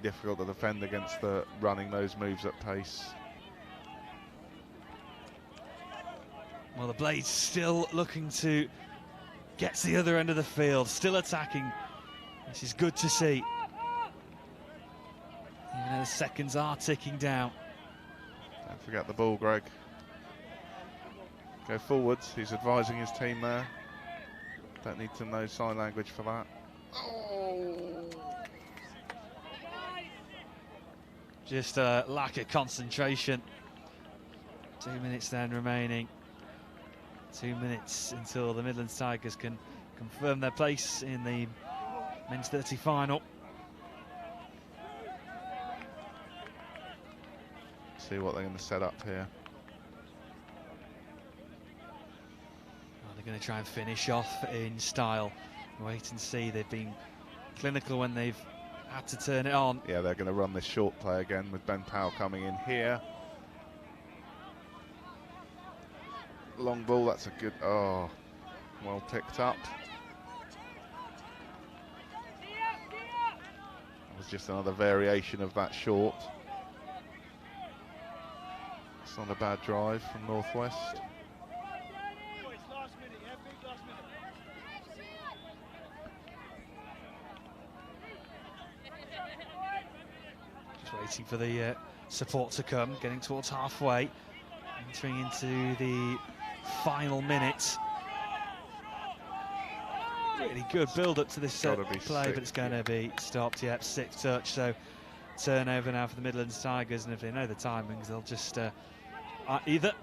difficult to defend against the running those moves at pace. Well, the Blades still looking to get to the other end of the field, still attacking. This is good to see. Even though the seconds are ticking down. Don't forget the ball, Greg. Go forwards, he's advising his team there. Don't need to know sign language for that. Oh. Just a lack of concentration. 2 minutes then remaining. 2 minutes until the Midlands Tigers can confirm their place in the men's 30 final. See what they're going to set up here. Well, they're going to try and finish off in style. Wait and see. They've been clinical when they've had to turn it on. Yeah, they're going to run this short play again with Ben Powell coming in here. Long ball, that's a good, oh, well picked up. It was just another variation of that short. It's not a bad drive from Northwest. Just waiting for the support to come, getting towards halfway, entering into the final minutes. Really good build up to this play, but it's going to be stopped. Yep, sixth touch. So turnover now for the Midlands Tigers, and if they know the timings, they'll just either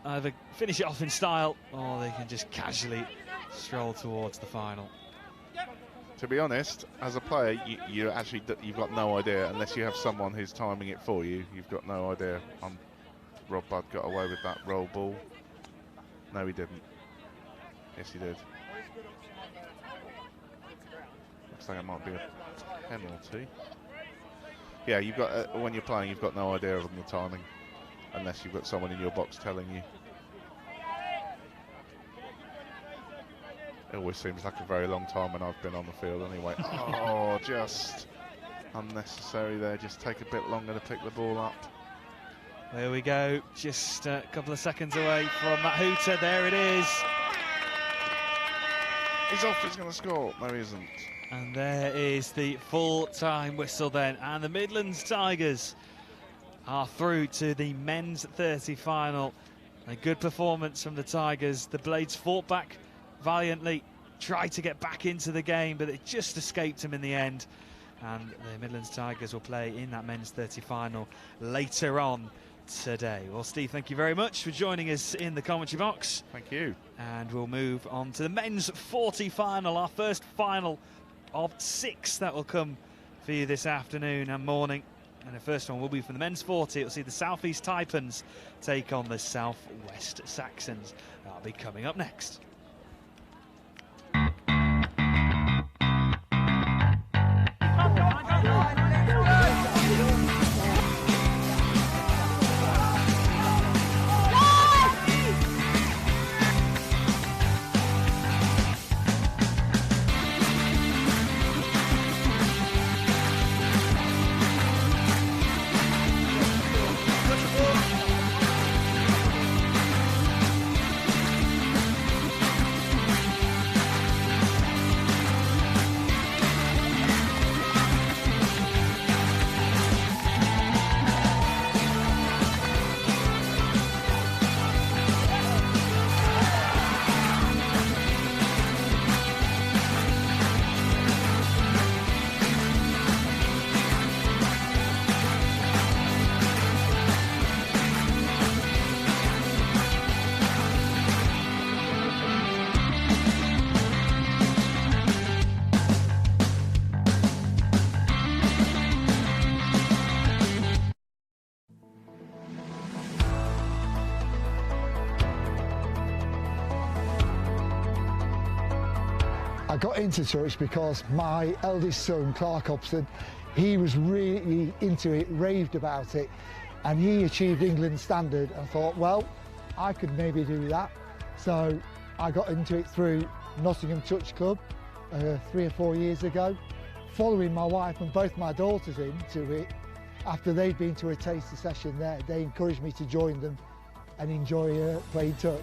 finish it off in style, or they can just casually stroll towards the final. To be honest, as a player, you've got no idea unless you have someone who's timing it for you. You've got no idea. Rob Budd got away with that roll ball. No, he didn't. Yes, he did. Looks like it might be a penalty. Yeah, you've got when you're playing, you've got no idea of the timing, unless you've got someone in your box telling you. It always seems like a very long time when I've been on the field anyway. Oh, just unnecessary there. Just take a bit longer to pick the ball up. There we go, just a couple of seconds away from that hooter. There it is. He's off, he's going to score. No, he isn't. And there is the full-time whistle then. And the Midlands Tigers are through to the men's 30 final. A good performance from the Tigers. The Blades fought back valiantly, tried to get back into the game, but it just escaped them in the end. And the Midlands Tigers will play in that men's 30 final later on today. Well, Steve, thank you very much for joining us in the commentary box. Thank you. And we'll move on to the men's 40 final, our first final of 6 that will come for you this afternoon and morning. And the first one will be for the men's 40. It'll see the South East Taipans take on the South West Saxons. That'll be coming up next. I got into touch because my eldest son, Clark Hobson, he was really into it, raved about it, and he achieved England standard. I thought, well, I could maybe do that. So I got into it through Nottingham Touch Club 3 or 4 years ago. Following my wife and both my daughters into it, after they'd been to a taster session there, they encouraged me to join them and enjoy playing touch.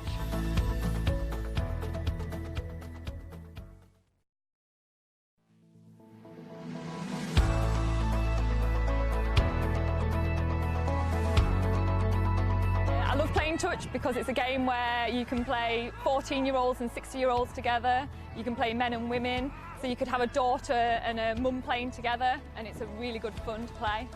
I love playing touch because it's a game where you can play 14-year-olds and 60-year-olds together. You can play men and women, so you could have a daughter and a mum playing together, and it's a really good fun to play.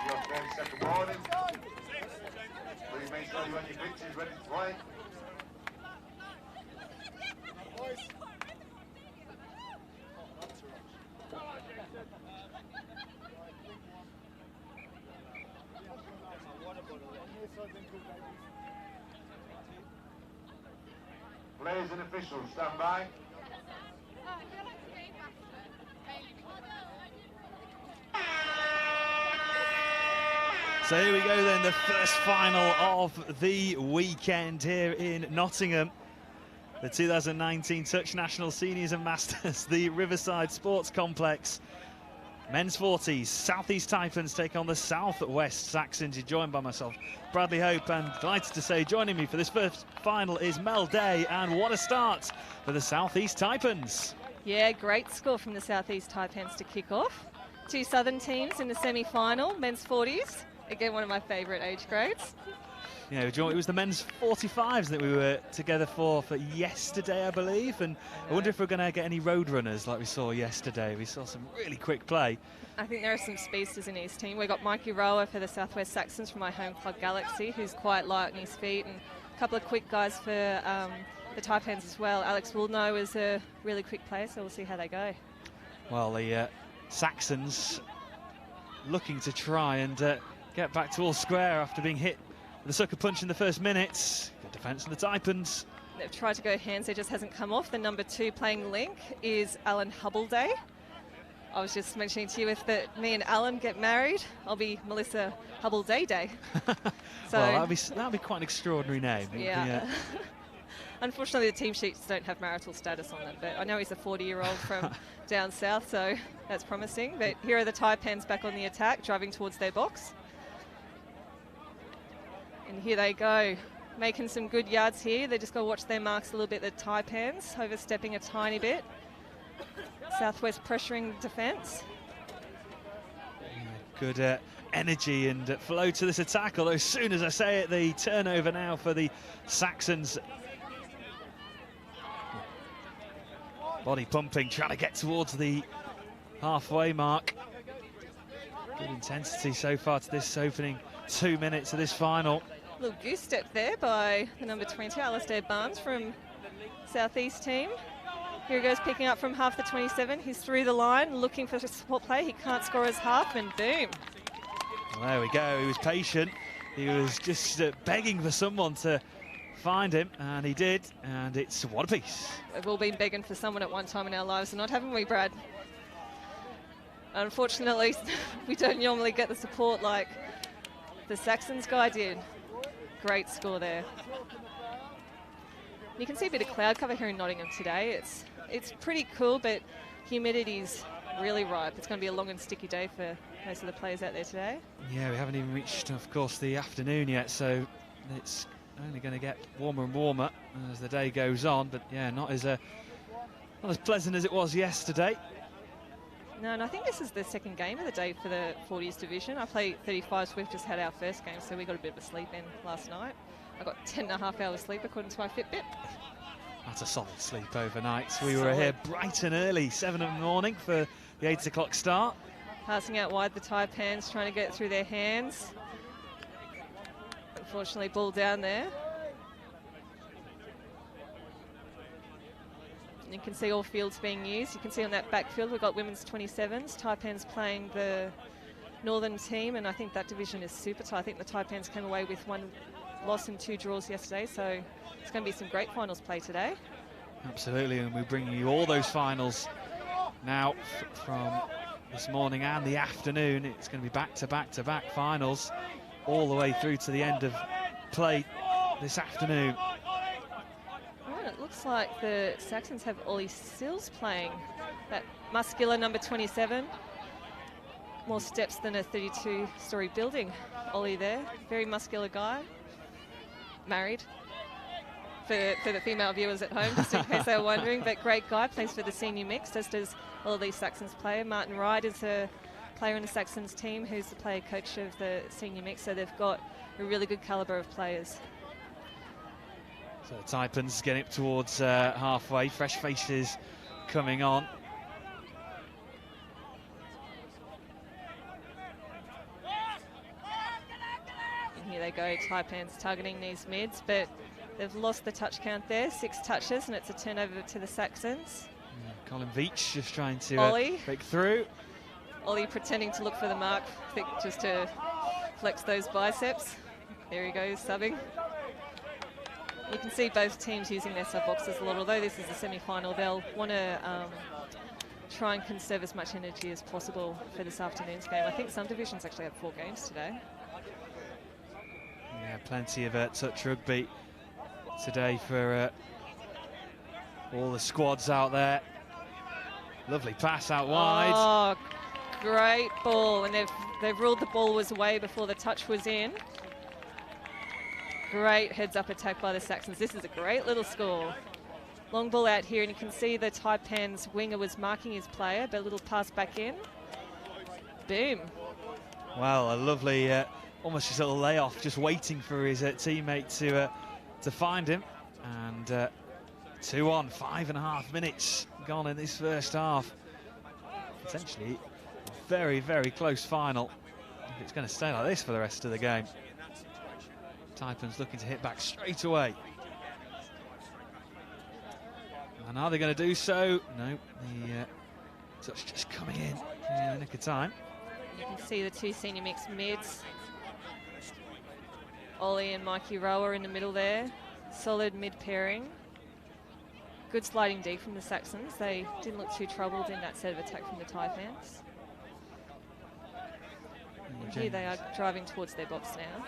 Your 30-second warning. Please make sure you're on your pitches ready to play. Players and officials, stand by. So here we go then, the first final of the weekend here in Nottingham. The 2019 Touch National Seniors and Masters, the Riverside Sports Complex. Men's 40s, South East Taipans take on the South West Saxons. You're joined by myself, Bradley Hope, and delighted to say joining me for this first final is Mel Day, and what a start for the South East Taipans. Yeah, great score from the South East Taipans to kick off. Two Southern teams in the semi-final, men's 40s. Again, one of my favourite age grades. You know, it was the men's 45s that we were together for yesterday, I believe, and I wonder if we're going to get any road runners like we saw yesterday. We saw some really quick play. I think there are some speedsters in his team. We've got Mikey Rower for the Southwest Saxons from my home club Galaxy, who's quite light on his feet, and a couple of quick guys for the Taipans as well. Alex Woolnow is a really quick player, so we'll see how they go. Well, the Saxons looking to try and get back to all square after being hit with a sucker punch in the first minutes. Good defence from the Taipans. They've tried to go hands, it just hasn't come off. The number 2 playing link is Alan Hubbleday. I was just mentioning to you, if me and Alan get married, I'll be Melissa Hubbleday Day. So, well, that'd be quite an extraordinary name. Yeah. Unfortunately, the team sheets don't have marital status on them, but I know he's a 40-year-old from down south, so that's promising. But here are the Taipans back on the attack, driving towards their box. And here they go, making some good yards here. They just got to watch their marks a little bit, the Taipans, overstepping a tiny bit. Southwest pressuring defence. Good energy and flow to this attack, although as soon as I say it, the turnover now for the Saxons. Body pumping, trying to get towards the halfway mark. Good intensity so far to this opening 2 minutes of this final. A little goose step there by the number 20, Alistair Barnes from Southeast team. Here he goes, picking up from half the 27. He's through the line, looking for a support play. He can't score his half, and boom. Well, there we go. He was patient. He was just begging for someone to find him, and he did, and it's one apiece. We've all been begging for someone at one time in our lives, and not haven't we, Brad? Unfortunately, we don't normally get the support like the Saxons guy did. Great score there. You can see a bit of cloud cover here in Nottingham today. It's pretty cool, but humidity's really ripe. It's going to be a long and sticky day for most of the players out there today. Yeah, we haven't even reached, of course, the afternoon yet, so it's only going to get warmer and warmer as the day goes on. But yeah, not as pleasant as it was yesterday. No, and I think this is the second game of the day for the 40s division. I played 35s. We've just had our first game, so we got a bit of a sleep in last night. I got 10.5 hours sleep according to my Fitbit. That's a solid sleep overnight. We were here bright and early, 7 in the morning for the 8 o'clock start. Passing out wide, the Taipans trying to get through their hands. Unfortunately, ball down there. You can see all fields being used. You can see on that backfield we've got women's 27s. Taipans playing the northern team, and I think that division is super tight. I think the Taipans came away with 1 loss and 2 draws yesterday, so it's going to be some great finals play today. Absolutely, and we're bringing you all those finals now from this morning and the afternoon. It's going to be back-to-back-to-back finals all the way through to the end of play this afternoon. Well, it looks like the Saxons have Ollie Sills playing, that muscular number 27. More steps than a 32-storey building. Ollie there, very muscular guy. Married, for the female viewers at home, just in case they were wondering, but great guy, plays for the senior mix, as does all of these Saxons player. Martin Wright is a player in the Saxons team who's the player coach of the senior mix, so they've got a really good calibre of players. So the Taipans getting up towards halfway, fresh faces coming on. And here they go, Taipans targeting these mids, but they've lost the touch count there, 6 touches, and it's a turnover to the Saxons. Yeah, Colin Veach just trying to break through. Ollie pretending to look for the mark, I think just to flex those biceps. There he goes, subbing. You can see both teams using their sub boxes a lot, although this is the semi-final, they'll want to try and conserve as much energy as possible for this afternoon's game. I think some divisions actually have 4 games today. Yeah, plenty of touch rugby today for all the squads out there. Lovely pass out wide. Oh, great ball, and they've ruled the ball was away before the touch was in. Great heads-up attack by the Saxons. This is a great little score. Long ball out here, and you can see the Taipans winger was marking his player, but a little pass back in. Boom. Well, a lovely, almost just a little layoff, just waiting for his teammate to find him. And 2-on, 5.5 minutes gone in this first half. Potentially a very, very close final if it's going to stay like this for the rest of the game. Taipans looking to hit back straight away. And are they going to do so? No, the touch just coming in the nick of time. You can see the 2 senior mix mids. Ollie and Mikey Rower in the middle there. Solid mid pairing. Good sliding D from the Saxons. They didn't look too troubled in that set of attack from the Taipans. And here they are driving towards their box now.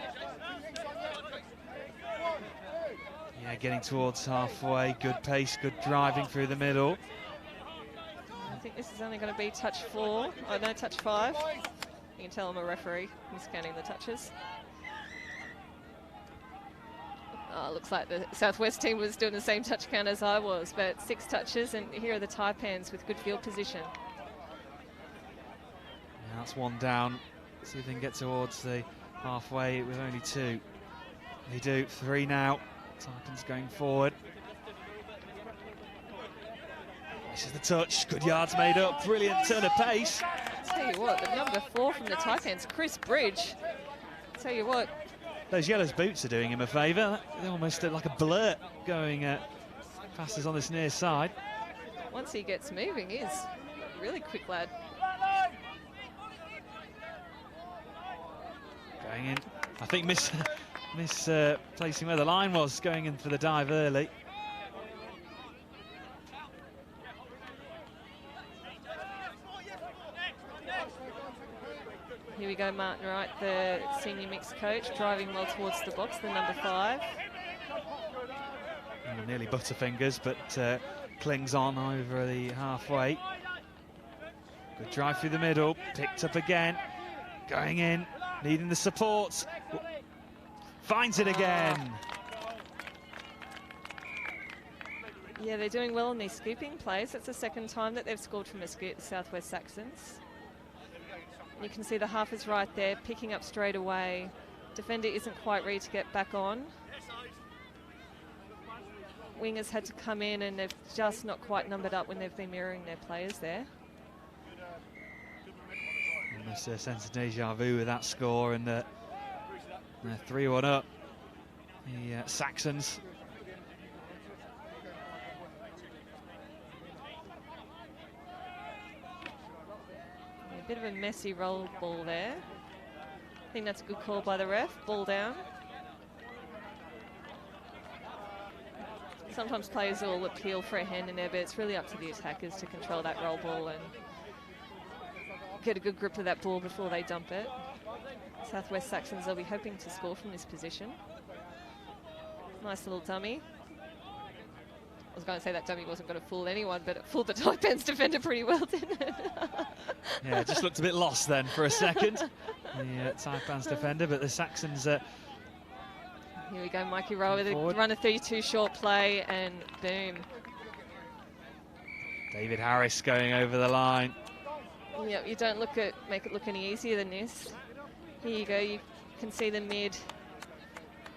Yeah, getting towards halfway. Good pace, good driving through the middle. I think this is only going to be touch 4. Oh, no, touch 5. You can tell I'm a referee. He's counting the touches. Looks like the Southwest team was doing the same touch count as I was, but 6 touches, and here are the Taipans with good field position. Yeah, that's 1 down. See if they can get towards the halfway with only 2. They do. 3 now. Taipans going forward. This is the touch. Good yards made up. Brilliant turn of pace. Tell you what, the number 4 from the Taipans, Chris Bridge. Tell you what. Those yellow boots are doing him a favour. They almost look like a blurt going passes on this near side. Once he gets moving, he's a really quick lad. Going in. I think misplacing where the line was, going in for the dive early. Here we go, Martin Wright, the senior mixed coach, driving well towards the box, the number 5. Nearly butterfingers, but clings on over the halfway. Good drive through the middle, picked up again, going in, needing the support. Finds it again. Yeah, they're doing well in these scooping plays. It's the second time that they've scored from a scoop, the Southwest Saxons. You can see the half is right there, picking up straight away. Defender isn't quite ready to get back on. Wingers had to come in and they've just not quite numbered up when they've been mirroring their players there. Almost a sense of deja vu with that score, and they're 3-1 up. The Saxons. A bit of a messy roll ball there. I think that's a good call by the ref. Ball down. Sometimes players will appeal for a hand in there, but it's really up to the attackers to control that roll ball and get a good grip of that ball before they dump it. Southwest Saxons will be hoping to score from this position. Nice little dummy. I was going to say that dummy wasn't going to fool anyone, but it fooled the Taipans defender pretty well, didn't it? Yeah, it just looked a bit lost then for a second, the Taipans defender, but the Saxons... Here we go, Mikey Rowe with a run of 32 short play, and boom. David Harris going over the line. Yep, you don't make it look any easier than this. Here you go, you can see the mid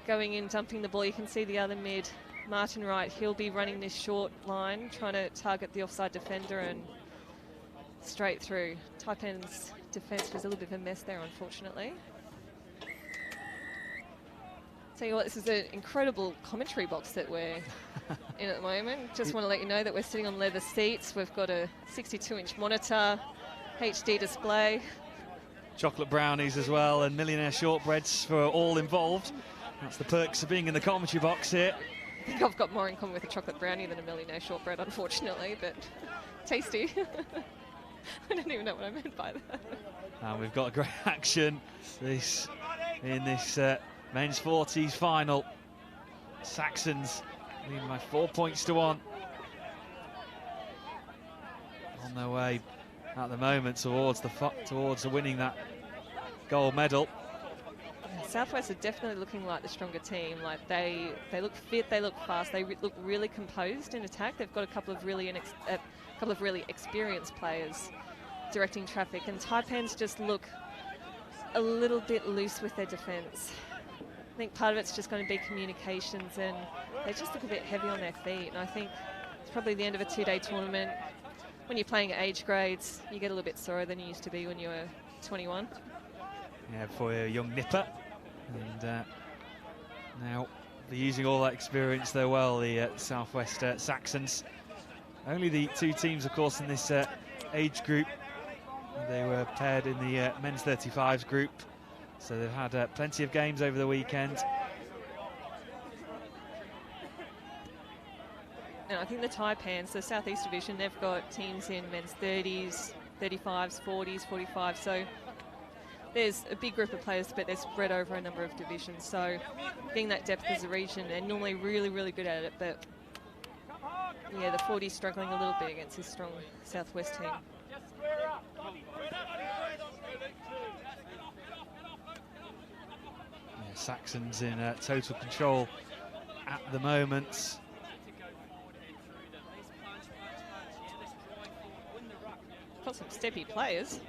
going in, dumping the ball. You can see the other mid, Martin Wright. He'll be running this short line, trying to target the offside defender and straight through. Taipans' defence was a little bit of a mess there, unfortunately. Tell you what, this is an incredible commentary box that we're in at the moment. Just want to let you know that we're sitting on leather seats. We've got a 62-inch monitor, HD display. Chocolate brownies as well, and millionaire shortbreads for all involved. That's the perks of being in the commentary box here. I think I've got more in common with a chocolate brownie than a millionaire shortbread, unfortunately, but tasty. I don't even know what I meant by that. And we've got a great action in this men's 40s final. Saxons leading by 4 points to 1. On their way at the moment towards winning that gold medal. Southwest are definitely looking like the stronger team. Like they look fit, they look fast, they look really composed in attack. They've got a couple of really experienced players directing traffic, and Taipans just look a little bit loose with their defence. I think part of it's just going to be communications, and they just look a bit heavy on their feet. And I think it's probably the end of a 2-day tournament. When you're playing at age grades, you get a little bit sorer than you used to be when you were 21. Yeah, for a young nipper. And now they're using all that experience there well, the Southwest Saxons. Only the 2 teams, of course, in this age group. They were paired in the men's 35s group. So they've had plenty of games over the weekend. And I think the Taipans, the Southeast Division, they've got teams in men's 30s, 35s, 40s, 45s. So there's a big group of players, but they're spread over a number of divisions. So being that depth as a region, they're normally really, really good at it. But yeah, the 40s struggling a little bit against this strong Southwest team. Yeah, Saxons in total control at the moment. Got some steppy players.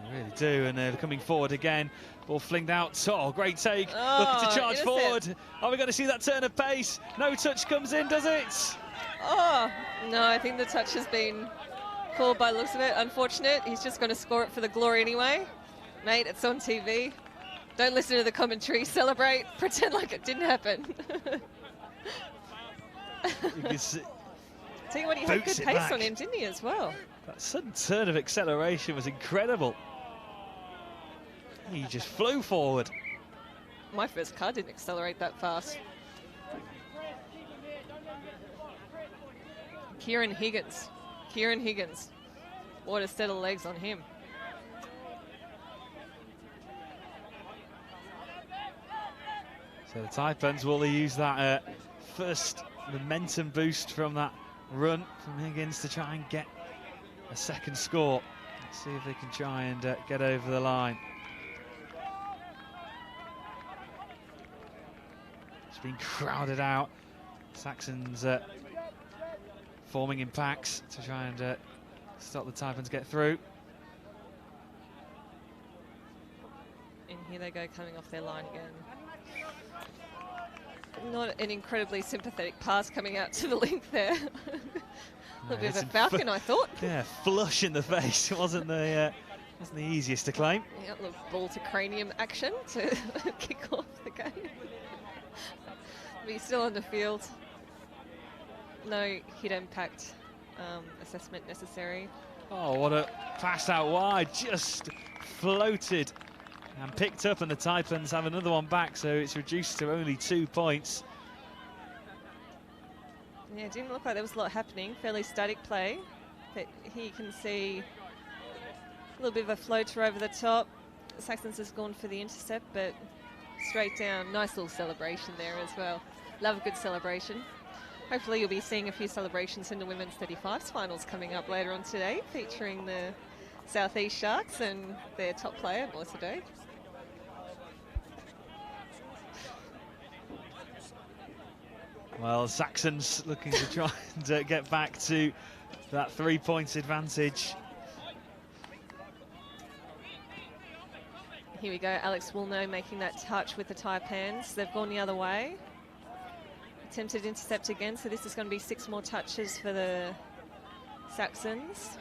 They really do, and they're coming forward again. Ball flinged out. Oh, great take. Looking to charge forward. Are we going to see that turn of pace? No touch comes in, does it? Oh, no, I think the touch has been called by the looks of it. Unfortunate. He's just going to score it for the glory anyway. Mate, it's on TV. Don't listen to the commentary. Celebrate. Pretend like it didn't happen. You can see. Tell you what, he had good pace on him, didn't he, as well? That sudden turn of acceleration was incredible. He just flew forward. My first car didn't accelerate that fast. Kieran Higgins. What a set of legs on him. So the Taipans will use that first momentum boost from that run from Higgins to try and get a second score. Let's see if they can try and get over the line. It's been crowded out. Saxons forming in packs to try and stop the Taipans get through. And here they go, coming off their line again. Not an incredibly sympathetic pass coming out to the link there. A little bit of a falcon, I thought. Yeah, flush in the face. It wasn't the easiest to claim. Yeah, a little ball to cranium action to kick off the game. But he's still on the field. No hit impact assessment necessary. Oh, what a pass out wide. Just floated and picked up, and the Taipans have another one back, so it's reduced to only 2 points. Yeah, it didn't look like there was a lot happening. Fairly static play. But here you can see a little bit of a floater over the top. Saxons has gone for the intercept, but straight down. Nice little celebration there as well. Love a good celebration. Hopefully you'll be seeing a few celebrations in the Women's 35s finals coming up later on today, featuring the Southeast Sharks and their top player, Melissa Day. Well, Saxons looking to try and get back to that 3 points advantage. Here we go, Alex Woolnough making that touch with the Taipans. They've gone the other way. Attempted intercept again, so this is going to be 6 more touches for the Saxons.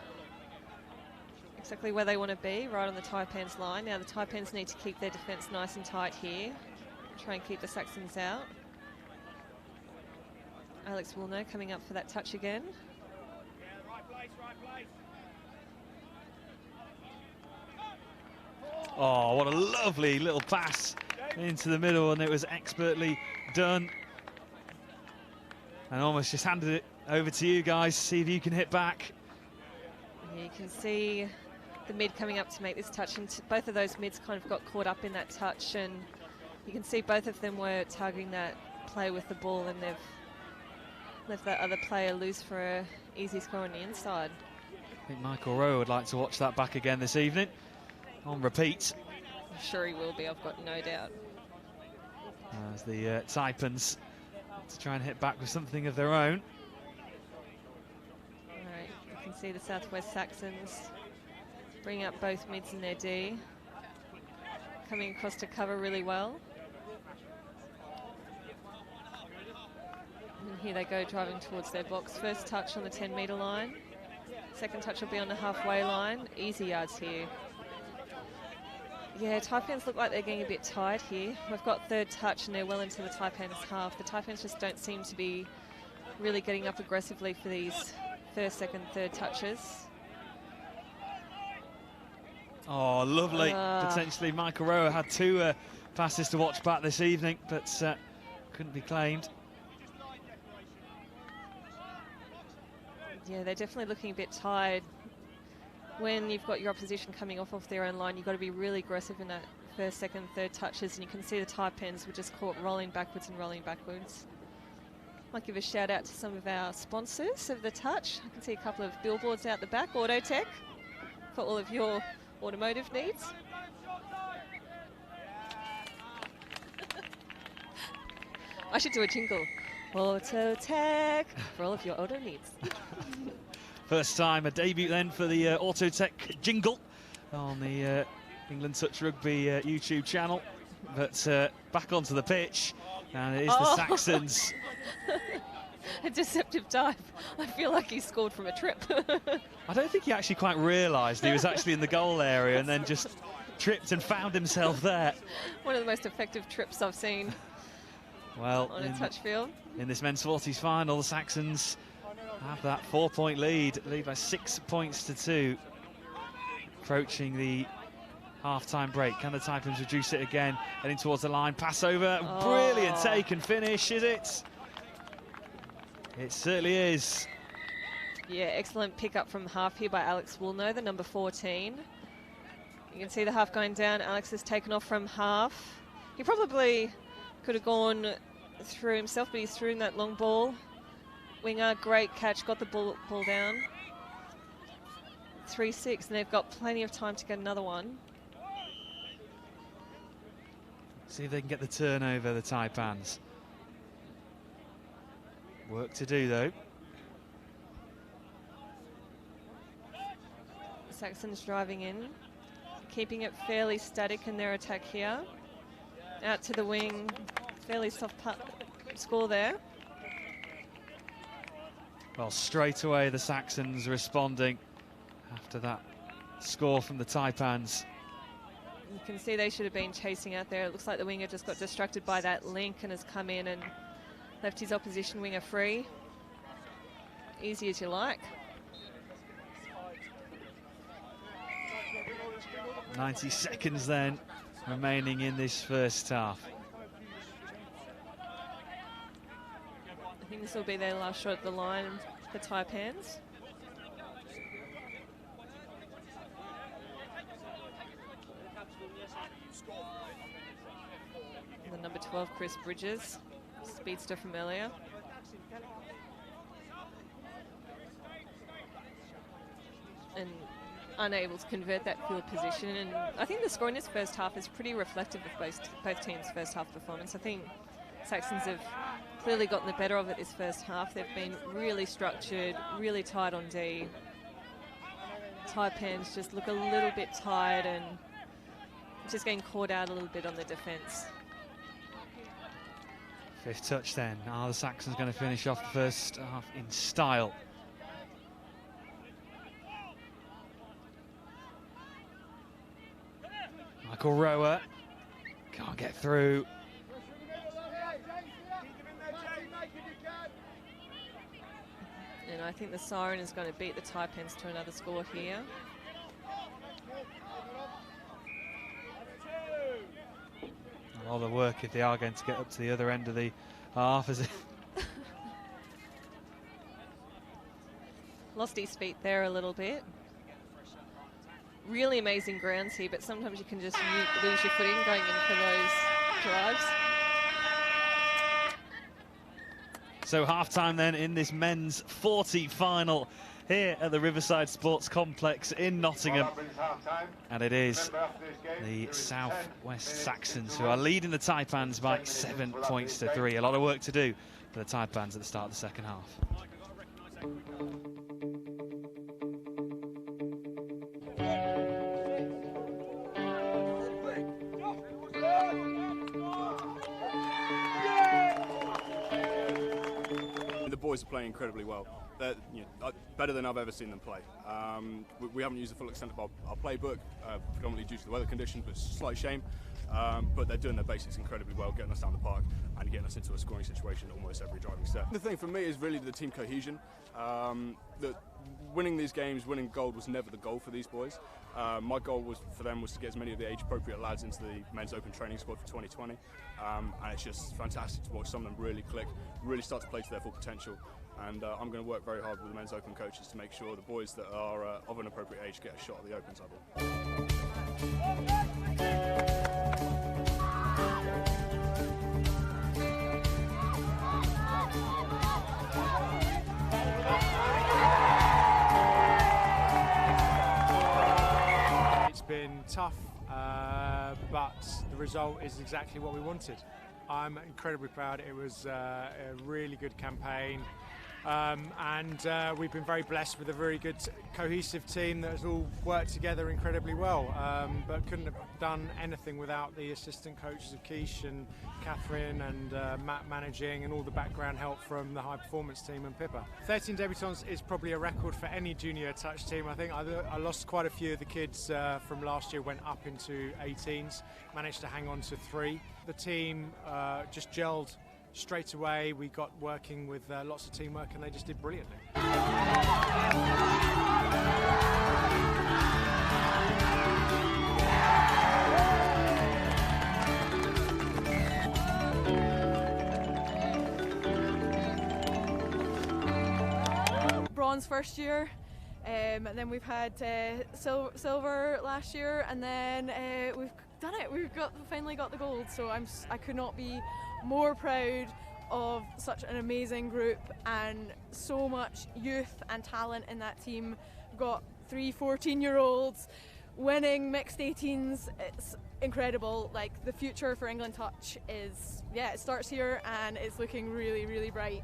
Exactly where they want to be, right on the Taipans line. Now the Taipans need to keep their defence nice and tight here. Try and keep the Saxons out. Alex Woolnough coming up for that touch again. Oh, what a lovely little pass into the middle, and it was expertly done. And almost just handed it over to you guys, see if you can hit back. You can see the mid coming up to make this touch, and both of those mids kind of got caught up in that touch, and you can see both of them were targeting that play with the ball, and they've left that other player loose for an easy score on the inside. I think Michael Rowe would like to watch that back again this evening, on repeat. I'm sure he will be, I've got no doubt. As the Taipans to try and hit back with something of their own. All right, you can see the Southwest Saxons bring up both mids in their D, coming across to cover really well. And here they go, driving towards their box. First touch on the 10-metre line. Second touch will be on the halfway line. Easy yards here. Yeah, Taipans look like they're getting a bit tired here. We've got third touch and they're well into the Taipans half. The Taipans just don't seem to be really getting up aggressively for these first, second, third touches. Oh, lovely. Potentially Michael Rowe had 2 passes to watch back this evening, but couldn't be claimed. Yeah, they're definitely looking a bit tired. When you've got your opposition coming off their own line, you've got to be really aggressive in that first, second, third touches, and you can see the Taipans were just caught rolling backwards and rolling backwards. Might give a shout out to some of our sponsors of the touch. I can see a couple of billboards out the back, Autotech, for all of your automotive needs. I should do a jingle. Autotech for all of your auto needs. First time, a debut then for the Autotech jingle on the England Touch Rugby YouTube channel. But back onto the pitch, and it is the Saxons. A deceptive dive. I feel like he scored from a trip. I don't think he actually quite realised he was actually in the goal area and then just tripped and found himself there. One of the most effective trips I've seen well, on a touch field. In this men's 40s final, the Saxons have that 4-point lead by 6 points to 2. Approaching the half-time break. Can the Taipans reduce it again? Heading towards the line, pass over, brilliant take and finish, is it? It certainly is. Yeah, excellent pick up from half here by Alex Woolnow, the number 14. You can see the half going down. Alex has taken off from half. He probably could have gone through himself, but he's through that long ball. Winger, great catch, got the ball down. 3-6, and they've got plenty of time to get another one. See if they can get the turnover, the Taipans. Work to do, though. Saxons driving in, keeping it fairly static in their attack here. Out to the wing, fairly soft score there. Well, straight away the Saxons responding after that score from the Taipans. You can see they should have been chasing out there. It looks like the winger just got distracted by that link and has come in and left his opposition winger free. Easy as you like. 90 seconds then remaining in this first half. I think this will be their last shot at the line, the Taipans. The number 12, Chris Bridges, speedster from earlier. And unable to convert that field position, and I think the score in this first half is pretty reflective of both teams' first half performance. I think Saxons have clearly gotten the better of it this first half. They've been really structured, really tight on D. Taipans just look a little bit tired and just getting caught out a little bit on the defence. Fifth touch then. Are the Saxons going to finish off the first half in style? Michael Rower can't get through. And I think the siren is going to beat the Taipans to another score here. A lot of work if they are going to get up to the other end of the half. As Lost his feet there a little bit. Really amazing grounds here, but sometimes you can just lose your footing going in for those drives. So half-time then in this men's 40 final here at the Riverside Sports Complex in Nottingham. And it is the South West Saxons who are leading the Taipans by 7 points to 3. A lot of work to do for the Taipans at the start of the second half. The boys are playing incredibly well. They're better than I've ever seen them play. We haven't used the full extent of our playbook, predominantly due to the weather conditions, but it's a slight shame. But they're doing their basics incredibly well, getting us down the park and getting us into a scoring situation almost every driving step. The thing for me is really the team cohesion. That winning these games, winning gold was never the goal for these boys. My goal for them was to get as many of the age-appropriate lads into the men's open training squad for 2020. And it's just fantastic to watch some of them really click, really start to play to their full potential. And I'm going to work very hard with the men's open coaches to make sure the boys that are of an appropriate age get a shot at the open table. It's been tough, but the result is exactly what we wanted. I'm incredibly proud. It was a really good campaign, and we've been very blessed with a very good cohesive team that has all worked together incredibly well, but couldn't have done anything without the assistant coaches of Keish and Catherine and Matt managing, and all the background help from the high performance team and Pippa. 13 debutants is probably a record for any junior touch team. I think I lost quite a few of the kids from last year, went up into 18s, managed to hang on to 3. The team just gelled straight away. We got working with lots of teamwork, and they just did brilliantly. Yeah. bronze first year, and then we've had silver last year, and then we've done it. We've finally got the gold. So I could not be more proud of such an amazing group and so much youth and talent in that team. We've got 3 14-year-olds winning mixed 18s. It's incredible. Like, the future for England Touch is, it starts here and it's looking really, really bright.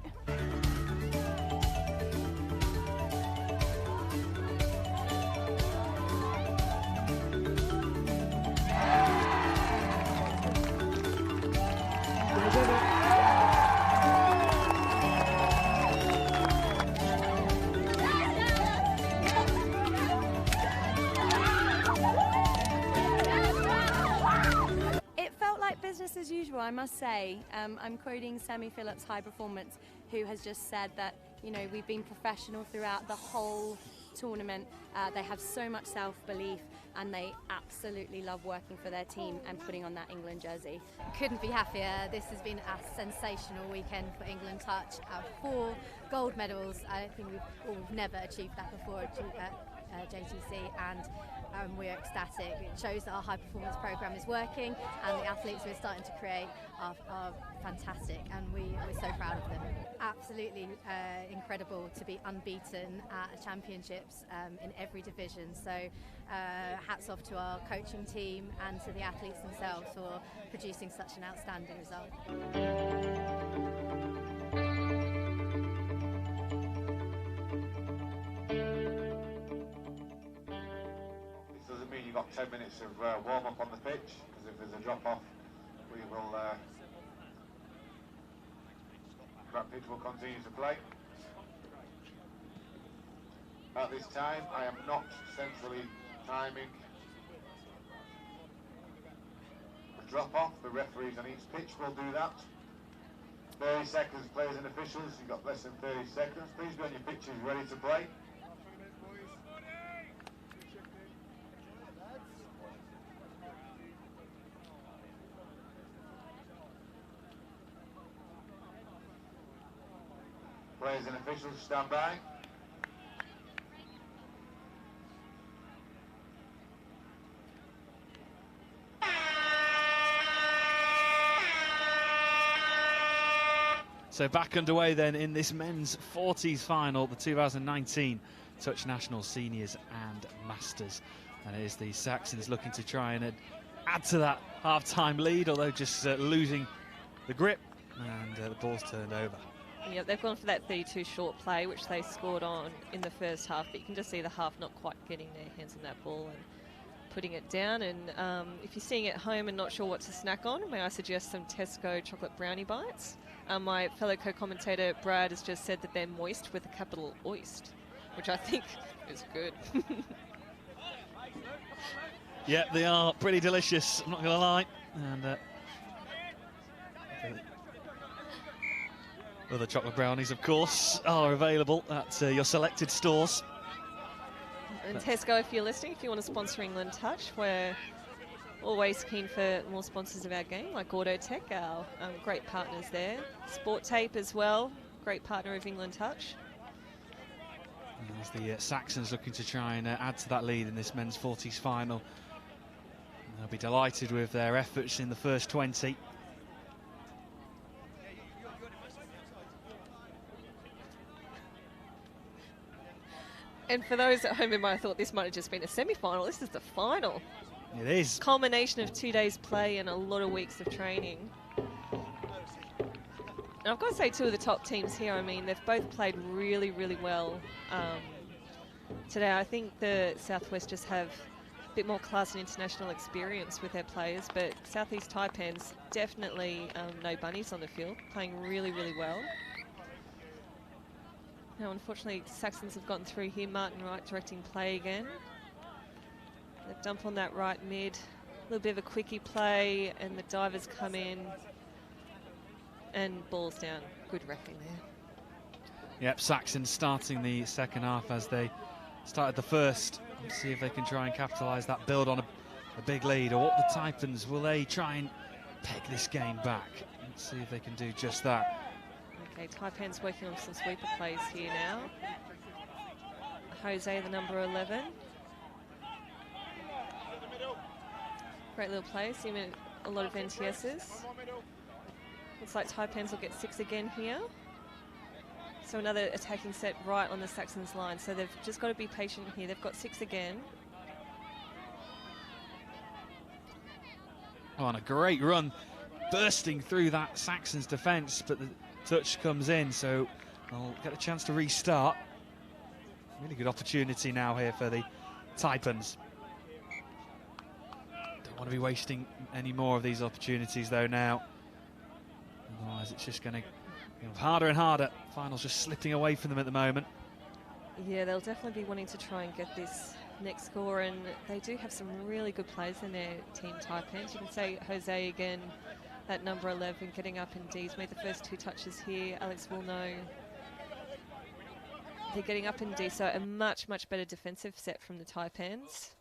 Business as usual, I must say. I'm quoting Sammy Phillips, High Performance, who has just said that, we've been professional throughout the whole tournament. They have so much self-belief and they absolutely love working for their team and putting on that England jersey. Couldn't be happier. This has been a sensational weekend for England Touch. Our 4 gold medals. I don't think we've never achieved that before at JTC, and we're ecstatic. It shows that our high performance programme is working and the athletes we're starting to create are fantastic, and we're so proud of them. Absolutely incredible to be unbeaten at championships in every division. So hats off to our coaching team and to the athletes themselves for producing such an outstanding result. You've got 10 minutes of warm-up on the pitch, because if there's a drop-off, that pitch will continue to play. At this time, I am not centrally timing the drop-off. The referees on each pitch will do that. 30 seconds, players and officials. You've got less than 30 seconds. Please be on your pitches ready to play. Players and officials, stand by. So back underway then in this men's 40s final, the 2019 Touch National Seniors and Masters. And it is the Saxons looking to try and add to that half-time lead, although just losing the grip, and the ball's turned over. Yeah, they've gone for that 32 short play, which they scored on in the first half, but you can just see the half not quite getting their hands on that ball and putting it down. And if you're sitting at home and not sure what to snack on, may I suggest some Tesco chocolate brownie bites? My fellow co-commentator Brad has just said that they're moist with a capital oist, which I think is good. Yeah, they are pretty delicious, I'm not going to lie. And other chocolate brownies, of course, are available at your selected stores. And Tesco, if you're listening, if you want to sponsor England Touch, we're always keen for more sponsors of our game, like Autotech, our great partners there. Sport Tape as well, great partner of England Touch. And as the Saxons looking to try and add to that lead in this men's 40s final. And they'll be delighted with their efforts in the first 20. And for those at home who might have thought this might have just been a semi-final, this is the final. It is. Culmination of 2 days play and a lot of weeks of training. And I've got to say, 2 of the top teams here, I mean, they've both played really, really well today. I think the Southwest just have a bit more class and international experience with their players, but Southeast Taipans definitely no bunnies on the field, playing really, really well. Now, unfortunately, Saxons have gotten through here. Martin Wright directing play again. They dump on that right mid. A little bit of a quickie play, and the divers come in. And ball's down. Good wrecking there. Yep, Saxons starting the second half as they started the first. Let's see if they can try and capitalise that, build on a big lead. Or what the Taipans, will they try and peg this game back? Let's see if they can do just that. Okay, Taipans working on some sweeper plays here now. Jose, the number 11. Great little play, seeing a lot of NTSs. Looks like Taipans will get 6 again here. So another attacking set right on the Saxons line. So they've just got to be patient here. They've got 6 again. Oh, and a great run, bursting through that Saxons defence, but the touch comes in, so they'll get a chance to restart. Really good opportunity now here for the Taipans. Don't want to be wasting any more of these opportunities though now. Otherwise it's just going to get harder and harder. Final's just slipping away from them at the moment. Yeah, they'll definitely be wanting to try and get this next score, and they do have some really good players in their team, Taipans. You can say Jose again, that number 11, getting up in D. He's made the first 2 touches here. Alex will know. They're getting up in D, so a much better defensive set from the Taipans.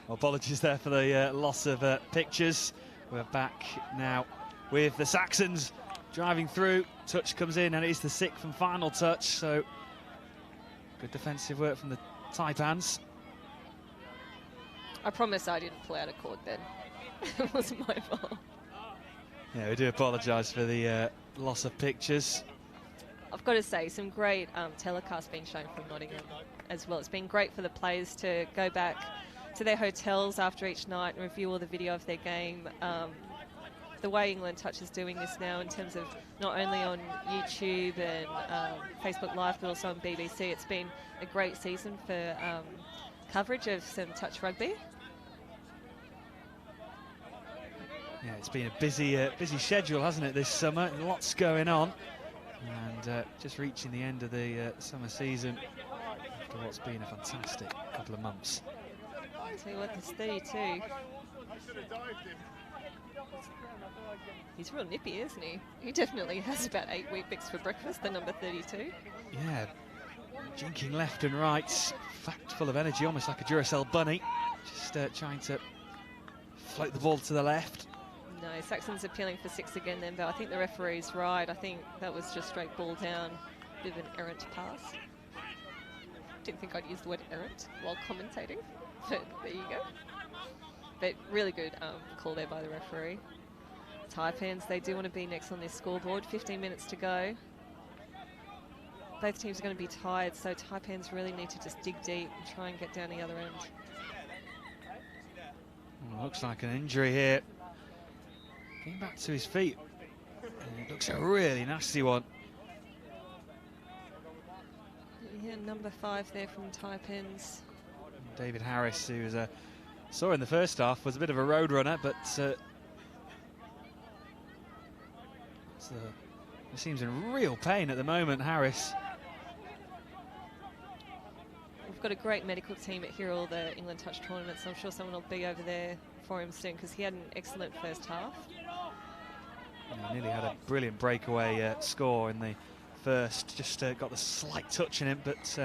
Apologies there for the loss of pictures. We're back now with the Saxons driving through. Touch comes in, and it is the 6th and final touch. So good defensive work from the Taipans. I promise I didn't pull out a cord then. It wasn't my fault. Yeah, we do apologise for the loss of pictures. I've got to say, some great telecasts being shown from Nottingham as well. It's been great for the players to go back to their hotels after each night and review all the video of their game. The way England Touch is doing this now in terms of not only on YouTube and Facebook Live but also on BBC, it's been a great season for coverage of some touch rugby. Yeah, it's been a busy schedule, hasn't it, this summer? Lots going on, and just reaching the end of the summer season after what's been a fantastic couple of months. I'll tell you what, there's 32. He's real nippy, isn't he? He definitely has about 8 Weet-Bix for breakfast, the number 32. Yeah, jinking left and right, fact full of energy, almost like a Duracell bunny. Just trying to float the ball to the left. No, Saxons appealing for 6 again then, but I think the referee's right. I think that was just straight ball down, bit of an errant pass. Didn't think I'd use the word errant while commentating, but there you go. But really good call there by the referee. Taipans, they do want to be next on this scoreboard. 15 minutes to go. Both teams are going to be tired, so Taipans really need to just dig deep and try and get down the other end. Well, looks like an injury here. Getting back to his feet. And it looks a really nasty one. Yeah, number 5 there from Taipans. David Harris, who was saw in the first half, was a bit of a road runner, but he seems in real pain at the moment, Harris. We've got a great medical team at here, all the England Touch tournaments. So I'm sure someone will be over there for him soon because he had an excellent first half. Yeah, nearly had a brilliant breakaway score in the first. Just got the slight touch in him, but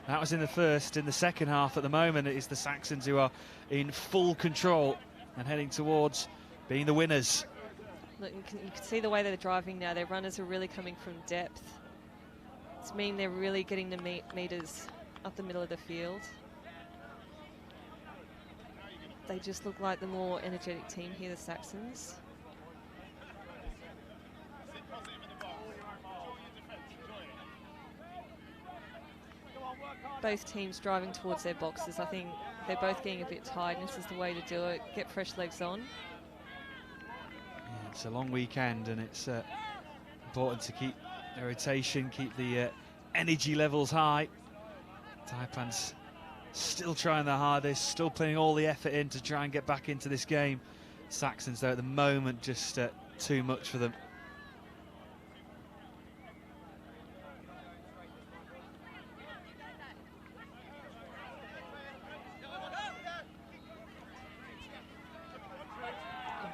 that was in the first. In the second half, at the moment, it is the Saxons who are in full control and heading towards being the winners. Look, you can see the way they're driving now. Their runners are really coming from depth. It's mean they're really getting the meters up the middle of the field. They just look like the more energetic team here, the Saxons. Both teams driving towards their boxes. I think they're both getting a bit tired, and this is the way to do it. Get fresh legs on. Yeah, it's a long weekend, and it's important to keep the rotation, keep the energy levels high. Taipans still trying their hardest, still putting all the effort in to try and get back into this game. Saxons, though, at the moment, just too much for them.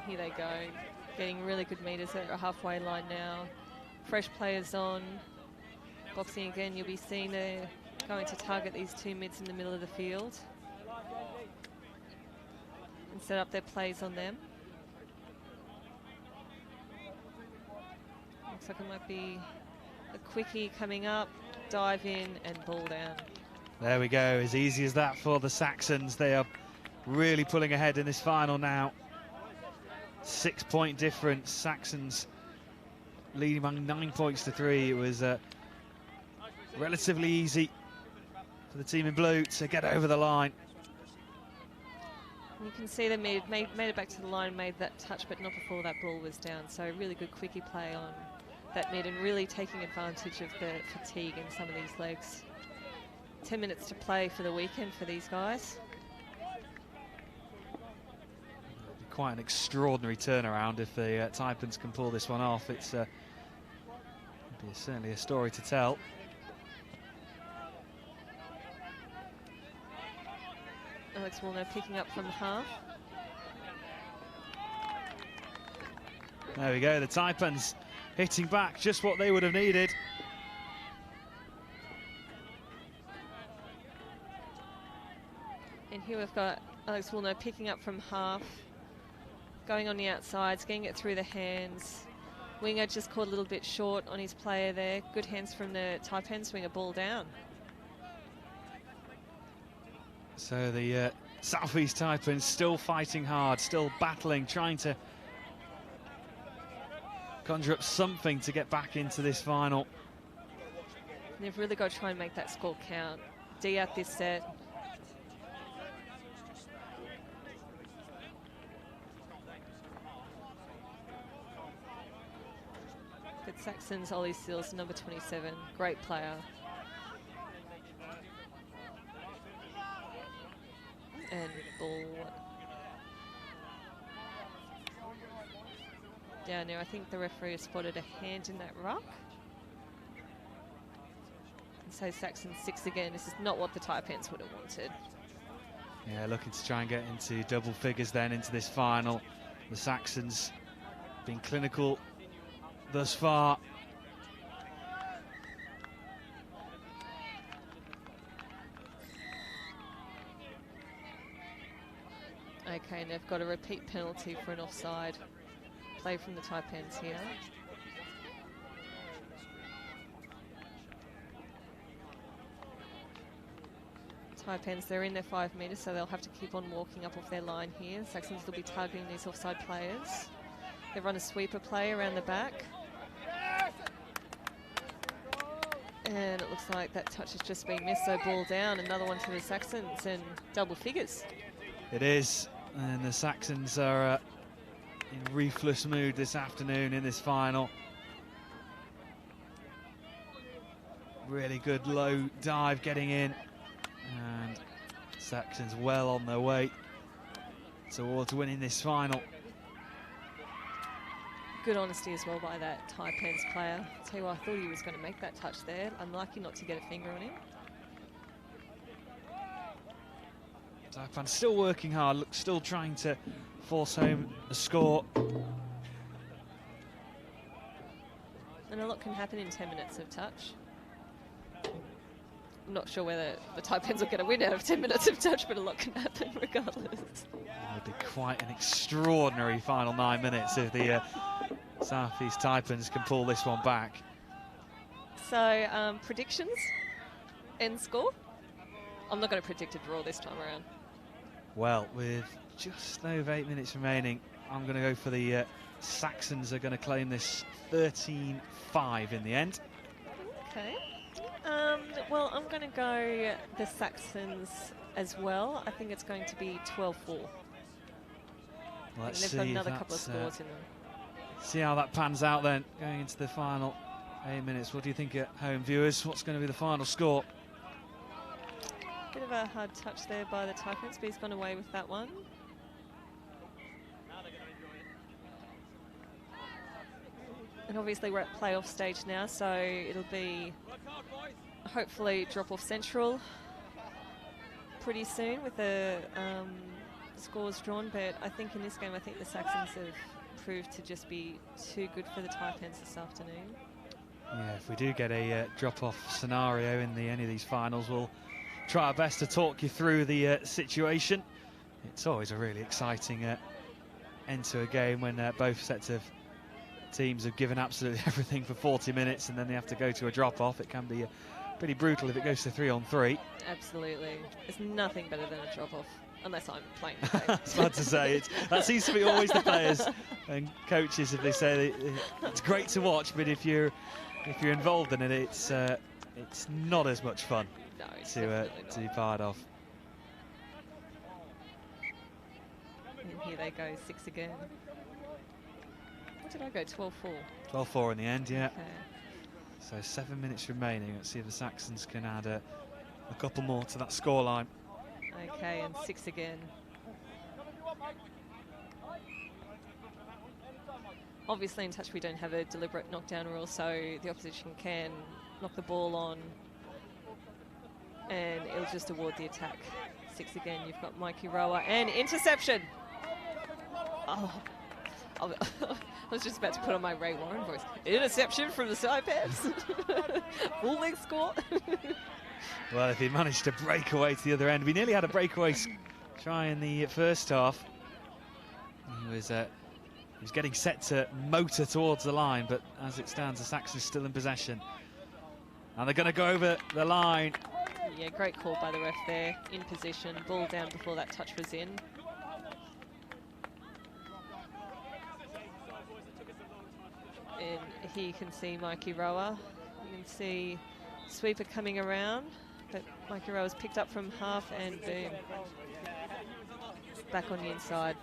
Here they go, getting really good meters at a halfway line now. Fresh players on. Boxing again, you'll be seeing they're going to target these two mids in the middle of the field and set up their plays on them. Looks like it might be a quickie coming up, dive in and ball down. There we go, as easy as that for the Saxons. They are really pulling ahead in this final now. 6-point difference, Saxons leading by 9 points to 3. It was relatively easy for the team in blue to get over the line. You can see they made it back to the line, made that touch, but not before that ball was down. So really good quickie play on that mid and really taking advantage of the fatigue in some of these legs. 10 minutes to play for the weekend for these guys. It'll be quite an extraordinary turnaround if the Taipans can pull this one off. It's certainly a story to tell. Alex Woolnough picking up from half. There we go, the Taipans hitting back just what they would have needed. And here we've got Alex Woolnough picking up from half, going on the outsides, getting it through the hands. Winger just caught a little bit short on his player there. Good hands from the Taipans, swing a ball down. So the Southeast Taipans still fighting hard, still battling, trying to conjure up something to get back into this final. And they've really got to try and make that score count. D out this set. But Saxons, Ollie Seals, number 27, great player. And ball down there. I think the referee has spotted a hand in that ruck. And so Saxons 6 again. This is not what the Taipans would have wanted. Yeah, looking to try and get into double figures then into this final. The Saxons being clinical thus far. Okay, and they've got a repeat penalty for an offside play from the Taipans here. Taipans, they're in their 5 metres, so they'll have to keep on walking up off their line here. Saxons will be targeting these offside players. They've run a sweeper play around the back. And it looks like that touch has just been missed, so ball down. Another one to the Saxons and double figures. It is, and the Saxons are in ruthless mood this afternoon in this final. Really good low dive getting in, and Saxons well on their way towards winning this final. Good honesty as well by that Taipans player. Tell you what, I thought he was going to make that touch there. Unlucky not to get a finger on him. Taipans still working hard, still trying to force home a score. And a lot can happen in 10 minutes of touch. I'm not sure whether the Taipans will get a win out of 10 minutes of touch, but a lot can happen regardless. It would be quite an extraordinary final 9 minutes if the Southeast Taipans can pull this one back. So, predictions? End score? I'm not going to predict a draw this time around. Well, with just over 8 minutes remaining, I'm going to go for the Saxons are going to claim this 13-5 in the end. Okay. Well, I'm going to go the Saxons as well. I think it's going to be 12-4. Let's they've see got another couple of scores in them. See how that pans out then, going into the final 8 minutes. What do you think at home, viewers? What's going to be the final score? Bit of a hard touch there by the Taipans, but he's gone away with that one. And obviously we're at playoff stage now, so it'll be hopefully drop-off central pretty soon with the scores drawn. But I think in this game, I think the Saxons have proved to just be too good for the Taipans this afternoon. Yeah, if we do get a drop-off scenario in any of these finals, we'll try our best to talk you through the situation. It's always a really exciting end to a game when both sets of teams have given absolutely everything for 40 minutes and then they have to go to a drop-off. It can be pretty brutal if it goes to 3-on-3. Absolutely. It's nothing better than a drop-off, unless I'm playing. I was about to say, that seems to be always the players and coaches, if they say it's great to watch, but if you're involved in it, it's not as much fun to be part of. And here they go, 6 again. What did I go, 12-4? 12-4 in the end, yeah. Okay. So 7 minutes remaining. Let's see if the Saxons can add a couple more to that scoreline. Okay, and 6 again. Obviously in touch we don't have a deliberate knockdown rule, so the opposition can knock the ball on and it'll just award the attack. 6 again, you've got Mikey Rower and interception. Oh, I was just about to put on my Ray Warren voice. Interception from the Taipans. Full length score. Well, if he managed to break away to the other end, we nearly had a breakaway try in the first half. He was getting set to motor towards the line, but as it stands, the Saxons still in possession. And they're going to go over the line. Yeah, great call by the ref there. In position, ball down before that touch was in. And here you can see Mikey Rower. You can see sweeper coming around, but Mikey Rower's picked up from half and boom. Back on the inside.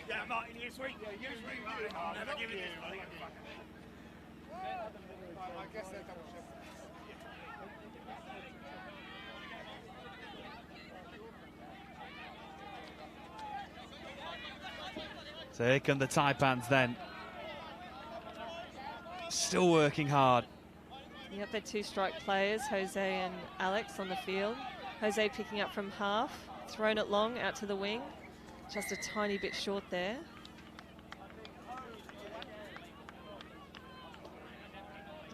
Yeah, Martin, you sweet. You sweet. I'll never give it this. I guess they're double check. So here come the Taipans then. Still working hard. Yep, they're 2 strike players, Jose and Alex on the field. Jose picking up from half, thrown it long out to the wing. Just a tiny bit short there.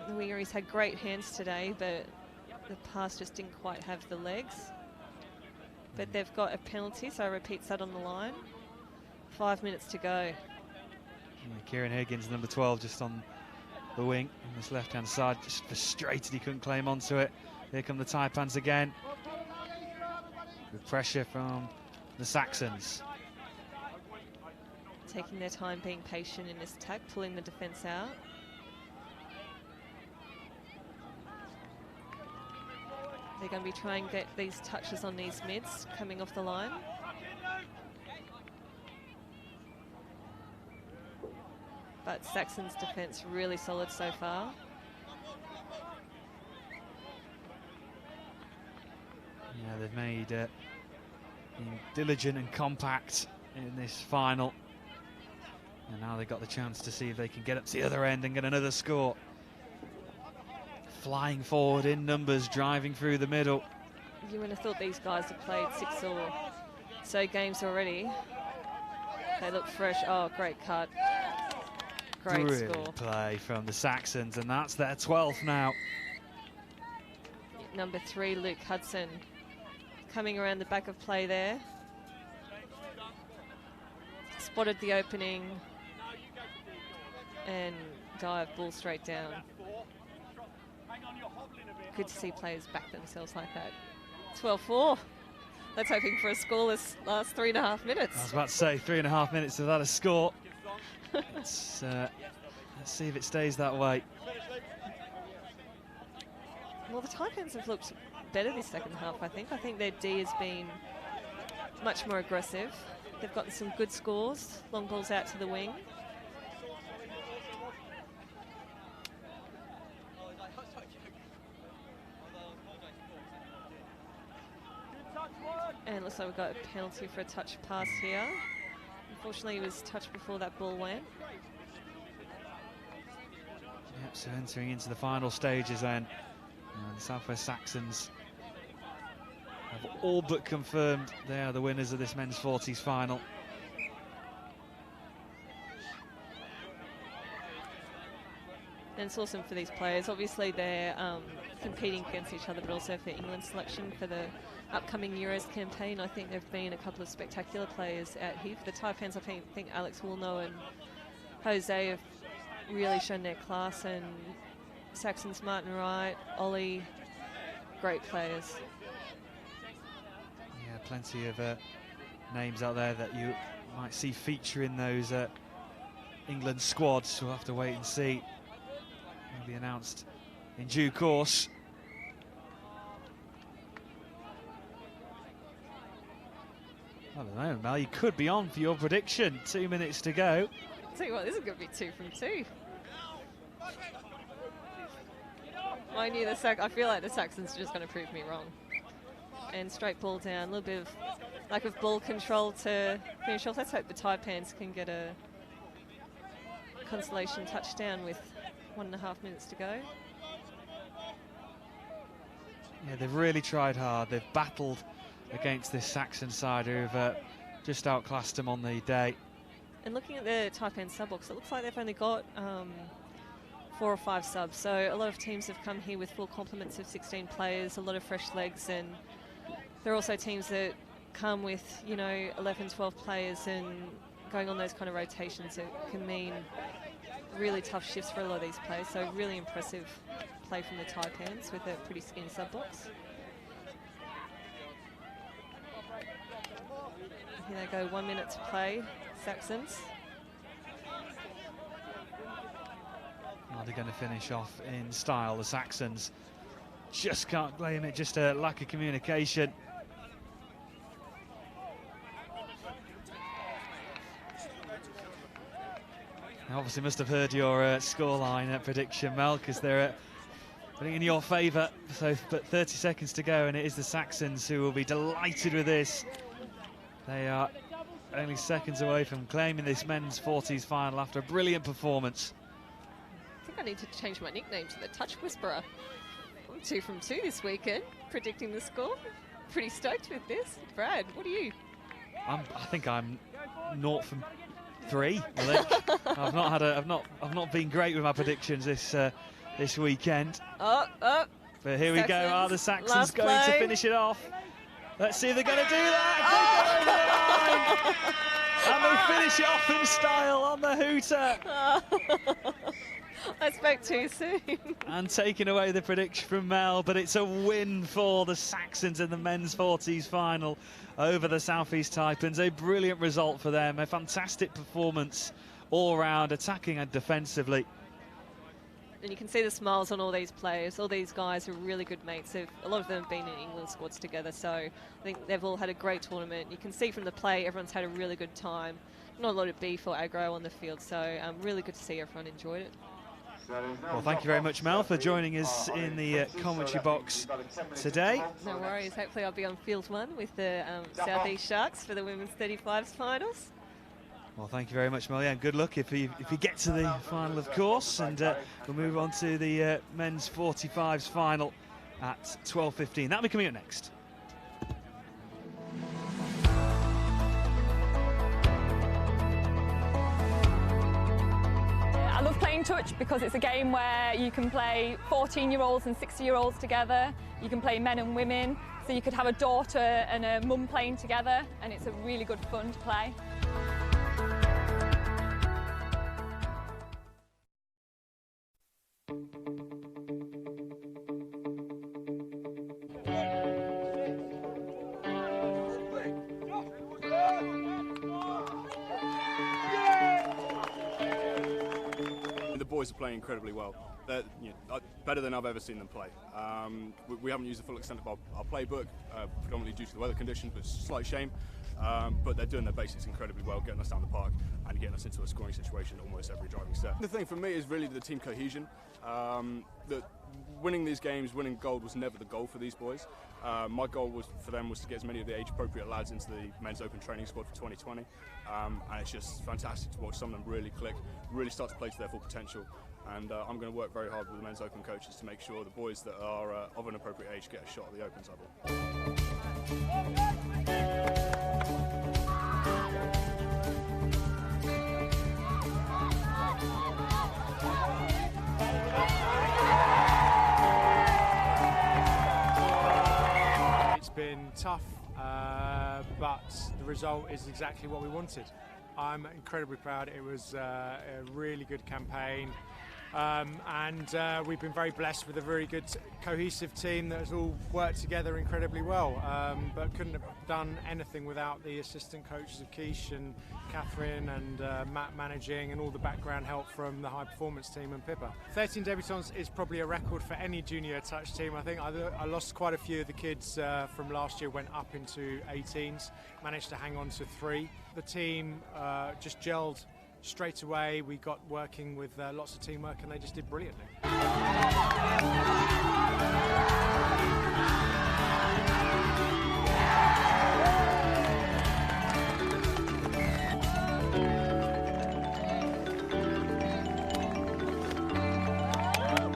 The winger, he's had great hands today, but the pass just didn't quite have the legs. But they've got a penalty, so I repeat that on the line. 5 minutes to go. Yeah, Kieran Higgins, number 12, just on the wing on this left-hand side, just frustrated he couldn't claim onto it. Here come the Taipans again. With pressure from the Saxons. Taking their time, being patient in this attack, pulling the defence out. They're going to be trying to get these touches on these mids coming off the line. But Saxon's defence really solid so far. Yeah, they've made been diligent and compact in this final. And now they've got the chance to see if they can get up to the other end and get another score. Flying forward in numbers, driving through the middle. You would have thought these guys have played 6 or so games already. They look fresh. Oh, great cut. Great Brilliant score. play from the Saxons, and that's their 12th now. Number 3, Luke Hudson, coming around the back of play there. Spotted the opening and dived ball straight down. Good to see players back themselves like that. 12-4. That's hoping for a scoreless last 3.5 minutes. I was about to say 3.5 minutes without a score. Let's see if it stays that way. Well, the Taipans have looked better this second half, I think. I think their D has been much more aggressive. They've gotten some good scores, long balls out to the wing. And looks like we've got a penalty for a touch pass here. Unfortunately, he was touched before that ball went. Yep, so entering into the final stages then. The South West Saxons have all but confirmed they are the winners of this men's 40s final. And it's awesome for these players. Obviously, they're competing against each other, but also for England selection for the upcoming Euros campaign. I think there have been a couple of spectacular players out here. For the Taipans, I think Alex Woolnough and Jose have really shown their class, and Saxons, Martin Wright, Ollie, great players. Yeah, plenty of names out there that you might see feature in those England squads. We'll have to wait and see. Will be announced in due course. I don't know, Mel, you could be on for your prediction. 2 minutes to go. I'll tell you what, this is going to be 2 from 2. I feel like the Saxons are just going to prove me wrong. And straight ball down, a little bit of lack of ball control to finish off. Let's hope the Taipans can get a consolation touchdown with 1.5 minutes to go. Yeah, they've really tried hard. They've battled against this Saxon side who've just outclassed them on the day. And looking at the Taipan sub box, it looks like they've only got 4 or 5 subs. So a lot of teams have come here with full complements of 16 players, a lot of fresh legs, and there are also teams that come with, 11, 12 players, and going on those kind of rotations, it can mean really tough shifts for a lot of these players. So really impressive play from the Taipans with a pretty skinny sub box. Here they go, 1 minute to play, Saxons. Are they going to finish off in style, the Saxons? Just can't blame it, just a lack of communication. I obviously must have heard your scoreline prediction, Mel, because they're putting in your favour. So, but 30 seconds to go, and it is the Saxons who will be delighted with this. They are only seconds away from claiming this men's 40s final after a brilliant performance. I think I need to change my nickname to the Touch Whisperer. I'm 2 from 2 this weekend, predicting the score. Pretty stoked with this. Brad, what are you? I think I'm 0 from 3. I think. I've not been great with my predictions this weekend. But here we go. Are the Saxons going to finish it off? Let's see if they're going to do that. They go over the line. And they finish it off in style on the hooter. I spoke too soon. And taking away the prediction from Mel, but it's a win for the Saxons in the men's 40s final over the South East Taipans. A brilliant result for them, a fantastic performance all round, attacking and defensively. And you can see the smiles on all these players. All these guys are really good mates. A lot of them have been in England squads together, so I think they've all had a great tournament. You can see from the play, everyone's had a really good time. Not a lot of beef or aggro on the field, so really good to see everyone enjoyed it. Well, thank you very much, Mel, for joining us in the commentary box today. No worries. Hopefully I'll be on field 1 with the South East Sharks for the women's 35s finals. Well, thank you very much, Mel. Yeah, and good luck if you get to the final, of course. And we'll move on to the men's 45s final at 12:15. That'll be coming up next. I love playing touch because it's a game where you can play 14-year-olds and 60-year-olds together. You can play men and women, so you could have a daughter and a mum playing together, and it's a really good fun to play. The boys are playing incredibly well. They're better than I've ever seen them play. We haven't used the full extent of our playbook, predominantly due to the weather conditions, but it's a slight shame. But they're doing their basics incredibly well, getting us down the park and getting us into a scoring situation almost every driving set. The thing for me is really the team cohesion. That winning these games, winning gold was never the goal for these boys. My goal for them was to get as many of the age-appropriate lads into the men's open training squad for 2020. And it's just fantastic to watch some of them really click, really start to play to their full potential. And I'm going to work very hard with the men's open coaches to make sure the boys that are of an appropriate age get a shot at the opens level. tough, but the result is exactly what we wanted. I'm incredibly proud. It was a really good campaign, and we've been very blessed with a very good cohesive team that has all worked together incredibly well, but couldn't have done anything without the assistant coaches of Keish and Catherine and Matt managing, and all the background help from the high performance team and Pippa. 13 debutants is probably a record for any junior touch team. I think I lost quite a few of the kids from last year, went up into 18s, managed to hang on to 3. The team just gelled straight away. We got working with lots of teamwork, and they just did brilliantly.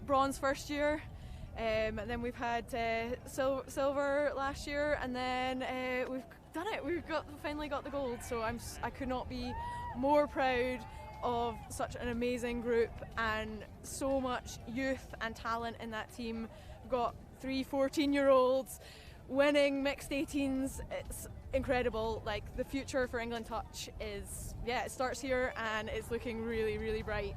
Bronze first year, and then we've had silver last year, and then we've done it. We've finally got the gold. So I could not be more proud of such an amazing group and so much youth and talent in that team. We've got 3 14-year-olds winning mixed 18s. It's incredible. Like, the future for England Touch is, it starts here, and it's looking really, really bright.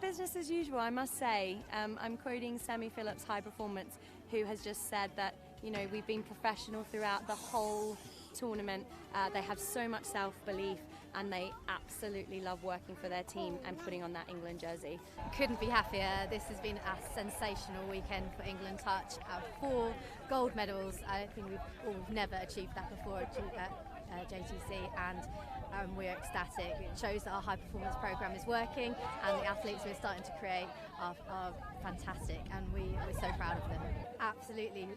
Business as usual, I must say. I'm quoting Sammy Phillips, High Performance, who has just said that, we've been professional throughout the whole tournament. They have so much self-belief, and they absolutely love working for their team and putting on that England jersey. Couldn't be happier. This has been a sensational weekend for England Touch. Our 4 gold medals. I think we've never achieved that before at JTC, and we're ecstatic. It shows that our high performance programme is working, and the athletes we're starting to create are fantastic, and we're so proud of them. Absolutely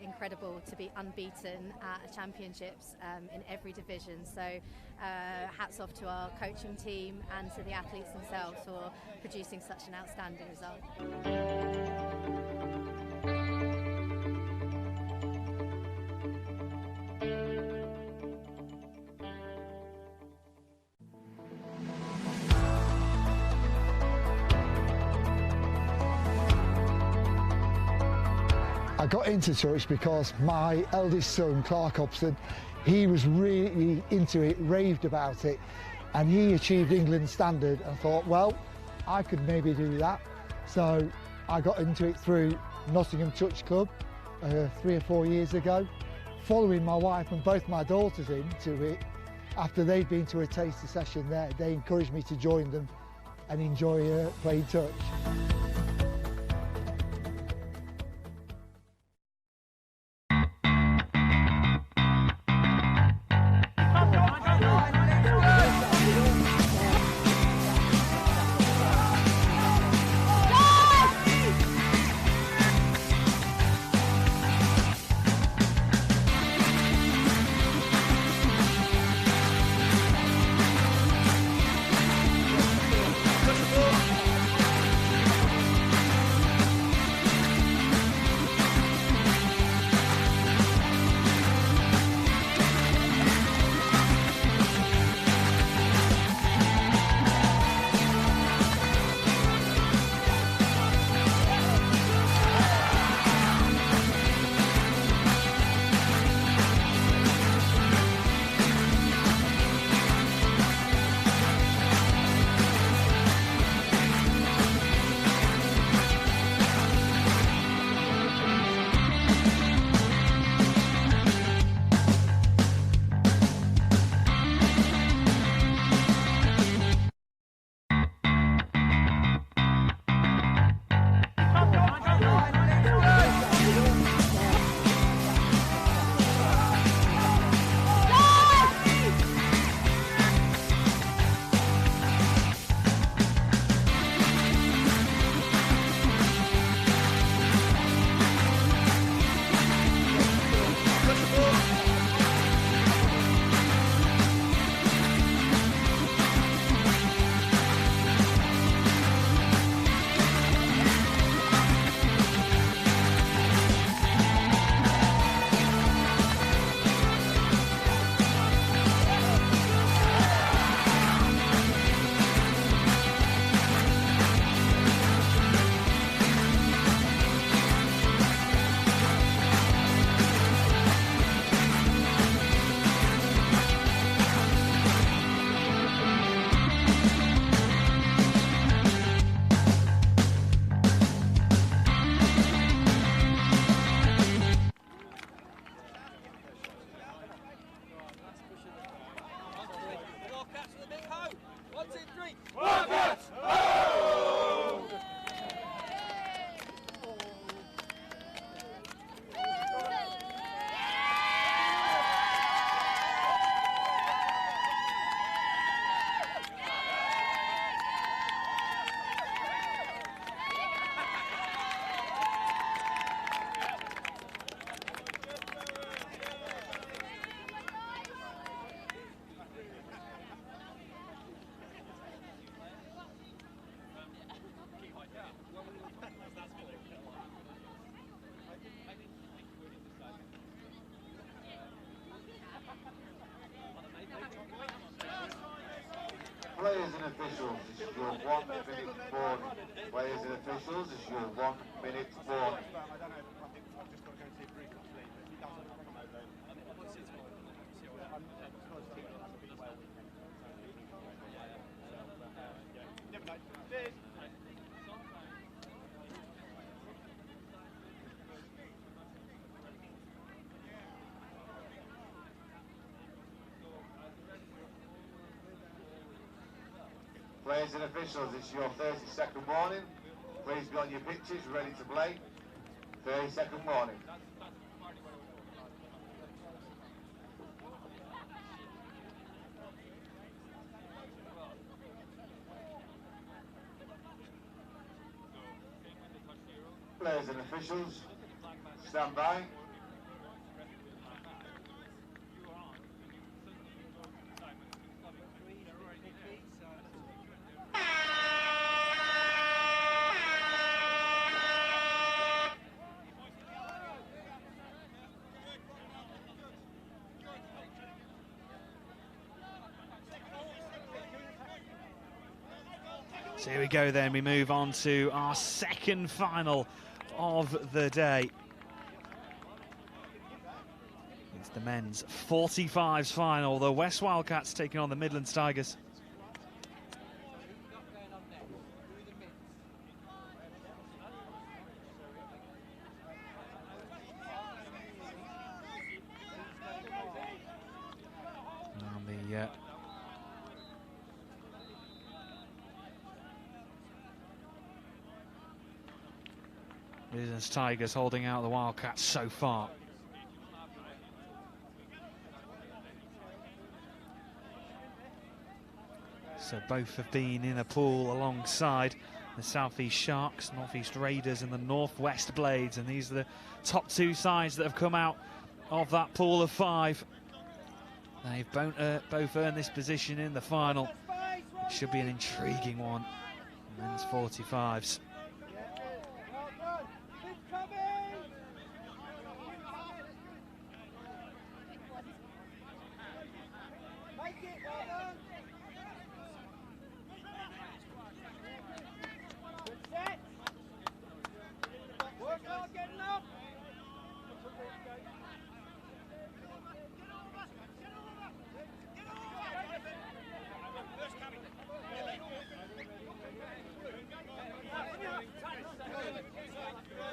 incredible to be unbeaten at championships in every division. So hats off to our coaching team and to the athletes themselves for producing such an outstanding result. I got into touch because my eldest son, Clark Hobson, he was really into it, raved about it, and he achieved England standard, and thought, well, I could maybe do that. So I got into it through Nottingham Touch Club 3 or 4 years ago. Following my wife and both my daughters into it, after they'd been to a taster session there, they encouraged me to join them and enjoy playing touch. officials, this is your 1 minute warning. Players and officials, this is your 1 minute warning. Players and officials, this is your 30-second warning. Please be on your pitches, ready to play. 30-second warning. Players and officials, stand by. So here we go then, we move on to our second final of the day. It's the men's 45s final, the West Wildcats taking on the Midlands Tigers. And the Midlands Tigers holding out the Wildcats so far. So both have been in a pool alongside the South East Sharks, North East Raiders and the North West Blades, and these are the top two sides that have come out of that pool of 5. They've both earned this position in the final. It should be an intriguing one. Men's 45s.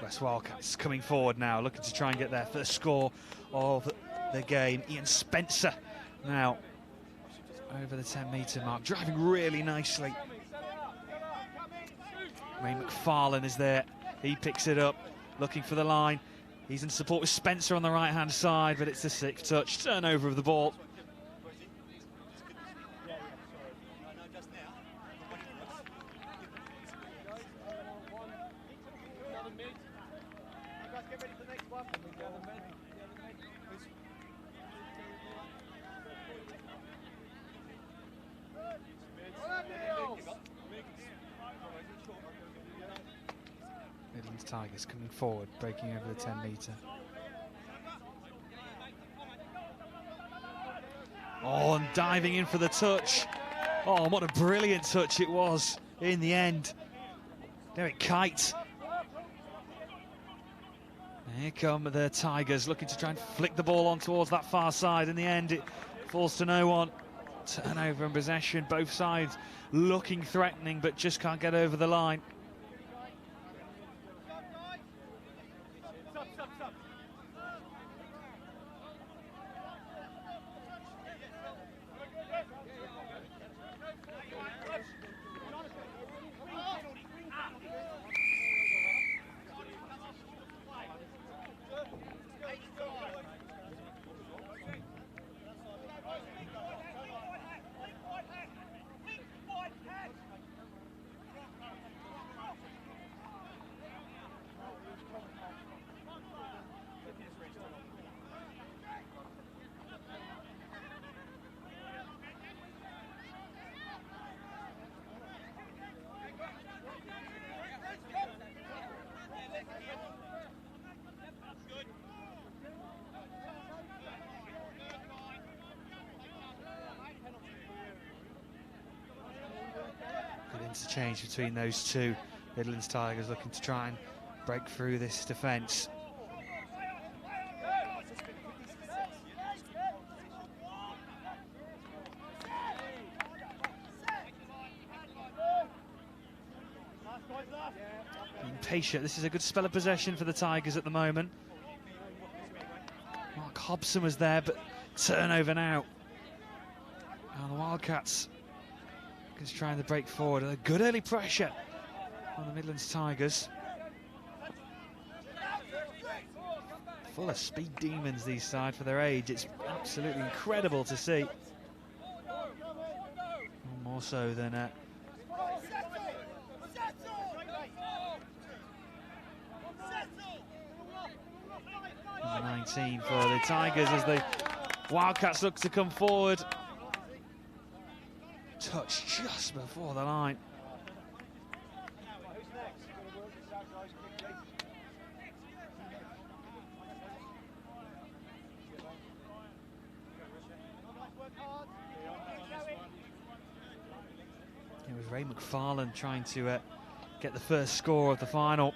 West Wildcats coming forward now, looking to try and get their first score of the game. Ian Spencer now over the 10-metre mark, driving really nicely. Ray McFarlane is there, he picks it up, looking for the line. He's in support with Spencer on the right-hand side, but it's a 6th touch, turnover of the ball. Midlands Tigers coming forward, breaking over the 10-metre. Oh, and diving in for the touch. Oh, what a brilliant touch it was in the end. Derek Kite. Here come the Tigers, looking to try and flick the ball on towards that far side. In the end, it falls to no one. Turnover and possession, both sides looking threatening, but just can't get over the line. to change between those two. Midlands Tigers looking to try and break through this defence. Being patient. This is a good spell of possession for the Tigers at the moment. Mark Hobson was there, but turnover now. And the Wildcats is trying to break forward. A good early pressure on the Midlands Tigers. Full of speed demons, these sides, for their age. It's absolutely incredible to see. More so than number 19 for the Tigers as the Wildcats look to come forward. Touch just before the line. It was Ray McFarlane trying to get the first score of the final.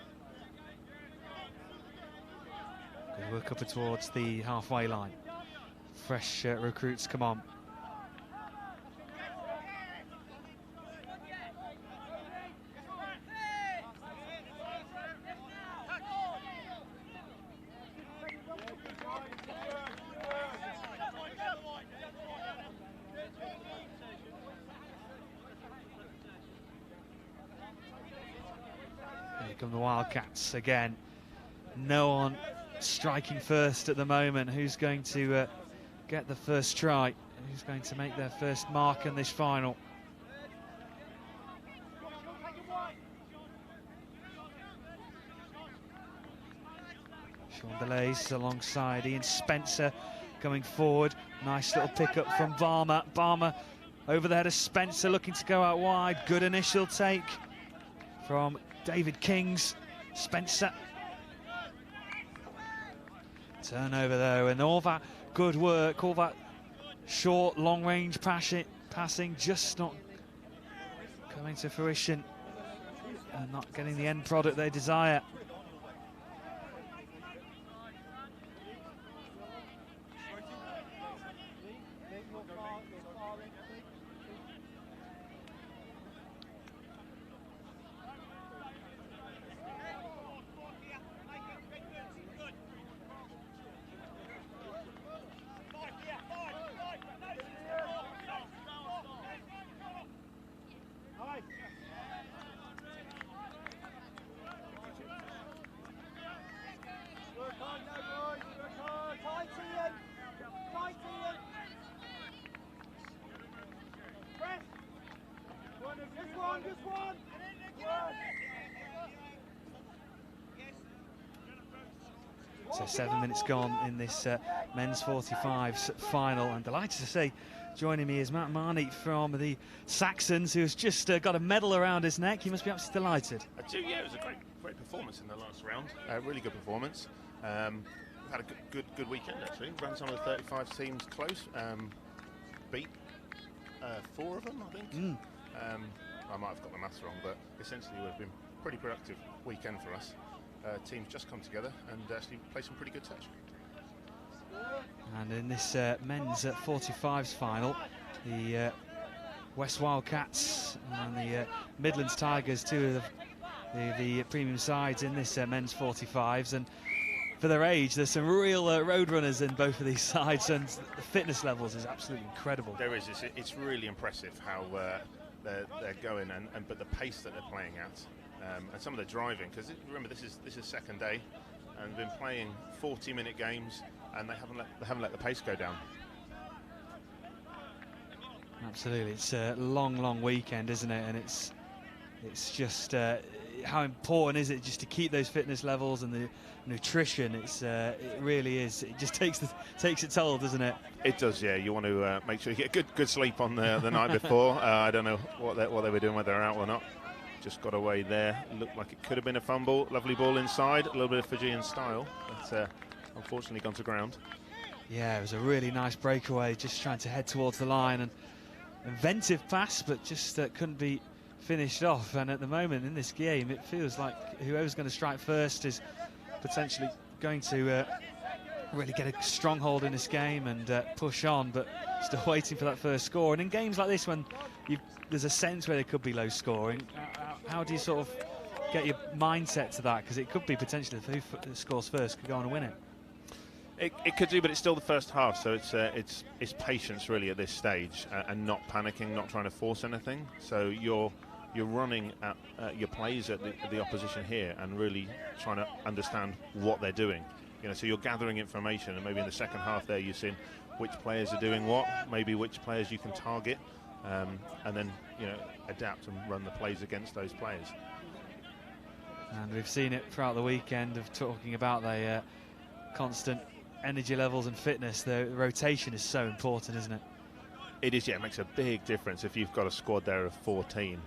Good work up towards the halfway line. Fresh recruits come on. Here come the Wildcats again. No one striking first at the moment. Who's going to get the first try? Who's going to make their first mark in this final? Sean Delays alongside Ian Spencer coming forward. Nice little pickup from Barmer. Barmer over the head of Spencer, looking to go out wide. Good initial take from David Kings. Spencer. Turnover though, and all that good work, all that short, long-range passing just not coming to fruition and not getting the end product they desire. So 7 minutes gone in this men's 45s final. I'm delighted to say joining me is Matt Marnie from the Saxons, who's just got a medal around his neck. He must be absolutely delighted. I do, yeah. It was a great performance in the last round. Really good performance. Had a good weekend actually. Ran some of the 35 teams close. Beat 4 of them, I think. I might have got the maths wrong, but essentially it would have been a pretty productive weekend for us. Teams just come together and actually play some pretty good touch. And in this men's 45s final, the West Wildcats and the Midlands Tigers, two of the premium sides in this men's 45s, and for their age there's some real road runners in both of these sides, and the fitness levels is absolutely incredible. There is. It's really impressive how they're going, but the pace that they're playing at. And some of the driving, because remember this is second day, and been playing 40-minute games, and they haven't let the pace go down. Absolutely, it's a long weekend, isn't it? And it's just how important is it just to keep those fitness levels and the nutrition? It really is. It just takes its toll, doesn't it? It does, yeah. You want to make sure you get good sleep on the night before. I don't know what they were doing, whether they're out or not. Just got away there. Looked like it could have been a fumble. Lovely ball inside. A little bit of Fijian style, but unfortunately gone to ground. Yeah, it was a really nice breakaway. Just trying to head towards the line, and inventive pass, but just couldn't be finished off. And at the moment in this game, it feels like whoever's going to strike first is potentially going to really get a stronghold in this game and push on, but still waiting for that first score. And in games like this, when there's a sense where there could be low scoring, how do you sort of get your mindset to that? Because it could be potentially who scores first could go on and win it. It could do, but it's still the first half, so it's patience really at this stage, and not panicking, not trying to force anything. So you're running at your plays at the opposition here, and really trying to understand what they're doing. You know, so you're gathering information, and maybe in the second half there you've seen which players are doing what, maybe which players you can target, and then adapt and run the plays against those players. And we've seen it throughout the weekend of talking about the constant energy levels and fitness. The rotation is so important, isn't it? It is, yeah. It makes a big difference if you've got a squad there of 14.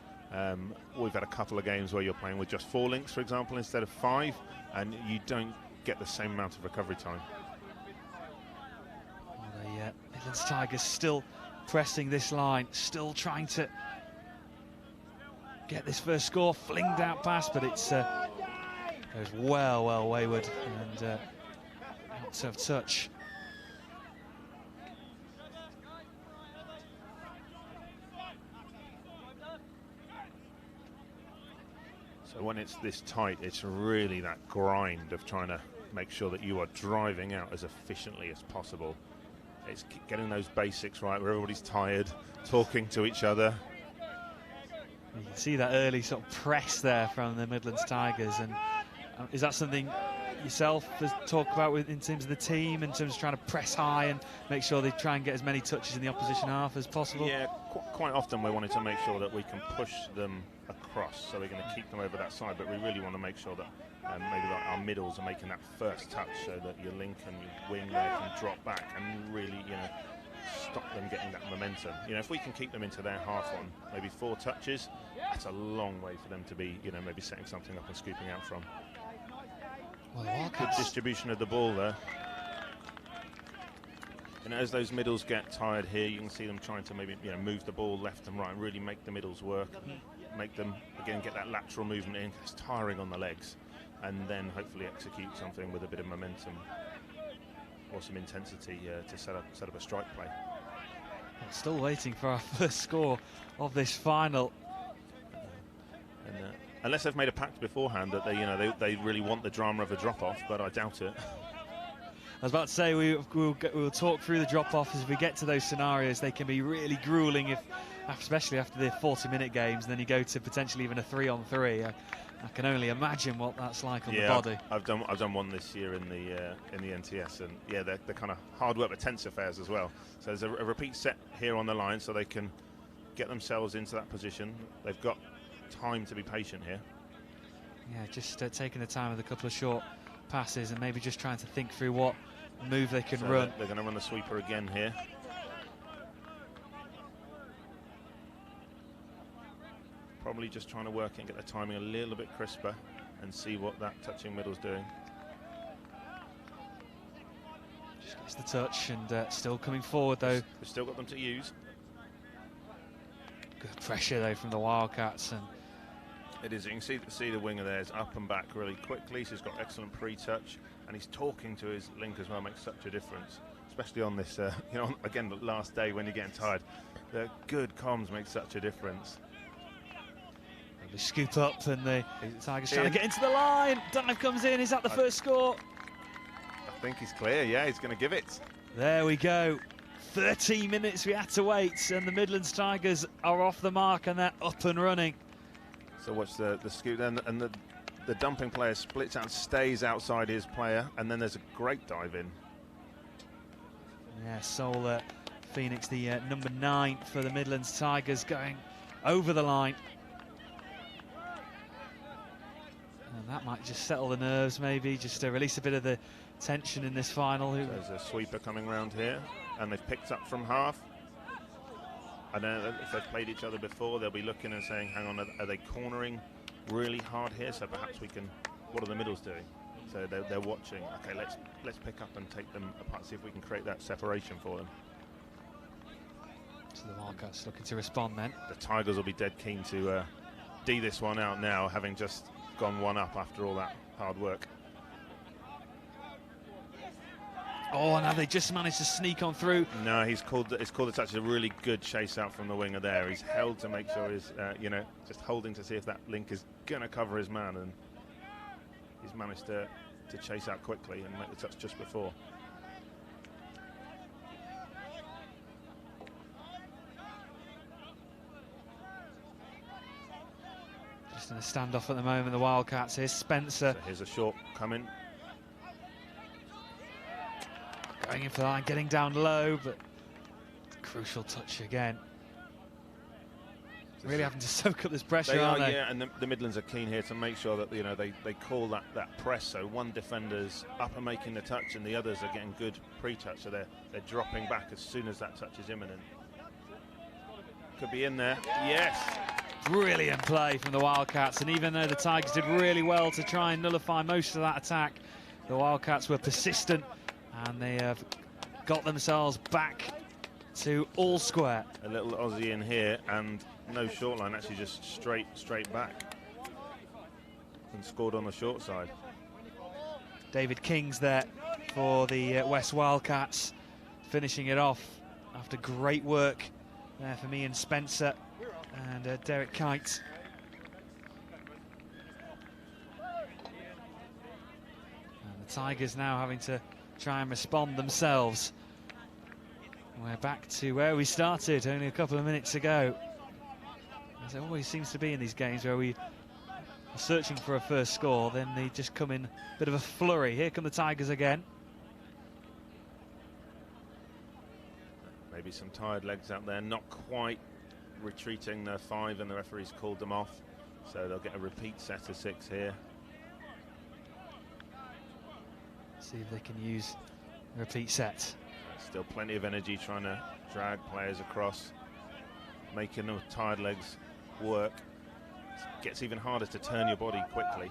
We've had a couple of games where you're playing with just 4 links, for example, instead of 5, and you don't get the same amount of recovery time. Well, the Midlands Tigers still pressing this line, still trying to get this first score. Flinged out pass, but it's goes well wayward and out of touch. So when it's this tight, it's really that grind of trying to make sure that you are driving out as efficiently as possible. It's getting those basics right where everybody's tired, talking to each other. You can see that early sort of press there from the Midlands Tigers, and is that something yourself has talked about in terms of the team, in terms of trying to press high and make sure they try and get as many touches in the opposition half as possible? Yeah, quite often we're wanting to make sure that we can push them across, so we're going to keep them over that side, but we really want to make sure that maybe like our middles are making that first touch, so that your link and your wing there can drop back and really, stop them getting that momentum. If we can keep them into their half on maybe 4 touches, that's a long way for them to be, maybe setting something up and scooping out from. Well, good distribution of the ball there. As those middles get tired here, you can see them trying to maybe move the ball left and right and really make the middles work, make them again get that lateral movement in. It's tiring on the legs, and then hopefully execute something with a bit of momentum or some intensity to set up a strike play. Still waiting for our first score of this final. And unless they've made a pact beforehand that they really want the drama of a drop-off, but I doubt it. I was about to say we'll talk through the drop-offs as we get to those scenarios. They can be really grueling, especially after the 40-minute games, and then you go to potentially even a 3-on-3. I can only imagine what that's like on the body. I've done one this year in the NTS, and yeah, they're kind of hard work but tense affairs as well. So there's a repeat set here on the line, so they can get themselves into that position. They've got time to be patient here. Yeah, just taking the time with a couple of short passes and maybe just trying to think through what move they can run. They're going to run the sweeper again here. Probably just trying to work and get the timing a little bit crisper and see what that touching middle's doing. Just gets the touch and still coming forward though. They've still got them to use. Good pressure though from the Wildcats, and it is. You can see the winger there is up and back really quickly. So he's got excellent pre-touch, and he's talking to his link as well. Makes such a difference, especially on this. Again, the last day when you're getting tired, the good comms make such a difference. They scoop up, and the Tigers trying to get into the line. Dive comes in. Is that the first score? I think he's clear. Yeah, he's going to give it. There we go. 13 minutes we had to wait, and the Midlands Tigers are off the mark, and they're up and running. So watch the scoop then, and the dumping player splits out, stays outside his player, and then there's a great dive in. Yeah, Sol Phoenix, the number 9 for the Midlands Tigers, going over the line. And that might just settle the nerves, maybe, just to release a bit of the tension in this final. There's a sweeper coming round here, and they've picked up from half. I don't know if they've played each other before, they'll be looking and saying, hang on, are they cornering really hard here? So perhaps we can, what are the middles doing? So they're watching, okay, let's pick up and take them apart, see if we can create that separation for them. So the Wildcats looking to respond then. The Tigers will be dead keen to D this one out now, having just gone one up after all that hard work. Oh, now they just managed to sneak on through. No, he's called the touch. It's a really good chase out from the winger there. He's held to make sure he's, just holding to see if that link is going to cover his man, and he's managed to chase out quickly and make the touch just before. Just in a standoff at the moment, the Wildcats. Here's Spencer. So here's a short coming. Going in for the line, getting down low, but crucial touch again. Really having to soak up this pressure, aren't they? Yeah, and the Midlands are keen here to make sure that they call that press. So one defender's up and making the touch, and the others are getting good pre-touch. So they're dropping back as soon as that touch is imminent. Could be in there. Yes. Brilliant play from the Wildcats, and even though the Tigers did really well to try and nullify most of that attack, the Wildcats were persistent, and they have got themselves back to all square. A little Aussie in here, and no short line, actually just straight back, and scored on the short side. David King's there for the West Wildcats, finishing it off after great work there for me and Spencer and Derek Kite. And the Tigers now having to try and respond themselves. We're back to where we started only a couple of minutes ago. As it always seems to be in these games where we are searching for a first score, then they just come in a bit of a flurry. Here come the Tigers again. Maybe some tired legs out there, not quite retreating their 5, and the referee's called them off. So they'll get a repeat set of 6 here. See if they can use a repeat set. Still plenty of energy trying to drag players across, making the tired legs work. It gets even harder to turn your body quickly.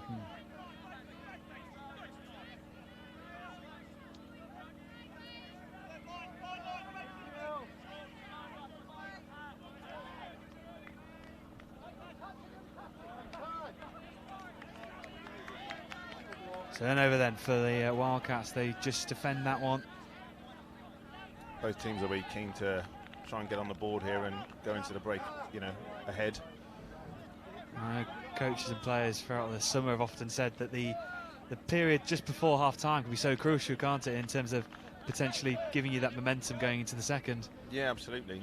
Turnover then for the Wildcats. They just defend that one. Both teams will be keen to try and get on the board here and go into the break, ahead. Coaches and players throughout the summer have often said that the period just before half-time can be so crucial, can't it, in terms of potentially giving you that momentum going into the second. Yeah, absolutely.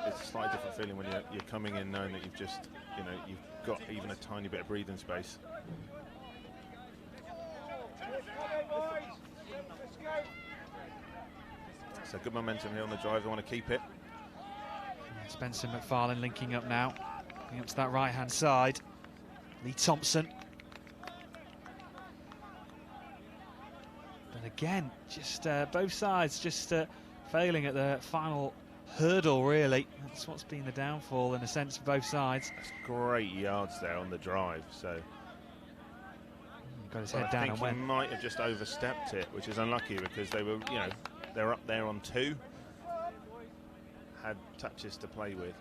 It's a slightly different feeling when you're coming in knowing that you've just, you've got even a tiny bit of breathing space. So good momentum here on the drive. They want to keep it. Spencer McFarlane linking up now. Going up to that right-hand side. Lee Thompson. But again, just both sides just failing at the final hurdle, really. That's what's been the downfall, in a sense, for both sides. That's great yards there on the drive. So got his head down and went. I think he might have just overstepped it, which is unlucky because they were, they're up there on 2. Had touches to play with.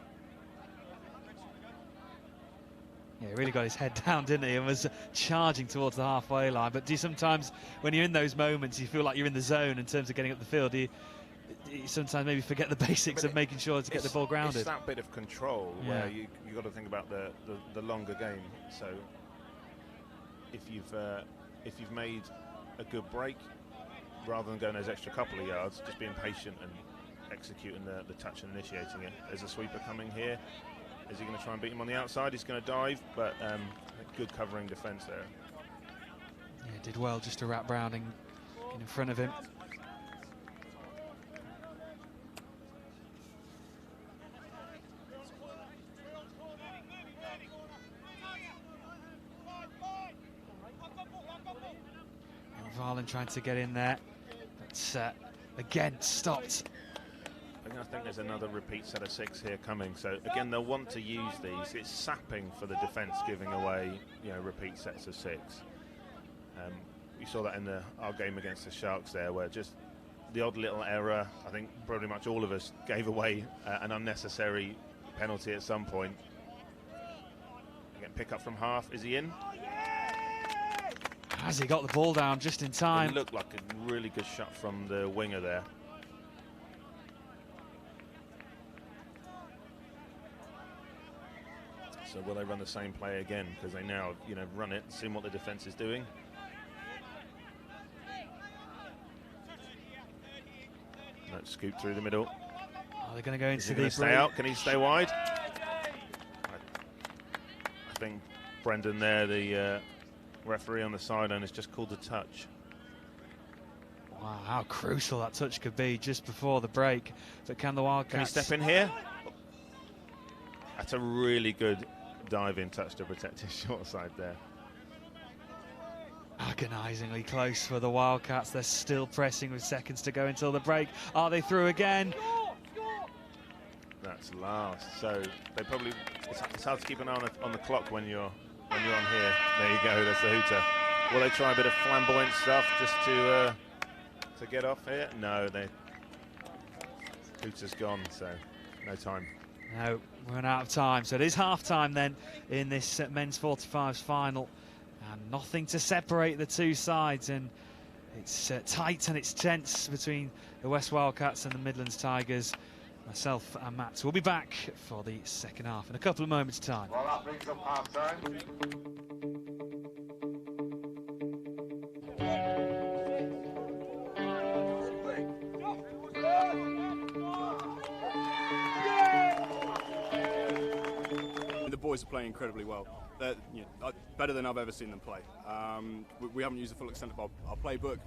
Yeah, he really got his head down, didn't he, and was charging towards the halfway line. But do you sometimes, when you're in those moments, you feel like you're in the zone in terms of getting up the field? You sometimes maybe forget the basics of making sure to get the ball grounded. It's that bit of control where you got to think about the longer game. So if you've made a good break, rather than going those extra couple of yards, just being patient and executing the touch and initiating it. There's a sweeper coming here. Is he going to try and beat him on the outside? He's going to dive, but good covering defence there. Yeah, did well just to wrap Browning in front of him. Varlin trying to get in there, but again stopped. I think there's another repeat set of 6 here coming. So again, they'll want to use these. It's sapping for the defence, giving away repeat sets of 6. We saw that in our game against the Sharks there, where just the odd little error. I think pretty much all of us gave away an unnecessary penalty at some point. Again, pick up from half. Is he in? Has he got the ball down just in time? It looked like a really good shot from the winger there. So will they run the same play again? Because they now, run it, seen what the defence is doing. No, scoop through the middle. Oh, they're going to go into the break. Stay out? Can he stay wide? I think Brendan there, the referee on the sideline, has just called a touch. Wow, how crucial that touch could be just before the break. But can the Wildcats... Can he step in here? That's a really good diving touch to protect his short side there. Agonisingly close for the Wildcats. They're still pressing with seconds to go until the break. Are they through again? That's last. So they probably... It's hard to keep an eye on the clock when you're on here. There you go, that's the hooter. Will they try a bit of flamboyant stuff just to get off here? No, hooter's gone, so no time. No, we're out of time. So it is half-time then in this men's 45s final. And nothing to separate the two sides. And it's tight and it's tense between the West Wildcats and the Midlands Tigers. Myself and Matt will be back for the second half in a couple of moments' time. Well, that brings up half-time. The boys are playing incredibly well. They're better than I've ever seen them play. We haven't used the full extent of our playbook,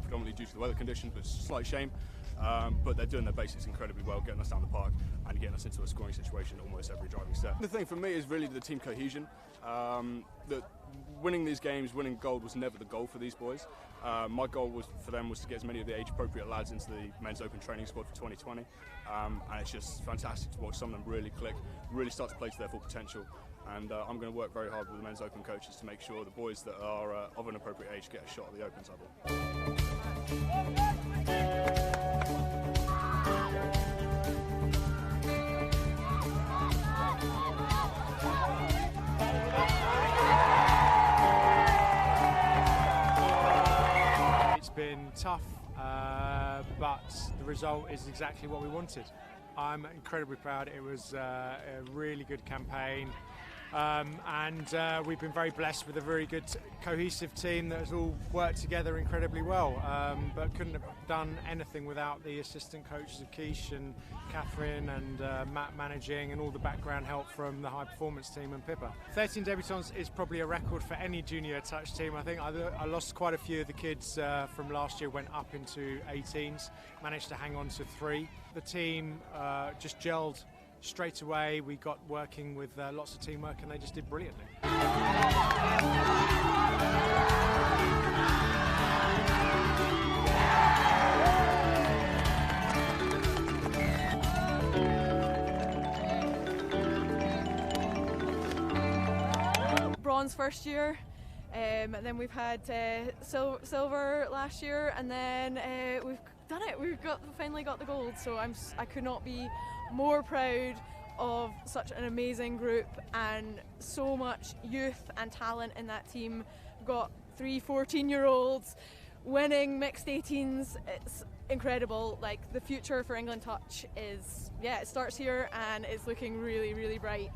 predominantly due to the weather conditions, but it's a slight shame. But they're doing their basics incredibly well, getting us down the park and getting us into a scoring situation almost every driving step. The thing for me is really the team cohesion. That winning these games, winning gold was never the goal for these boys. My goal for them was to get as many of the age-appropriate lads into the men's open training squad for 2020. And it's just fantastic to watch some of them really click, really start to play to their full potential. And I'm going to work very hard with the men's open coaches to make sure the boys that are of an appropriate age get a shot at the open table. It's been tough, but the result is exactly what we wanted. I'm incredibly proud. It was a really good campaign. And we've been very blessed with a very good cohesive team that has all worked together incredibly well, but couldn't have done anything without the assistant coaches of Keish and Catherine and Matt managing, and all the background help from the high performance team and Pippa. 13 debutants is probably a record for any junior touch team. I think I lost quite a few of the kids from last year, went up into 18s, managed to hang on to 3. The team just gelled straight away. We got working with lots of teamwork, and they just did brilliantly. Bronze first year, and then we've had silver last year, and then we've done it. We've finally got the gold. So I could not be more proud of such an amazing group, and so much youth and talent in that team. We've got 3 14-year-olds winning mixed 18s. It's incredible. Like, the future for England Touch is, it starts here, and it's looking really, really bright.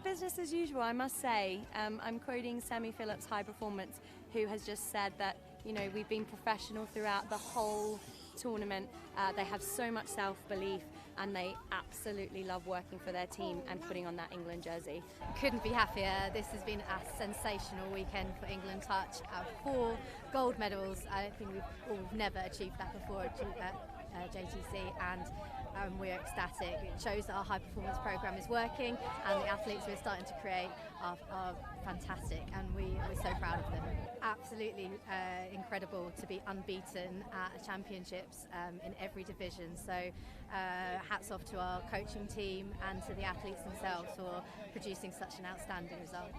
Business as usual, I must say. I'm quoting Sammy Phillips, High Performance, who has just said that, we've been professional throughout the whole tournament. They have so much self-belief, and they absolutely love working for their team and putting on that England jersey. Couldn't be happier. This has been a sensational weekend for England Touch. 4 gold medals. I think we've never achieved that before at JTC, and we're ecstatic. It shows that our high performance program is working, and the athletes we're starting to create are fantastic, and we're so proud of them. Absolutely incredible to be unbeaten at championships in every division. So hats off to our coaching team and to the athletes themselves for producing such an outstanding result.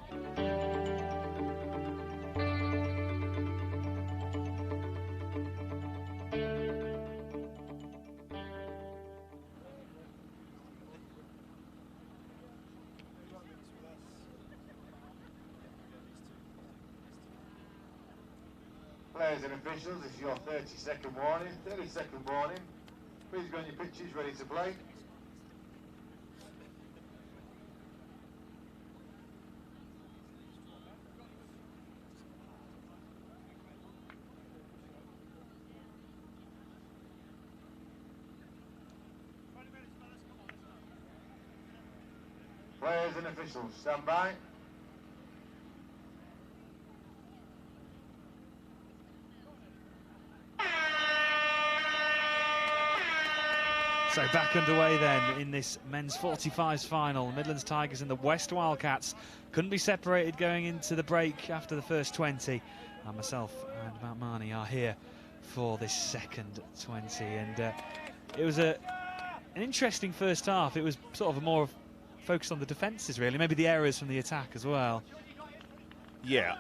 Players and officials, this is your 30-second warning. 30-second warning. Please go on your pitches, ready to play. Players and officials, stand by. So back underway then in this men's 45s final. Midlands Tigers and the West Wildcats couldn't be separated going into the break after the first 20. And myself and Matt Marnie are here for this second 20. And it was an interesting first half. It was sort of a more focused on the defences, really. Maybe the errors from the attack as well. Yeah,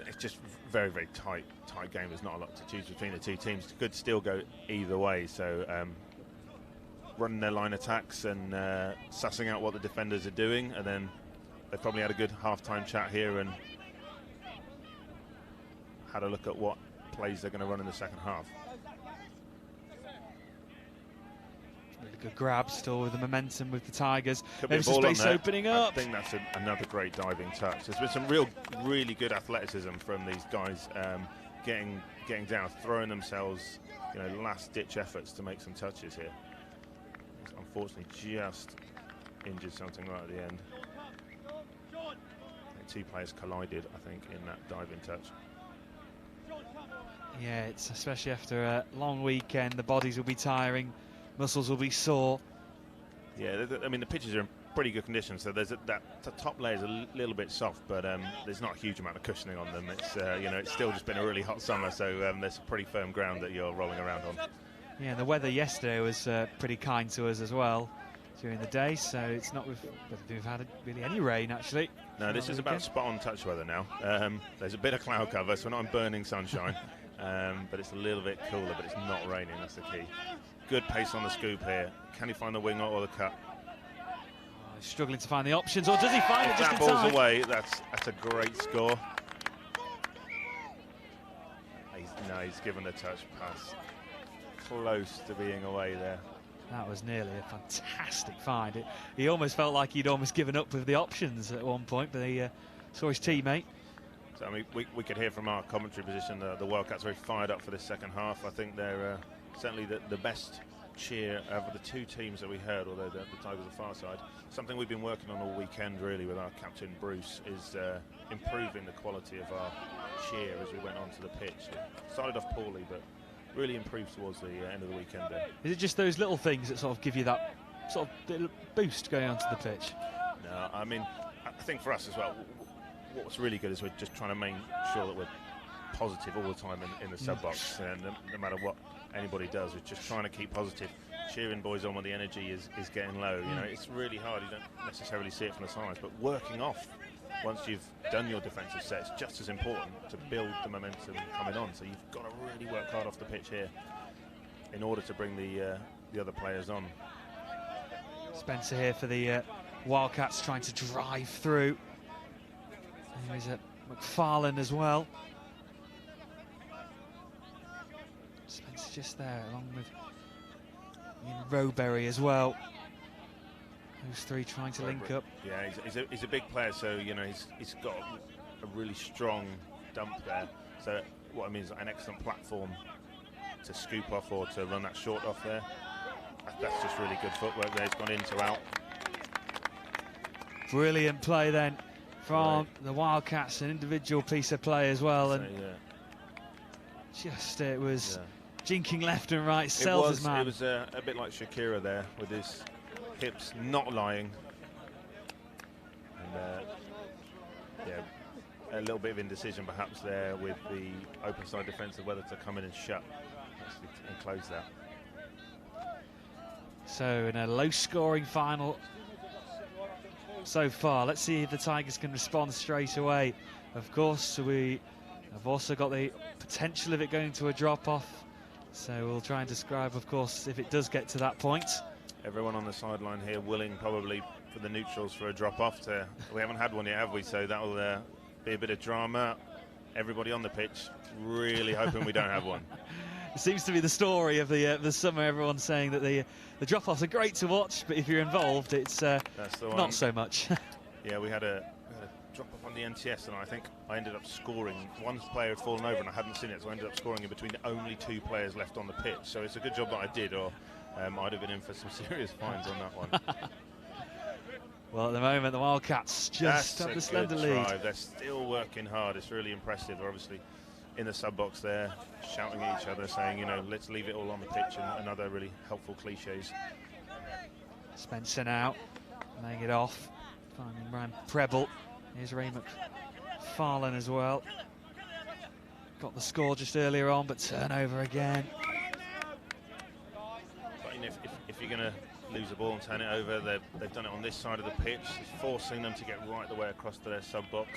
it's just very, very tight game. There's not a lot to choose between the two teams. It could still go either way. So running their line attacks and sussing out what the defenders are doing, and then they've probably had a good half-time chat here and had a look at what plays they're going to run in the second half. Really good grab still with the momentum with the Tigers. Could be There's a some ball space on opening there. up. I think that's another great diving touch. There's been some really good athleticism from these guys, getting down, throwing themselves, last-ditch efforts to make some touches here. He's unfortunately just injured something right at the end. And two players collided, I think, in that diving touch. Yeah, it's especially after a long weekend, the bodies will be tiring, muscles will be sore. Yeah, I mean, the pitches are in pretty good condition, so the top layer is a little bit soft, but there's not a huge amount of cushioning on them. It's it's still just been a really hot summer, so there's pretty firm ground that you're rolling around on. Yeah, the weather yesterday was pretty kind to us as well during the day, so it's not we've had really any rain actually. No, this is about spot-on touch weather now. There's a bit of cloud cover, so we're not in burning sunshine, but it's a little bit cooler, but it's not raining. That's the key. Good pace on the scoop here. Can he find the wing or the cut? He's struggling to find the options, or does he find it just in time? If that ball's away, that's a great score. He's given the touch pass. Close to being away there. That was nearly a fantastic find. He almost felt like he'd almost given up with the options at one point, but he saw his teammate. So, I mean, we could hear from our commentary position the Wildcats are very fired up for this second half. I think they're certainly the best cheer of the two teams that we heard, although the Tigers are far side. Something we've been working on all weekend, really, with our captain Bruce, is improving the quality of our cheer as we went onto the pitch. It started off poorly, but really improved towards the end of the weekend there. Is it just those little things that sort of give you that sort of little boost going onto the pitch? No, I mean, I think for us as well, what's really good is we're just trying to make sure that we're positive all the time in the sub-box, and no matter what anybody does, we're just trying to keep positive, cheering boys on when the energy is getting low. It's really hard, you don't necessarily see it from the sides, but working off once you've done your defensive set, it's just as important to build the momentum coming on. So you've got to really work hard off the pitch here in order to bring the other players on. Spencer here for the Wildcats, trying to drive through. And there's a McFarlane as well. Spencer just there, along with Ian Rowberry as well. Those three trying to link up. Yeah, he's a big player, so he's got a really strong dump there. So what I mean is an excellent platform to scoop off or to run that short off there. That's just really good footwork there. He's gone in to out. Brilliant play then from the Wildcats, an individual piece of play as well, and it was jinking left and right, sells his man. It was a bit like Shakira there, with his hips not lying. And yeah, a little bit of indecision perhaps there with the open side defence of whether to come in and shut and close that. So in a low-scoring final so far, let's see if the Tigers can respond straight away. Of course, we have also got the potential of it going to a drop-off. So we'll try and describe, of course, if it does get to that point. Everyone on the sideline here willing probably for the neutrals for a drop-off. We haven't had one yet, have we? So that'll be a bit of drama. Everybody on the pitch really hoping we don't have one. It seems to be the story of the summer. Everyone's saying that the drop-offs are great to watch, but if you're involved, it's not so much. Yeah, we had a drop-off on the NTS, and I think I ended up scoring. One player had fallen over, and I hadn't seen it, so I ended up scoring in between the only 2 players left on the pitch. So it's a good job that I did, or I'd have been in for some serious fines on that one. Well, at the moment, the Wildcats just have the slender lead. They're still working hard. It's really impressive. They're obviously in the sub-box there, shouting at each other, saying, you know, let's leave it all on the pitch, and other really helpful cliches. Spencer now, laying it off, finding Ryan Preble. Here's Ray McFarlane as well. Got the score just earlier on, but turnover again. But, you know, if you're going to lose the ball and turn it over, they've done it on this side of the pitch. It's forcing them to get right the way across to their sub-box.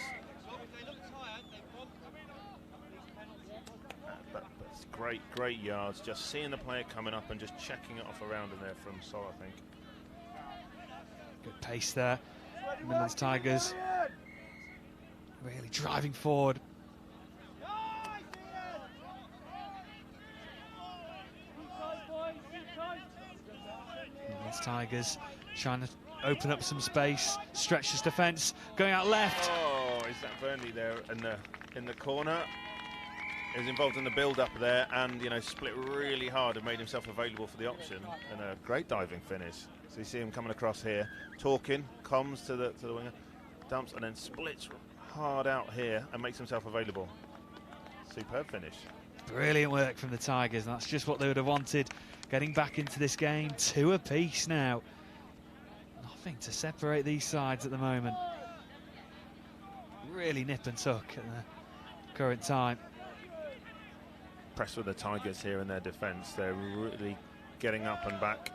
But it's great yards. Just seeing the player coming up and just checking it off around in there from Sol, I think. Good pace there. Midlands Tigers really driving forward. Midlands Tigers trying to open up some space, stretch his defence, going out left. Oh, is that Burnley there in the corner? He was involved in the build-up there, and you know, split really hard and made himself available for the option, and a great diving finish. So you see him coming across here, talking, comes to the winger, dumps, and then splits hard out here and makes himself available. Superb finish. Brilliant work from the Tigers, and that's just what they would have wanted. Getting back into this game, 2 apiece now. Nothing to separate these sides at the moment. Really nip and tuck at the current time. Impressed with the Tigers here in their defence. They're really getting up and back.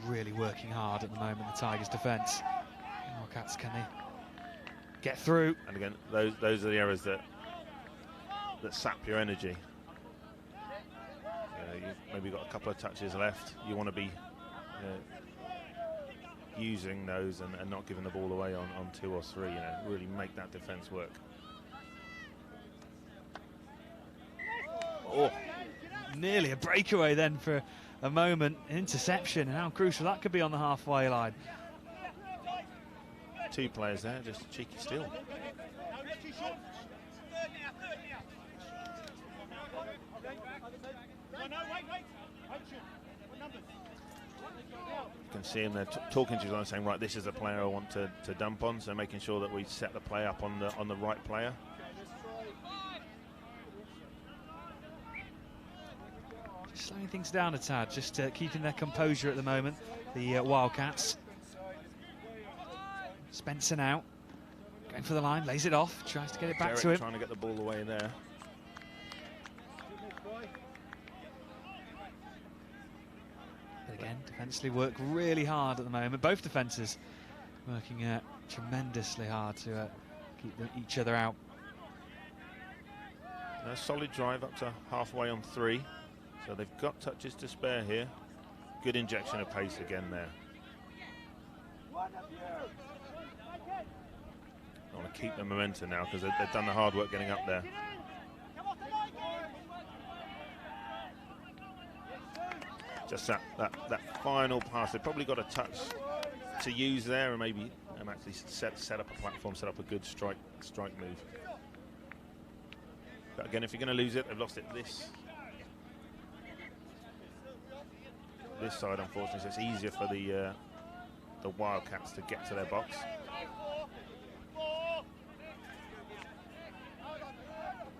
Really working hard at the moment, the Tigers' defence. Wildcats, can they get through? And again, those are the errors that sap your energy. You've maybe got a couple of touches left. You want to be using those and not giving the ball away on 2 or 3. You know, really make that defence work. Oh, nearly a breakaway then for a moment. Interception, and how crucial that could be on the halfway line. 2 players there, just a cheeky steal. You can see him there talking to his own, saying, right, this is a player I want to dump on, so making sure that we set the play up on the right player. Slowing things down a tad, just keeping their composure at the moment, the Wildcats. Spencer now, going for the line, lays it off, tries to get it back to him. Trying to get the ball away there. But again, defensively work really hard at the moment. Both defences working tremendously hard to keep each other out. A solid drive up to halfway on 3. So they've got touches to spare here. Good injection of pace again there. I want to keep the momentum now because they've done the hard work getting up there. Just that final pass. They've probably got a touch to use there, and maybe actually set up a platform, set up a good strike move. But again, if you're going to lose it, they've lost it this side, unfortunately, so it's easier for the Wildcats to get to their box.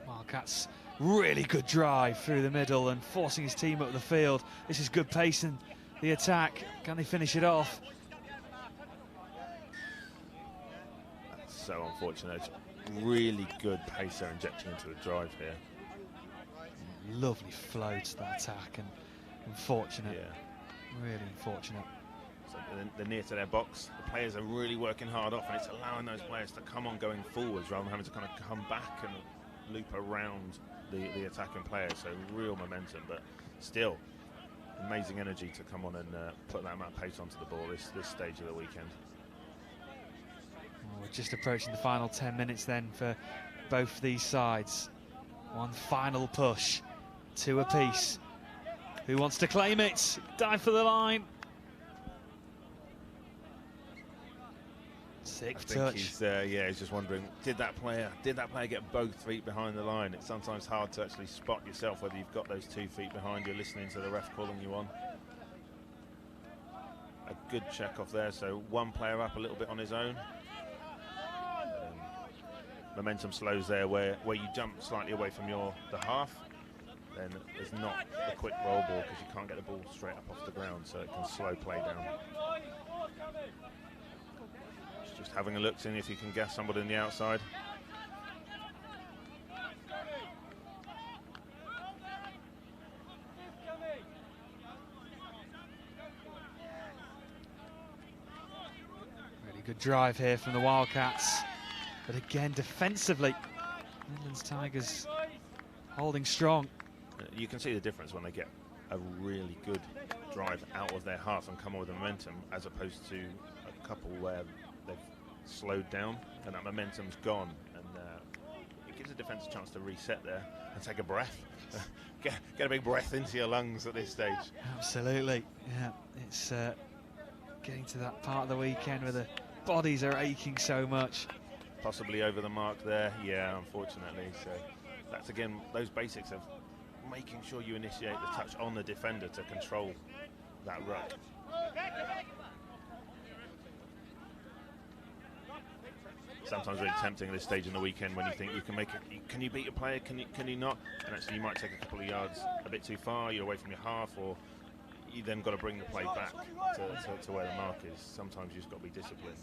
Wildcats Really good drive through the middle and forcing his team up the field. This is good pace in the attack. Can they finish it off? That's so unfortunate. It's really good pace they're injecting into the drive here. Lovely flow to that attack, and unfortunate. Yeah. Really unfortunate. So they're near to their box. The players are really working hard off, and it's allowing those players to come on going forwards rather than having to kind of come back and loop around the attacking players. So real momentum, but still amazing energy to come on and put that amount of pace onto the ball this stage of the weekend. Well, we're just approaching the final 10 minutes then for both these sides. One final push, 2 apiece. Who wants to claim it? Dive for the line. Sixth touch. He's just wondering, did that player get both feet behind the line? It's sometimes hard to actually spot yourself whether you've got those 2 feet behind you, listening to the ref calling you on. A good check off there, so one player up a little bit on his own. Momentum slows there where you jump slightly away from the half, then there's not a quick roll ball because you can't get the ball straight up off the ground, so it can slow play down. Just having a look, seeing if you can guess somebody on the outside. Really good drive here from the Wildcats. But again, defensively, Midlands Tigers holding strong. You can see the difference when they get a really good drive out of their half and come on with the momentum, as opposed to a couple where they've slowed down and that momentum's gone, and it gives the defence a chance to reset there and take a breath. get a big breath into your lungs at this stage. Absolutely, yeah. It's getting to that part of the weekend where the bodies are aching so much. Possibly over the mark there, yeah, unfortunately. So that's again those basics of making sure you initiate the touch on the defender to control that ruck. Sometimes really tempting at this stage in the weekend when you think you can make it. Can you beat a player? Can you not? And actually, you might take a couple of yards a bit too far. You're away from your half, or you then got to bring the play back to where the mark is. Sometimes you just got to be disciplined.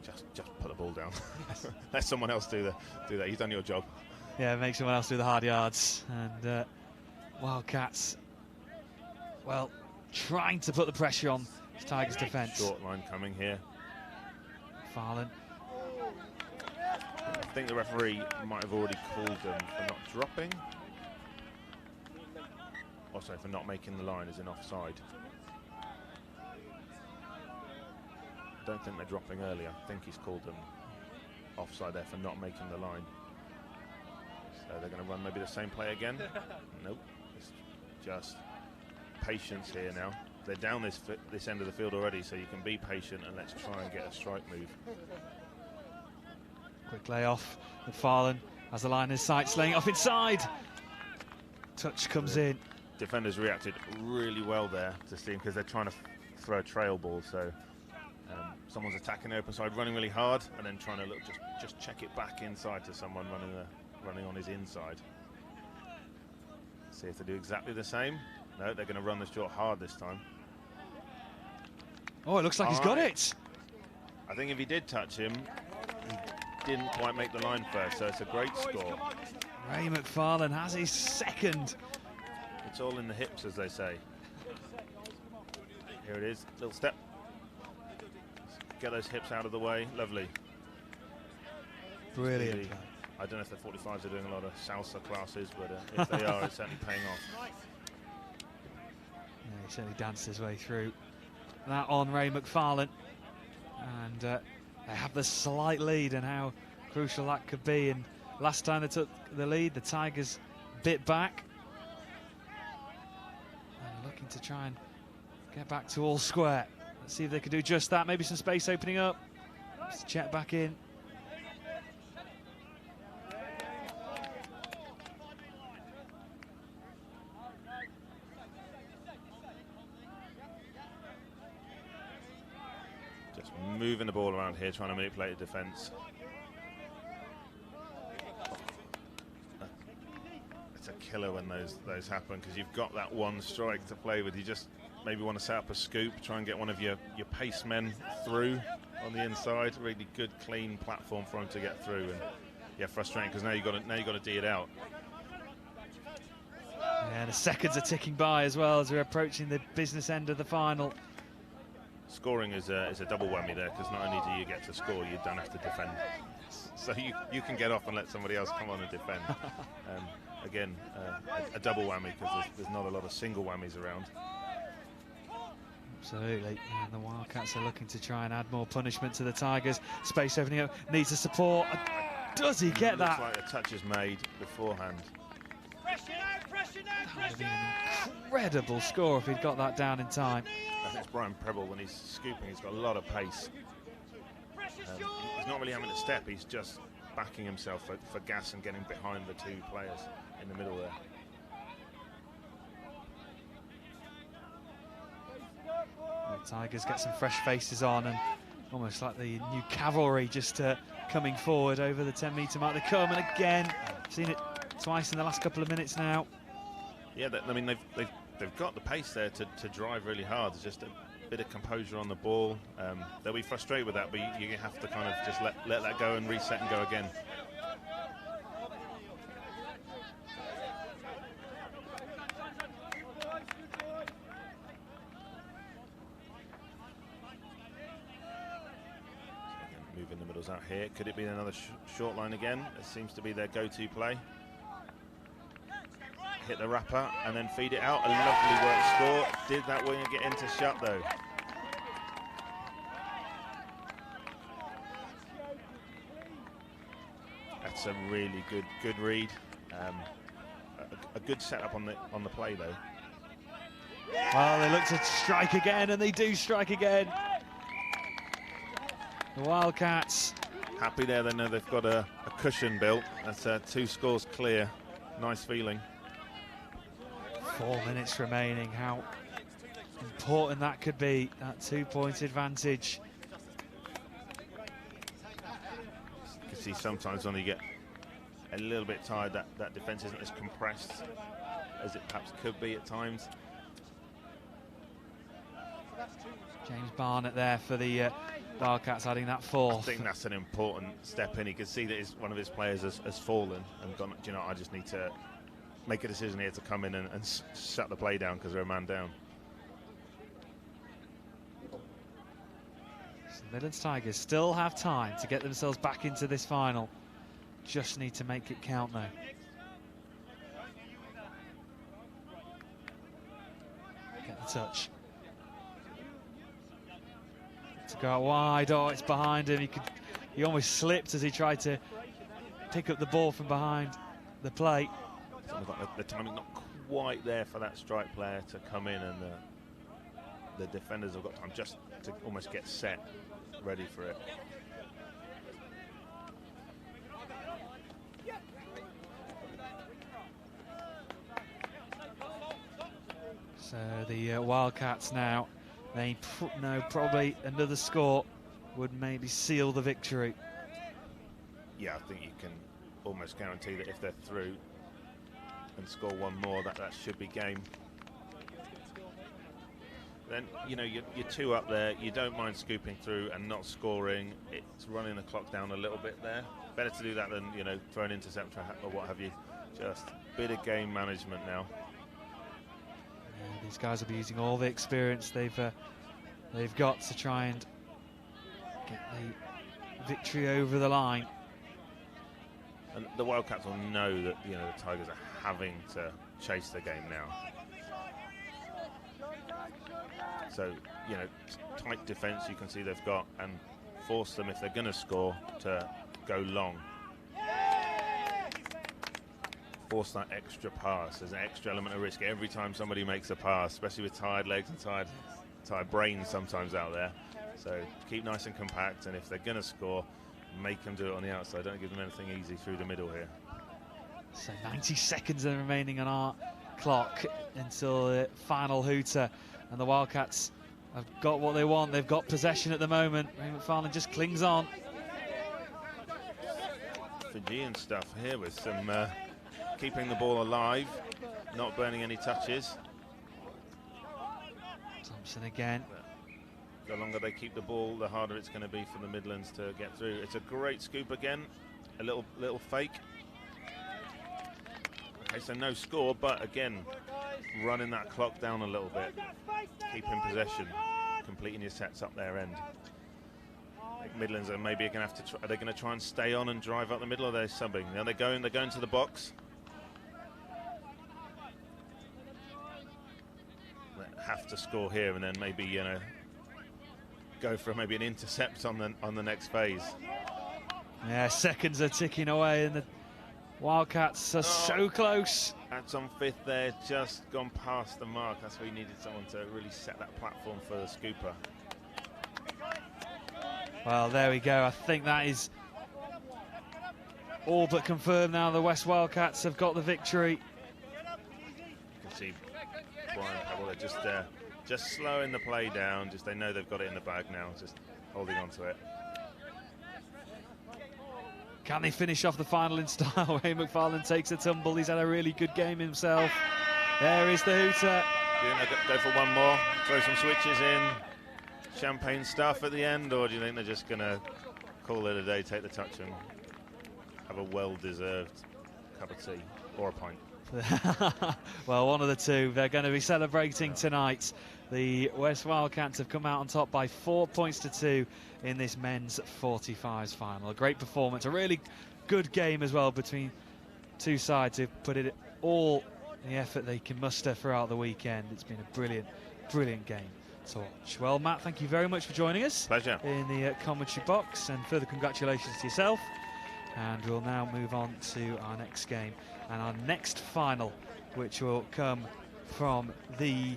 Just put the ball down. Let someone else do that. You've done your job. Yeah, make someone else do the hard yards. And Wildcats, well, trying to put the pressure on Tigers' defence. Short line coming here. Farland. I think the referee might have already called them for not dropping. Also for not making the line as an offside. Don't think they're dropping earlier. I think he's called them offside there for not making the line. So they're going to run maybe the same play again. Nope. It's just patience here now. They're down this end of the field already, so you can be patient and let's try and get a strike move. Quick layoff. McFarlane has the line in his sights, laying off inside. Touch comes in. Defenders reacted really well there to see him because they're trying to throw a trail ball. So someone's attacking the open side, running really hard, and then trying to look just check it back inside to someone running on his inside. See if they do exactly the same. No, they're going to run the short hard this time. Oh, it looks like he's got it. I think if he did touch him, he didn't quite make the line first, so it's a great score. Ray McFarlane has his second. It's all in the hips, as they say. Here it is, little step. Get those hips out of the way, lovely. Brilliant. Really, I don't know if the 45s are doing a lot of salsa classes, but if they are, it's certainly paying off. Yeah, he certainly danced his way through that on Ray McFarlane. And they have the slight lead, and how crucial that could be. And last time they took the lead, the Tigers bit back. And looking to try and get back to all square. Let's see if they can do just that. Maybe some space opening up. Let's check back in. Just moving the ball around here, trying to manipulate the defence. it's a killer when those happen, because you've got that one strike to play with. You just maybe want to set up a scoop, try and get one of your pace men through on the inside. Really good, clean platform for him to get through, and yeah, frustrating because now you got to D it out. Yeah, the seconds are ticking by as well as we're approaching the business end of the final. Scoring is a double whammy there, because not only do you get to score, you don't have to defend. So you can get off and let somebody else come on and defend. Again, a double whammy, because there's not a lot of single whammies around. Absolutely, and the Wildcats are looking to try and add more punishment to the Tigers. Space opening up, needs the support. Does he get that? Looks like a touch is made beforehand. That would have been an incredible score if he'd got that down in time. I think it's Brian Preble, when he's scooping, he's got a lot of pace. He's not really having to step, he's just backing himself for gas and getting behind the two players in the middle there. The Tigers get some fresh faces on, and almost like the new cavalry just coming forward over the 10-metre mark. They come, and again, seen it twice in the last couple of minutes now. Yeah, I mean, they've got the pace there to drive really hard. There's just a bit of composure on the ball. They'll be frustrated with that, but you have to kind of just let that go and reset and go again. Moving the middles out here. Could it be another short line again? It seems to be their go-to play. Hit the wrapper and then feed it out. A lovely work score. Did that winger get into shut though? That's a really good read. A good setup on the play though. Well, they look to strike again, and they do strike again. The Wildcats happy there. They know they've got a cushion built. That's 2 scores clear. Nice feeling. 4 minutes remaining. How important that could be, that 2-point advantage. You can see sometimes when you get a little bit tired, that defence isn't as compressed as it perhaps could be at times. James Barnett there for the Wildcats, adding that 4th. I think that's an important step in. You can see that one of his players has fallen and gone, do you know, I just need to make a decision here to come in and shut the play down because they're a man down. So the Midlands Tigers still have time to get themselves back into this final. Just need to make it count though. Get the touch. To go out wide. Oh, it's behind him. He almost slipped as he tried to pick up the ball from behind the plate. The timing not quite there for that strike player to come in, and the defenders have got time just to almost get set, ready for it. So the Wildcats now, they know probably another score would maybe seal the victory. Yeah, I think you can almost guarantee that if they're through and score one more, that should be game. Then, you know, you're 2 up there, you don't mind scooping through and not scoring. It's running the clock down a little bit there. Better to do that than, you know, throw an intercept or what have you. Just a bit of game management now. Yeah, these guys will be using all the experience they've got to try and get the victory over the line. And the Wildcats will know that, you know, the Tigers are having to chase the game now. So, you know, tight defence you can see they've got, and force them, if they're going to score, to go long. Force that extra pass. There's an extra element of risk every time somebody makes a pass, especially with tired legs and tired brains sometimes out there. So keep nice and compact, and if they're going to score, make them do it on the outside. Don't give them anything easy through the middle here. So 90 seconds are remaining on our clock until the final hooter, and the Wildcats have got what they want. They've got possession at the moment. Ray McFarlane just clings on. Fijian stuff here with some keeping the ball alive, not burning any touches. Thompson again. The longer they keep the ball, the harder it's going to be for the Midlands to get through. It's a great scoop again, a little fake. Okay, so no score, but again, running that clock down a little bit, keeping possession, completing your sets up their end. I think Midlands are maybe going to have to. Are they going to try and stay on and drive up the middle, or are they subbing? Now they're going to the box. They have to score here, and then maybe go for maybe an intercept on the next phase. Yeah, seconds are ticking away, and the Wildcats are so close. That's on fifth there, just gone past the mark. That's where you needed someone to really set that platform for the scooper. Well, there we go. I think that is all but confirmed now. The West Wildcats have got the victory. You can see Brian Powell just slowing the play down. They know they've got it in the bag now, just holding on to it. Can they finish off the final in style? Wayne McFarlane takes a tumble. He's had a really good game himself. There is the hooter. Do you think they'll go for one more? Throw some switches in? Champagne stuff at the end? Or do you think they're just going to call it a day, take the touch and have a well-deserved cup of tea or a pint? Well, one of the two. They're going to be celebrating tonight. The West Wildcats have come out on top by 4 points to 2 in this men's 45s final. A great performance, a really good game as well between two sides who've put it all the effort they can muster throughout the weekend. It's been a brilliant game to watch. Well, Matt, thank you very much for joining us. Pleasure. In the commentary box, and further congratulations to yourself. And we'll now move on to our next game and our next final, which will come from the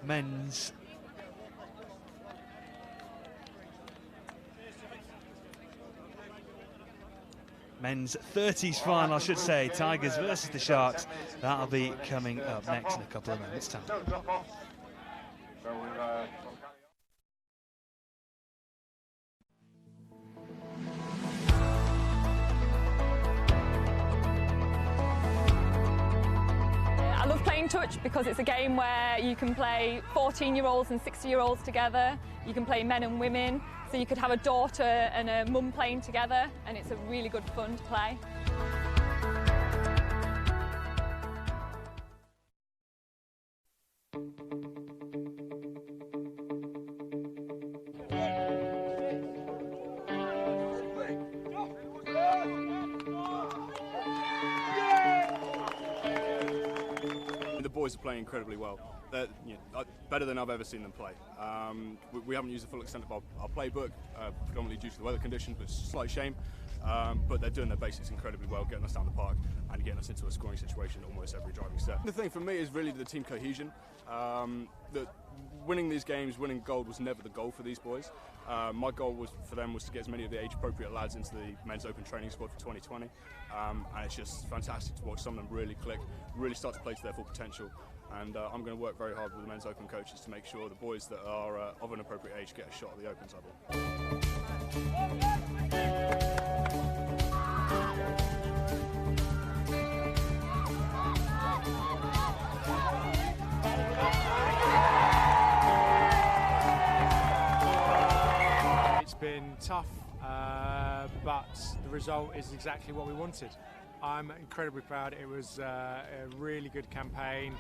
men's men's 30s final, I should say. Tigers versus the Sharks. That'll be coming up next in a couple of minutes' time. I love playing touch because it's a game where you can play 14-year-olds and 60-year-olds together. You can play men and women, so you could have a daughter and a mum playing together, and it's a really good fun to play. The boys are playing incredibly well. They're better than I've ever seen them play. We haven't used the full extent of our playbook, predominantly due to the weather conditions, but it's a slight shame. But they're doing their basics incredibly well, getting us down the park and getting us into a scoring situation almost every driving set. The thing for me is really the team cohesion. That winning these games, winning gold was never the goal for these boys. My goal was for them was to get as many of the age-appropriate lads into the men's open training squad for 2020, and it's just fantastic to watch some of them really click, really start to play to their full potential. And I'm going to work very hard with the men's open coaches to make sure the boys that are of an appropriate age get a shot at the open table. It's been tough, but the result is exactly what we wanted. I'm incredibly proud. It was a really good campaign,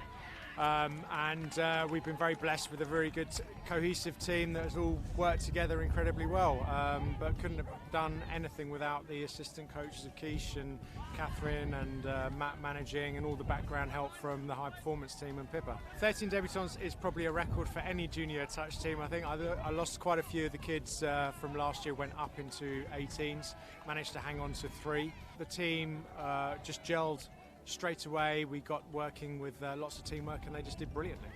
and we've been very blessed with a very good cohesive team that has all worked together incredibly well, but couldn't have done anything without the assistant coaches of Keish and Catherine and Matt managing, and all the background help from the high performance team and Pippa. 13 debutants is probably a record for any junior touch team. I think I lost quite a few of the kids from last year, went up into 18s, managed to hang on to 3. The team just gelled straight away. We got working with lots of teamwork, and they just did brilliantly.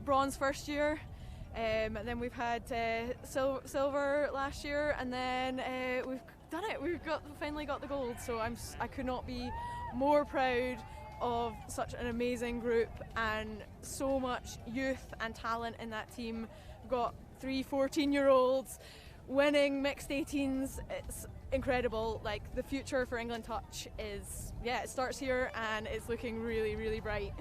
Bronze first year, and then we've had silver last year, and then we've done it. We've finally got the gold. So I could not be more proud of such an amazing group and so much youth and talent in that team. We've got 3 14-year-olds winning mixed 18s. It's incredible. Like, the future for England Touch is, yeah, it starts here and it's looking really, really bright.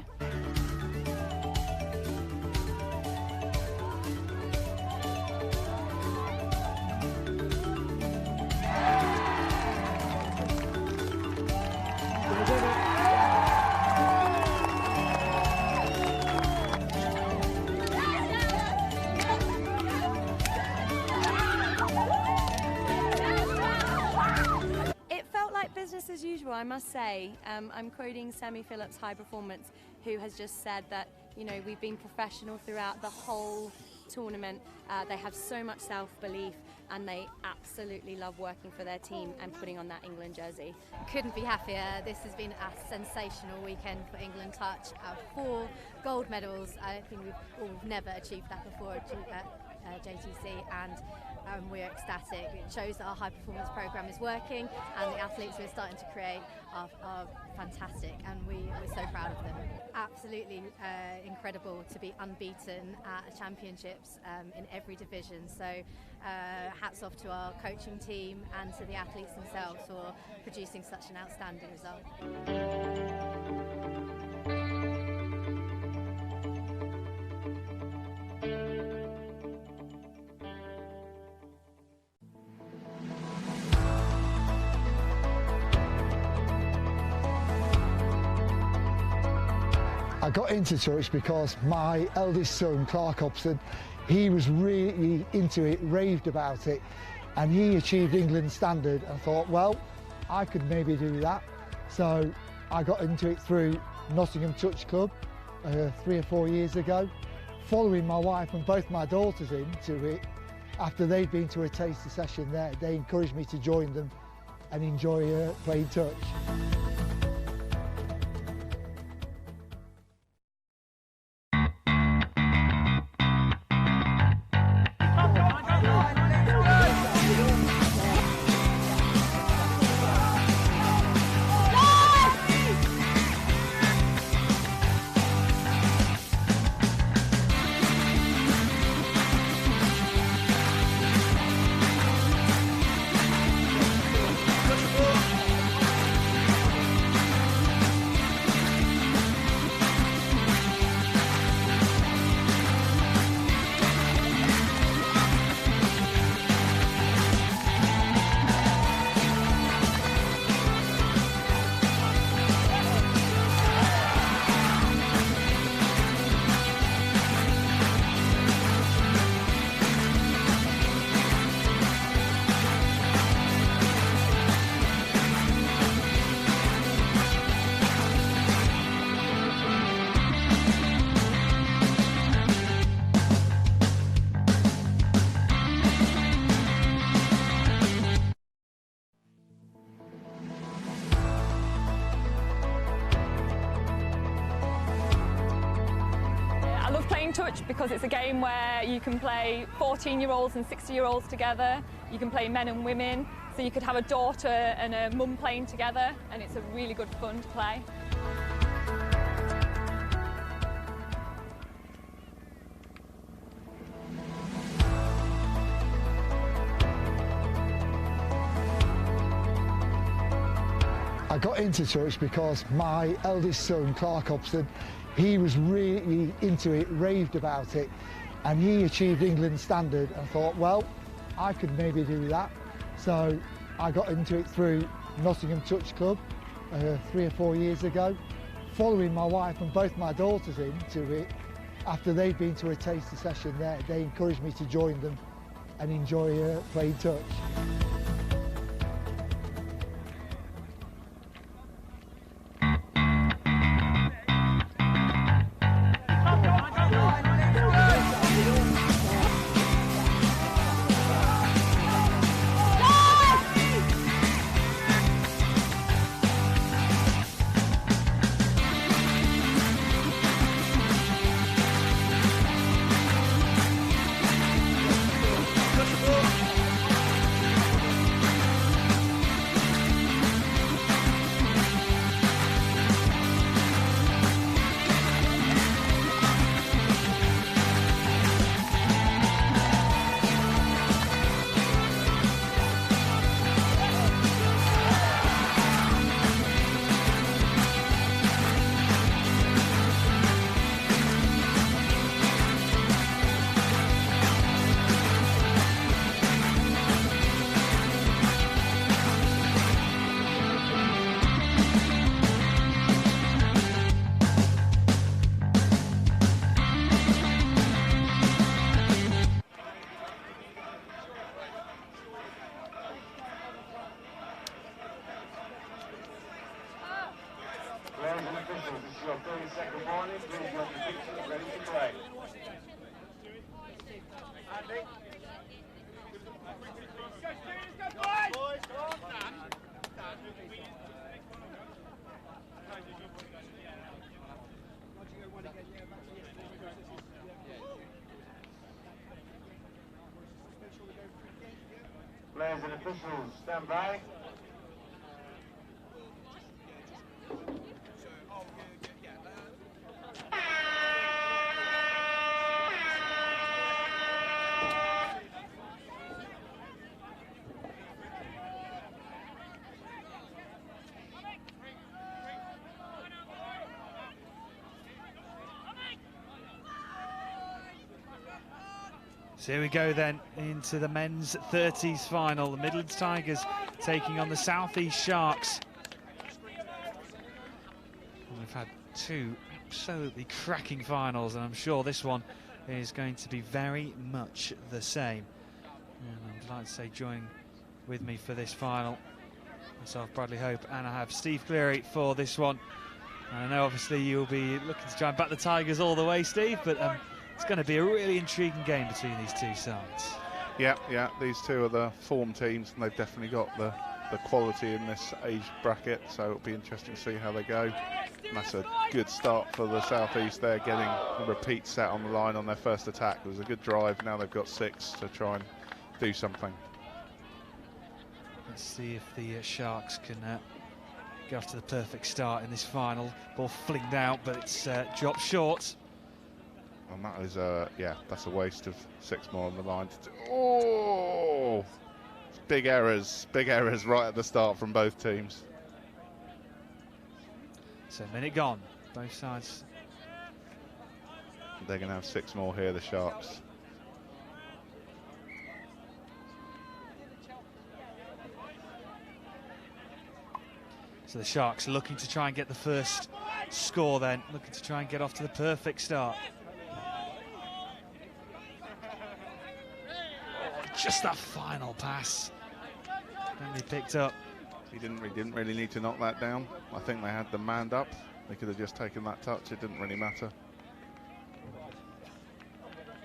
Business as usual, I must say. I'm quoting Sammy Phillips, High Performance, who has just said that, you know, we've been professional throughout the whole tournament. They have so much self-belief and they absolutely love working for their team and putting on that England jersey. Couldn't be happier. This has been a sensational weekend for England Touch. 4 gold medals. I think we've never achieved that before at JTC, and we're ecstatic. It shows that our high performance programme is working and the athletes we're starting to create are fantastic, and we're so proud of them. Absolutely incredible to be unbeaten at championships in every division. So hats off to our coaching team and to the athletes themselves for producing such an outstanding result. I got into touch because my eldest son, Clark Hobson, he was really into it, raved about it, and he achieved England standard and thought, well, I could maybe do that. So I got into it through Nottingham Touch Club 3 or 4 years ago, following my wife and both my daughters into it. After they'd been to a taster session there, they encouraged me to join them and enjoy playing touch. Touch because it's a game where you can play 14-year-olds and 60-year-olds together. You can play men and women, so you could have a daughter and a mum playing together, and it's a really good fun to play. I got into touch because my eldest son, Clark Hobson, he was really into it, raved about it, and he achieved England standard and thought, well, I could maybe do that. So I got into it through Nottingham Touch Club 3 or 4 years ago, following my wife and both my daughters into it. After they'd been to a taster session there, they encouraged me to join them and enjoy playing touch. 30-second warning. Please be on your pictures, ready to play. Players and officials, stand by. So here we go then into the men's 30s final. The Midlands Tigers taking on the South East Sharks. And we've had two absolutely cracking finals, and I'm sure this one is going to be very much the same. And I'd like to say join with me for this final, myself, Bradley Hope, and I have Steve Cleary for this one. And I know obviously you'll be looking to try and back the Tigers all the way, Steve, but it's going to be a really intriguing game between these two sides. Yeah, these two are the form teams, and they've definitely got the quality in this age bracket, so it'll be interesting to see how they go. And that's a good start for the South East. They're getting a repeat set on the line on their first attack. It was a good drive. Now they've got 6 to try and do something. Let's see if the Sharks can get off to the perfect start in this final. Ball flinged out, but it's dropped short. And that is, that's a waste of 6 more on the line. Oh! Big errors right at the start from both teams. So a minute gone, both sides. They're going to have 6 more here, the Sharks. So the Sharks looking to try and get the first score then, looking to try and get off to the perfect start. Just that final pass. And they picked up. He didn't really need to knock that down. I think they had the man up. They could have just taken that touch. It didn't really matter.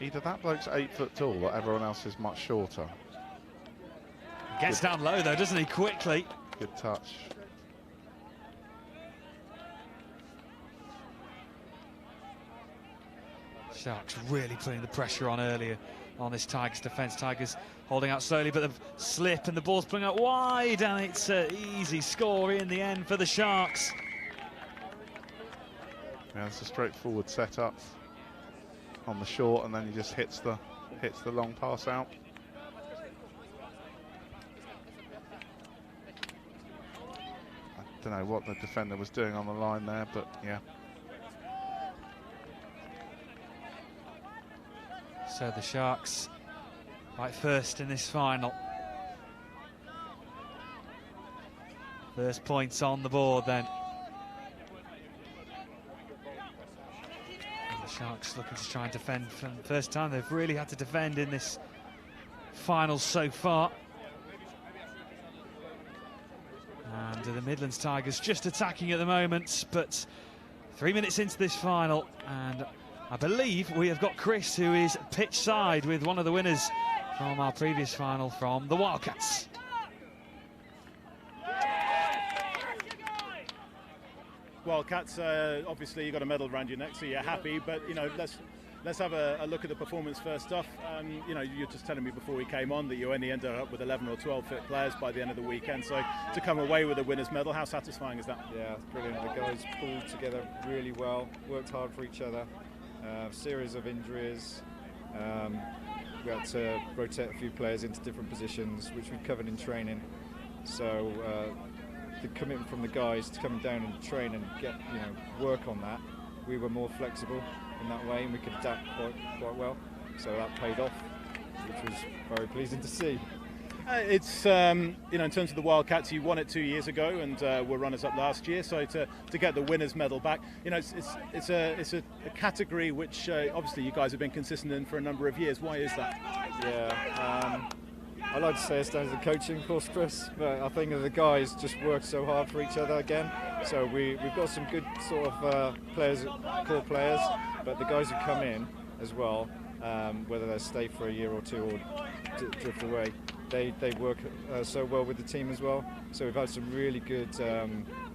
Either that bloke's 8 foot tall or everyone else is much shorter. Gets down low though, doesn't he, quickly? Good touch. Sharks really putting the pressure on earlier on this Tigers defence. Tigers holding out slowly, but the slip and the ball's pulling out wide, and it's an easy score in the end for the Sharks. Yeah, it's a straightforward setup on the short, and then he just hits the long pass out. I don't know what the defender was doing on the line there, but yeah. So the Sharks right first in this final. First points on the board then. And the Sharks looking to try and defend for the first time. They've really had to defend in this final so far. And the Midlands Tigers just attacking at the moment, but 3 minutes into this final, and I believe we have got Chris, who is pitch side with one of the winners from our previous final from the Wildcats. Wildcats, obviously you got a medal around your neck, so you're happy, but you know, let's have a look at the performance first off. You know, you're just telling me before we came on that you only ended up with 11 or 12 fit players by the end of the weekend, so to come away with a winner's medal, how satisfying is that? Yeah, it's brilliant. The guys pulled together really well, worked hard for each other. Series of injuries. We had to rotate a few players into different positions, which we covered in training. So the commitment from the guys to come down and train and get work on that, we were more flexible in that way, and we could adapt quite well. So that paid off, which was very pleasing to see. It's in terms of the Wildcats, you won it 2 years ago and were runners up last year. So to get the winners medal back, it's a category which obviously you guys have been consistent in for a number of years. Why is that? Yeah, I like to say it's down to the coaching, of course, Chris, but I think that the guys just work so hard for each other again. So we've got some good sort of players, core players, but the guys who come in as well, whether they stay for a year or two or drift away, they work so well with the team as well. So we've had some really good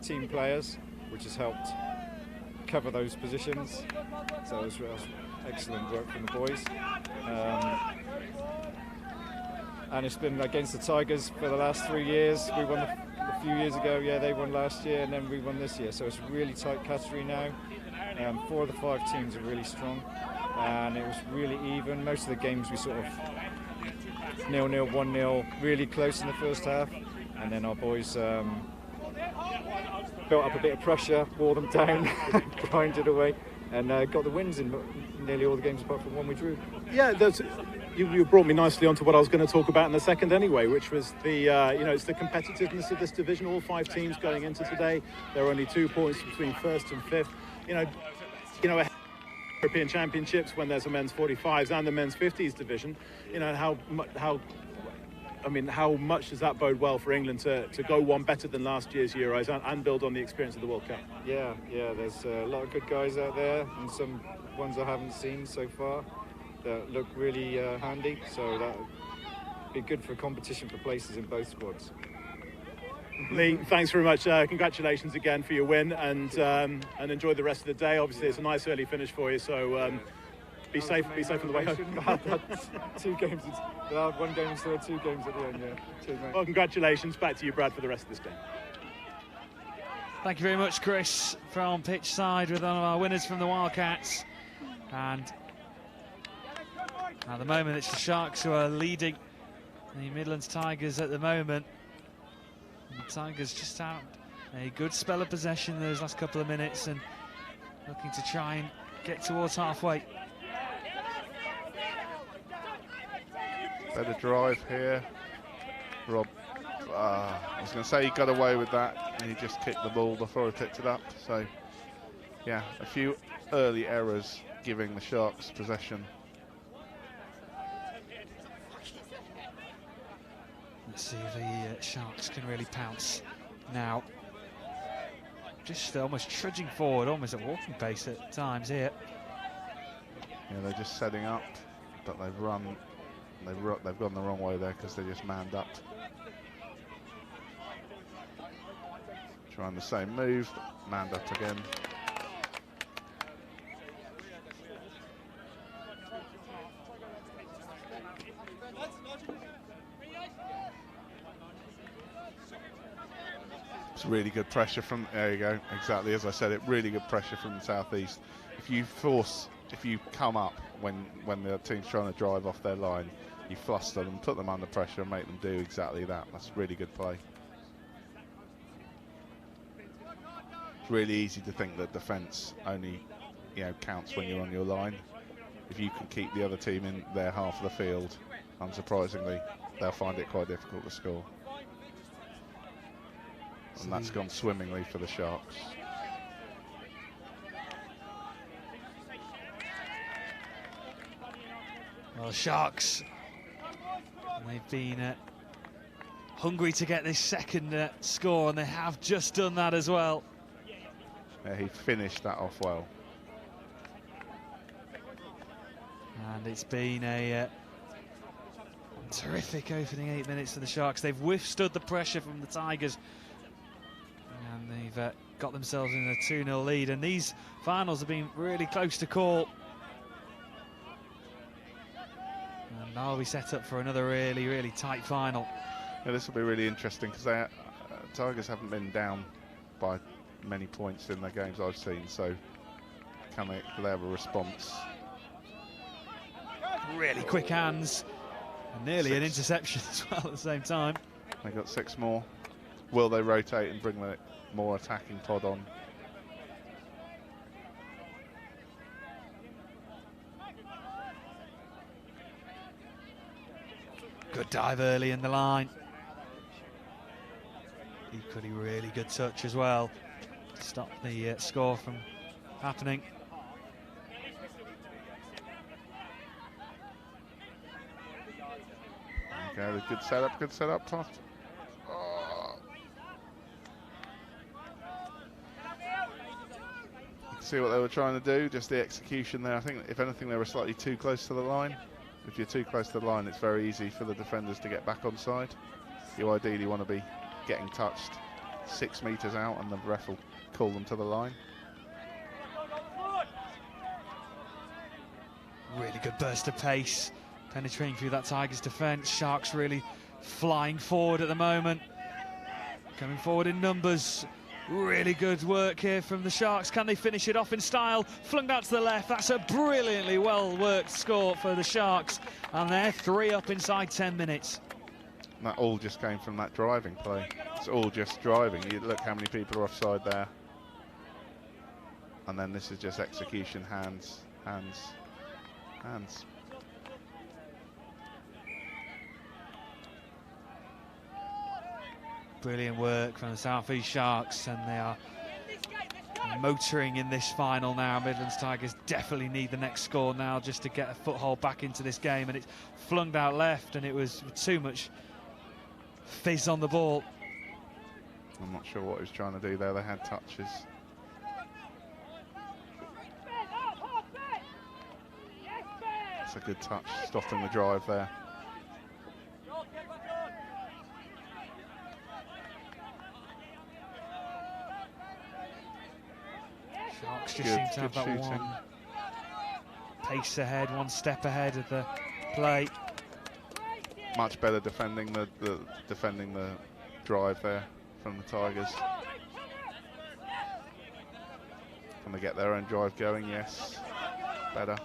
team players, which has helped cover those positions. So it was excellent work from the boys. And it's been against the Tigers for the last 3 years. We won a few years ago, yeah, they won last year, and then we won this year. So it's a really tight category now. 4 of the 5 teams are really strong, and it was really even. Most of the games we sort of 0-0, 1-0, really close in the first half, and then our boys built up a bit of pressure, wore them down, grinded away, and got the wins in nearly all the games apart from one we drew. Yeah, you brought me nicely onto what I was going to talk about in a second anyway, which was the it's the competitiveness of this division. All 5 teams going into today. There are only 2 points between first and fifth. European Championships, when there's a men's 45s and the men's 50s division. How much does that bode well for England to go one better than last year's Euros and build on the experience of the World Cup? Yeah, there's a lot of good guys out there, and some ones I haven't seen so far that look really handy, so that would be good for competition for places in both squads. Lee, thanks very much. Congratulations again for your win, and enjoy the rest of the day. Obviously, it's a nice early finish for you, so be safe on the way home. 2 games, one game instead of 2 games at the end, yeah. Cheers, mate. Well, congratulations. Back to you, Brad, for the rest of this game. Thank you very much, Chris, from pitch side with one of our winners from the Wildcats. And at the moment, it's the Sharks who are leading the Midlands Tigers at the moment. And the Tigers just out a good spell of possession those last couple of minutes and looking to try and get towards halfway. Better drive here. Rob, I was going to say he got away with that, and he just kicked the ball before he picked it up. So, yeah, a few early errors giving the Sharks possession. Let's see if the Sharks can really pounce now. Just almost trudging forward, almost at walking pace at times here. Yeah, they're just setting up, but they've gone the wrong way there because they just manned up. Trying the same move, manned up again. It's really good pressure from, there you go, exactly as I said it, really good pressure from the southeast. If you come up when the team's trying to drive off their line, you fluster them, put them under pressure and make them do exactly that. That's really good play. It's really easy to think that defence only counts when you're on your line. If you can keep the other team in their half of the field, unsurprisingly, they'll find it quite difficult to score. And that's gone swimmingly for the Sharks. Well, the Sharks, they've been hungry to get this second score, and they have just done that as well. Yeah, he finished that off well. And it's been a terrific opening 8 minutes for the Sharks. They've withstood the pressure from the Tigers, and they've got themselves in a 2-0 lead. And these finals have been really close to call. And now we set up for another really, really tight final. Yeah, this will be really interesting because Tigers haven't been down by many points in the games I've seen, so can they have a response? Really quick hands, and nearly an interception as well at the same time. They got 6 more. Will they rotate and bring the more attacking pod on? Good dive early in the line. Equally really good touch as well to stop the score from happening. Okay, good setup, Toft. Oh. You can see what they were trying to do, just the execution there. I think, if anything, they were slightly too close to the line. If you're too close to the line, it's very easy for the defenders to get back on side. You ideally want to be getting touched 6 metres out, and the ref will call them to the line. Really good burst of pace, penetrating through that Tigers defence. Sharks really flying forward at the moment, coming forward in numbers. Really good work here from the Sharks. Can they finish it off in style? Flung out to the left. That's a brilliantly well-worked score for the Sharks, and they're 3 up inside 10 minutes. And that all just came from that driving play. It's all just driving. You look how many people are offside there. And then this is just execution, hands. Brilliant work from the South East Sharks, and they are motoring in this final now. Midlands Tigers definitely need the next score now just to get a foothold back into this game, and it's flung out left, and it was too much fizz on the ball. I'm not sure what he was trying to do there. They had touches. That's a good touch, stopping the drive there. Sharks just seem to have that one pace ahead, one step ahead of the play. Much better defending the drive there from the Tigers. Can they get their own drive going? Yes, better.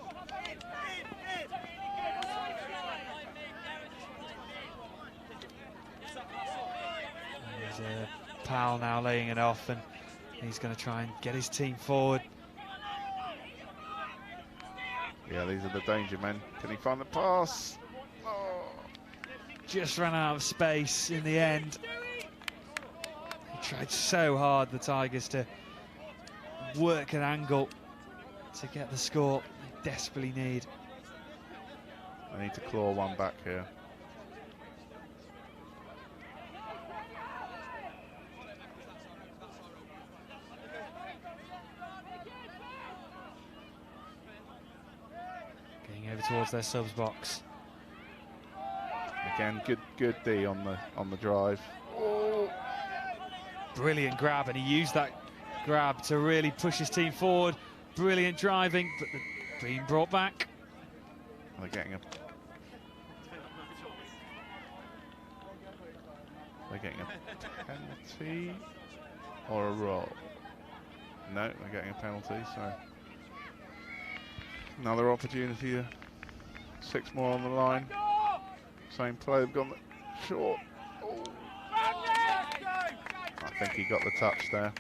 There's Powell now laying it off, and he's going to try and get his team forward. Yeah, these are the danger men. Can he find the pass? Oh. Just ran out of space in the end. He tried so hard, the Tigers, to work an angle to get the score they desperately need. I need to claw one back here. Over towards their subs box. Again, good D on the drive. Oh. Brilliant grab, and he used that grab to really push his team forward. Brilliant driving, but being brought back. They're getting a penalty or a roll. No, they're getting a penalty, so another opportunity. 6 more on the line. Same play, they've gone short. Oh. I think he got the touch there.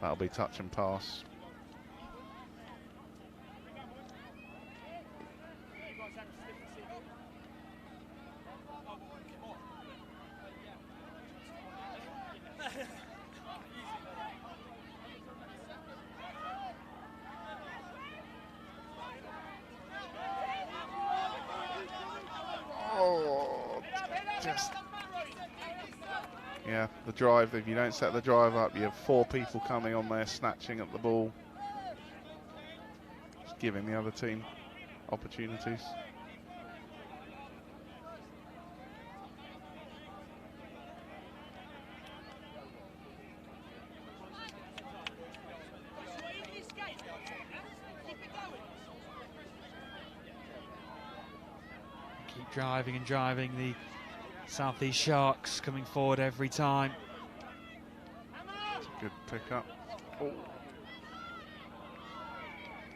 That'll be touch and pass. Yeah, the drive, if you don't set the drive up, you have 4 people coming on there snatching at the ball. Just giving the other team opportunities. Keep driving and driving. The South East Sharks coming forward every time. Good pick up. Oh.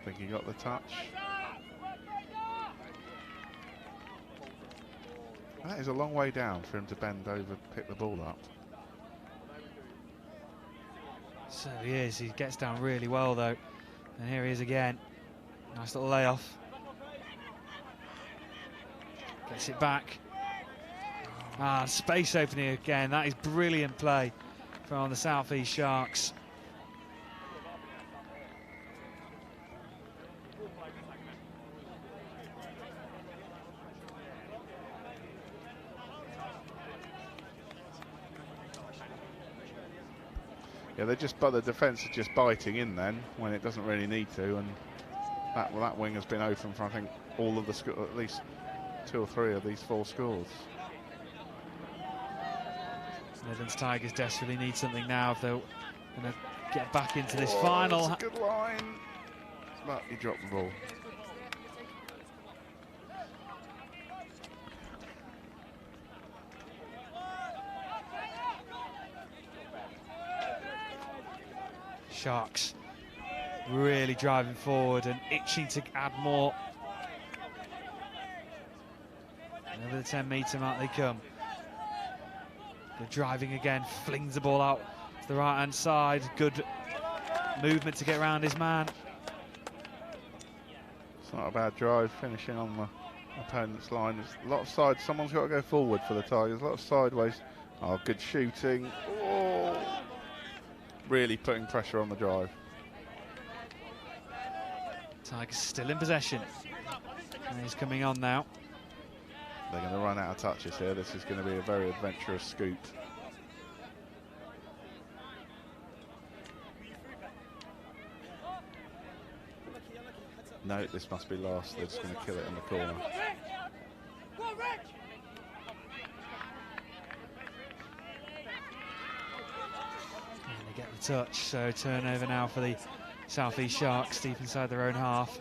I think he got the touch. That is a long way down for him to bend over, pick the ball up. So he is. He gets down really well though. And here he is again. Nice little layoff. Gets it back. Space opening again. That is brilliant play from the South East Sharks. Yeah, the defence is just biting in then when it doesn't really need to, and that wing has been open for I think all of the at least 2 or 3 of these 4 scores. Midlands Tigers desperately need something now if they're going to get back into this final. That's a good line, but he dropped the ball. Sharks really driving forward and itching to add more. Over the 10-metre mark they come. They're driving again, flings the ball out to the right-hand side. Good movement to get around his man. It's not a bad drive, finishing on the opponent's line. There's a lot of sides. Someone's got to go forward for the Tigers. A lot of sideways. Oh, good shooting. Oh. Really putting pressure on the drive. Tigers still in possession. And he's coming on now. They're going to run out of touches here. This is going to be a very adventurous scoop. No, this must be last. They're just going to kill it in the corner. And they get the touch, so turnover now for the South East Sharks, deep inside their own half.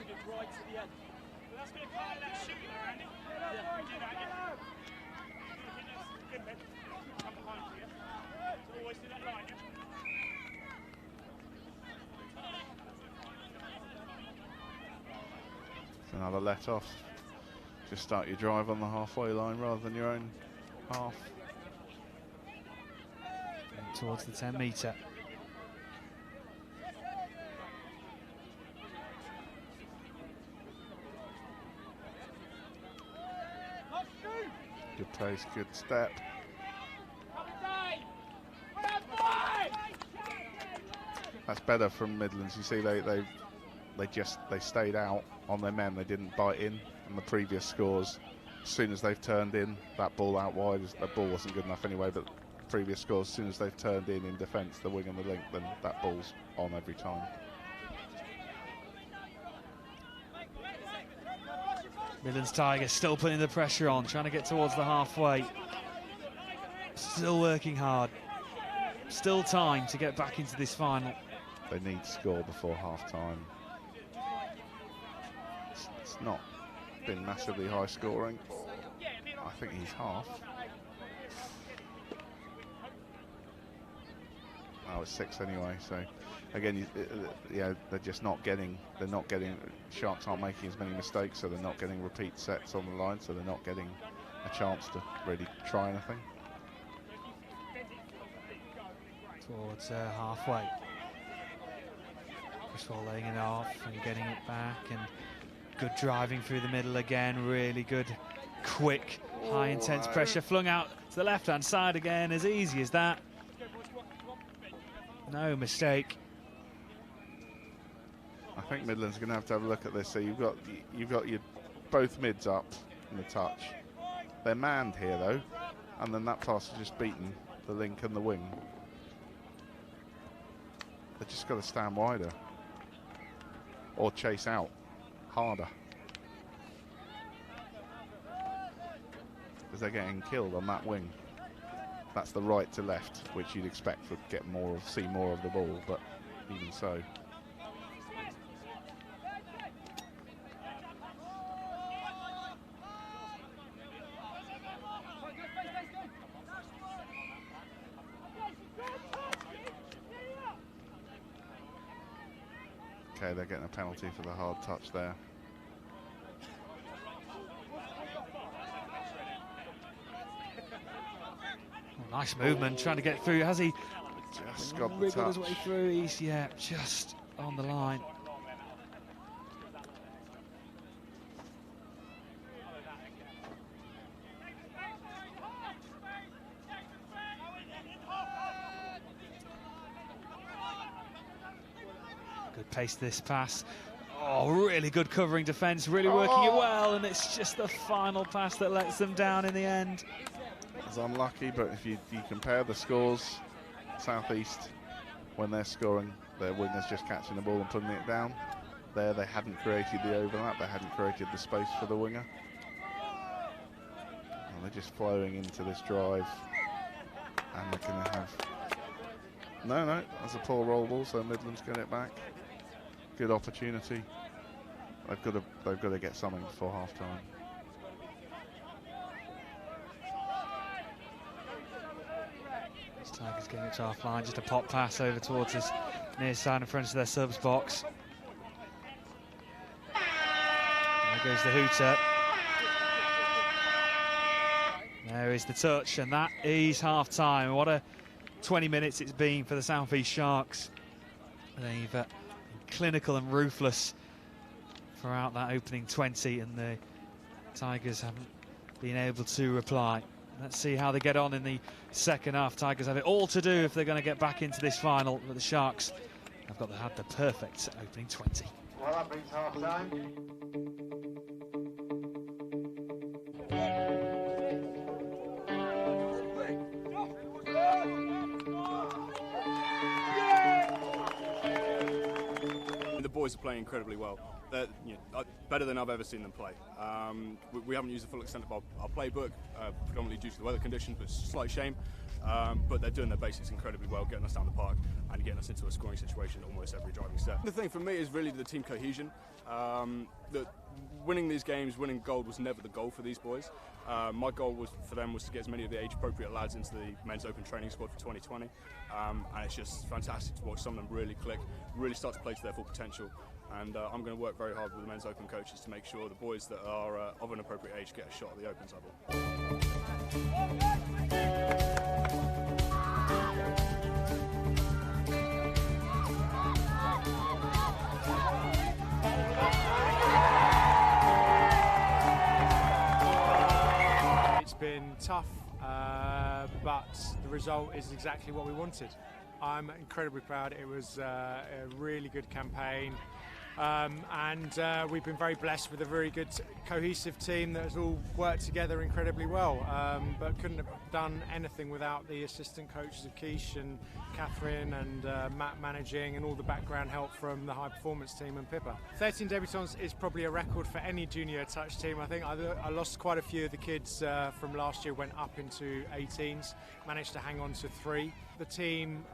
Another let off. Just start your drive on the halfway line rather than your own half. And towards the 10-metre. Good place, good step. That's better from Midlands. You see, they stayed out on their men. They didn't bite in the previous scores. As soon as they've turned in that ball out wide, the ball wasn't good enough anyway, but previous scores, as soon as they've turned in defence, the wing and the link, then that ball's on every time. Midlands Tigers still putting the pressure on, trying to get towards the halfway. Still working hard. Still time to get back into this final. They need to score before half-time. It's not been massively high scoring. I think he's half. Oh, it's 6 anyway. So again, yeah, they're just not getting. They're not getting. Sharks aren't making as many mistakes, so they're not getting repeat sets on the line. So they're not getting a chance to really try anything. Towards halfway. Criswell laying it off and getting it back, and good driving through the middle again. Really good, quick, high intense pressure flung out to the left hand side again, as easy as that. No mistake. I think Midland's going to have a look at this. So you've got your both mids up in the touch. They're manned here though, and then that pass has just beaten the link and the wing. They've just got to stand wider or chase out harder, because they're getting killed on that wing. That's the right to left, which you'd expect would get more, see more of the ball, but even so. Okay, they're getting a penalty for the hard touch there. Nice movement, trying to get through. Has he just got the wriggled touch? His way through? He's, yeah, just on the line. Good pace to this pass. Oh, really good covering defence, really working it well, and it's just the final pass that lets them down in the end. It's unlucky, but if you compare the scores, South East when they're scoring, their wingers just catching the ball and putting it down. There they hadn't created the overlap, they hadn't created the space for the winger. And they're just flowing into this drive. And they're going to have... No, that's a poor roll ball, so Midlands get it back. Good opportunity. They've got to get something before half-time. Tigers getting it to half line, just a pop pass over towards us near side in front of their subs box. There goes the hooter. There is the touch, and that is half time. What a 20 minutes it's been for the South East Sharks. They've been clinical and ruthless throughout that opening 20, and the Tigers haven't been able to reply. Let's see how they get on in the second half. Tigers have it all to do if they're going to get back into this final, but the Sharks have had the perfect opening 20. Well, that brings half time. The boys are playing incredibly well. They're better than I've ever seen them play. We haven't used the full extent of our playbook, predominantly due to the weather conditions, but it's a slight shame. But they're doing their basics incredibly well, getting us down the park and getting us into a scoring situation almost every driving step. The thing for me is really the team cohesion. That winning these games, winning gold was never the goal for these boys. My goal for them was to get as many of the age-appropriate lads into the men's open training squad for 2020. And it's just fantastic to watch some of them really click, really start to play to their full potential. And I'm going to work very hard with the men's open coaches to make sure the boys that are of an appropriate age get a shot at the opens level. It's been tough, but the result is exactly what we wanted. I'm incredibly proud. It was a really good campaign. And we've been very blessed with a very good cohesive team that has all worked together incredibly well, but couldn't have done anything without the assistant coaches of Keish and Catherine and Matt managing, and all the background help from the high performance team and Pippa. 13 debutants is probably a record for any junior touch team. I think I lost quite a few of the kids from last year, went up into 18s, managed to hang on to 3. The team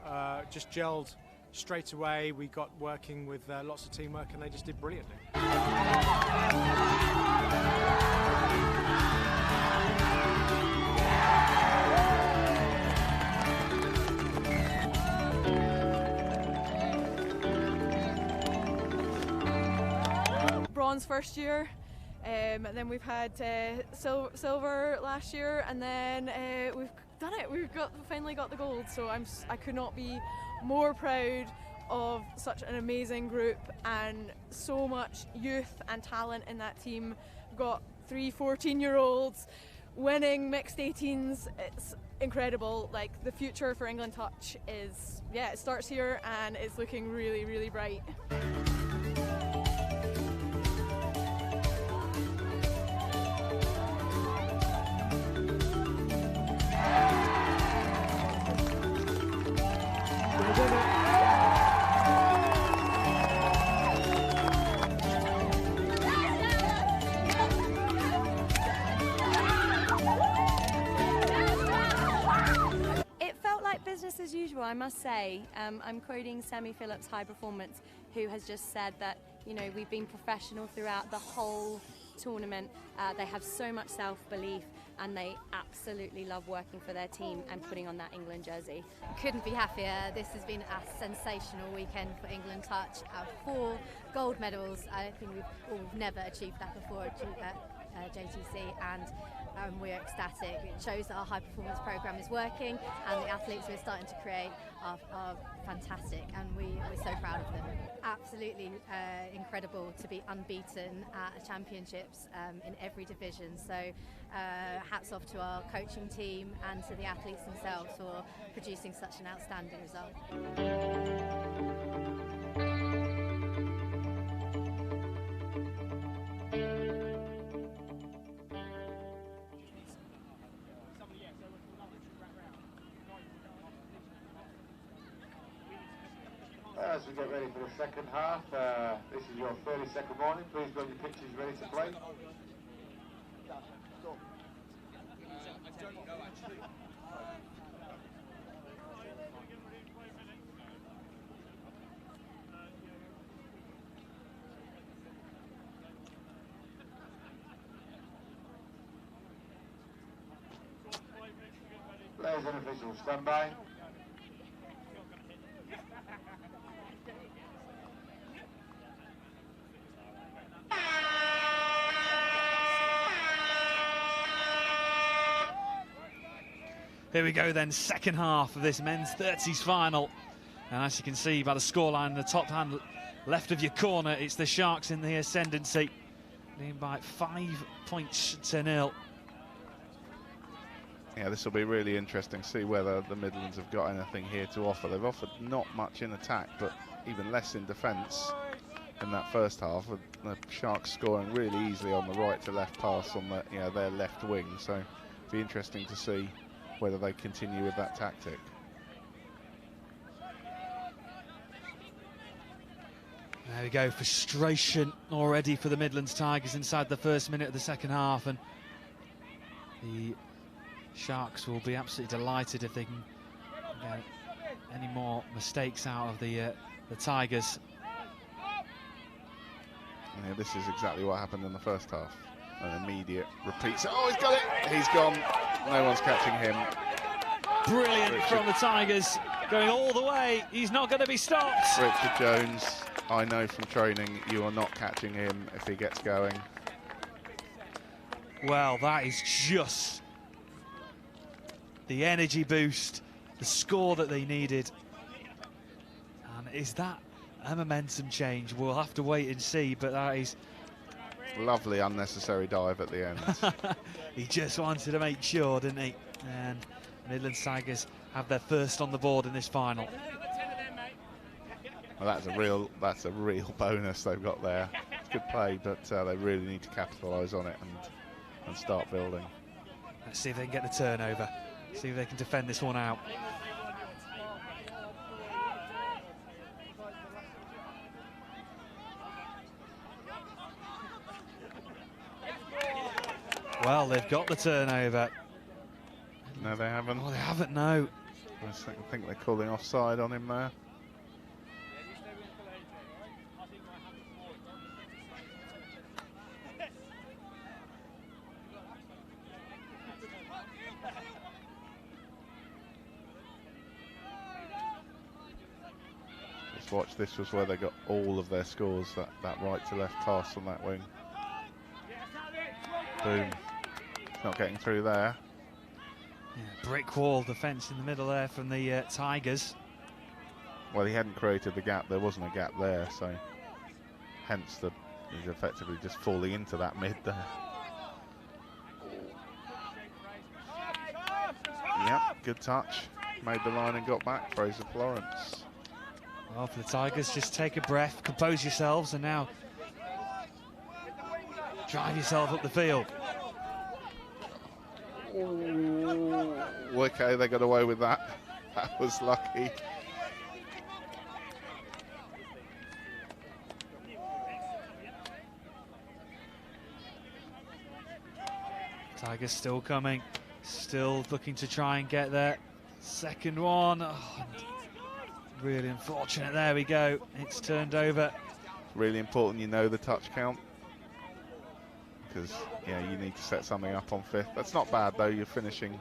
just gelled straight away. We got working with lots of teamwork, and they just did brilliantly. Bronze first year, and then we've had silver last year, and then we've done it. We've finally got the gold, so I could not be more proud of such an amazing group and so much youth and talent in that team. We've got 3 14-year-olds winning mixed 18s. It's incredible. Like, the future for England Touch is, it starts here, and it's looking really, really bright. Business as usual, I must say. I'm quoting Sammy Phillips, High Performance, who has just said that, we've been professional throughout the whole tournament. They have so much self-belief, and they absolutely love working for their team and putting on that England jersey. Couldn't be happier. This has been a sensational weekend for England Touch. Our 4 gold medals. I think we've never achieved that before at JTC, and we're ecstatic. It shows that our high performance programme is working, and the athletes we're starting to create are fantastic, and we're so proud of them. Absolutely incredible to be unbeaten at championships in every division. So hats off to our coaching team and to the athletes themselves for producing such an outstanding result. as we get ready for the second half. This is your 30-second warning. Please be on your pitches ready to play. Players and officials, stand by. Here we go then, second half of this men's 30s final. And as you can see by the scoreline in the top hand left of your corner, it's the Sharks in the ascendancy, leading by 5 points to 0. Yeah, this will be really interesting to see whether the Midlands have got anything here to offer. They've offered not much in attack, but even less in defence in that first half. The Sharks scoring really easily on the right to left pass on the, their left wing. So it'll be interesting to see whether they continue with that tactic. There we go, frustration already for the Midlands Tigers inside the first minute of the second half, and the Sharks will be absolutely delighted if they can get any more mistakes out of the Tigers. Yeah, this is exactly what happened in the first half. An immediate repeat. Oh, he's got it! He's gone. No one's catching him. Brilliant from the Tigers, going all the way. He's not going to be stopped. Richard Jones, I know from training, you are not catching him if he gets going. Well, that is just the energy boost, the score that they needed. And is that a momentum change? We'll have to wait and see, but that is... Lovely unnecessary dive at the end. He just wanted to make sure, didn't he? And Midlands Tigers have their first on the board in this final. Well, that's a real bonus they've got there. It's good play, but they really need to capitalise on it and start building. Let's see if they can get the turnover. See if they can defend this one out. Well, they've got the turnover. No, they haven't. Oh, they haven't, no. I think they're calling offside on him there. Just watch, this was where they got all of their scores, that right to left pass on that wing. Boom. Not getting through there. Yeah, brick wall defence in the middle there from the Tigers. Well, he hadn't created the gap. There wasn't a gap there, so hence he's effectively just falling into that mid there. Yep, good touch. Made the line and got back. Fraser Florence. Well, for the Tigers, just take a breath, compose yourselves, and now drive yourself up the field. Ooh, okay, they got away with that. That was lucky. Tigers still coming, still looking to try and get their second one. Oh, really unfortunate. There we go. It's turned over. Really important you know the touch count, because you need to set something up on fifth. That's not bad though. You're finishing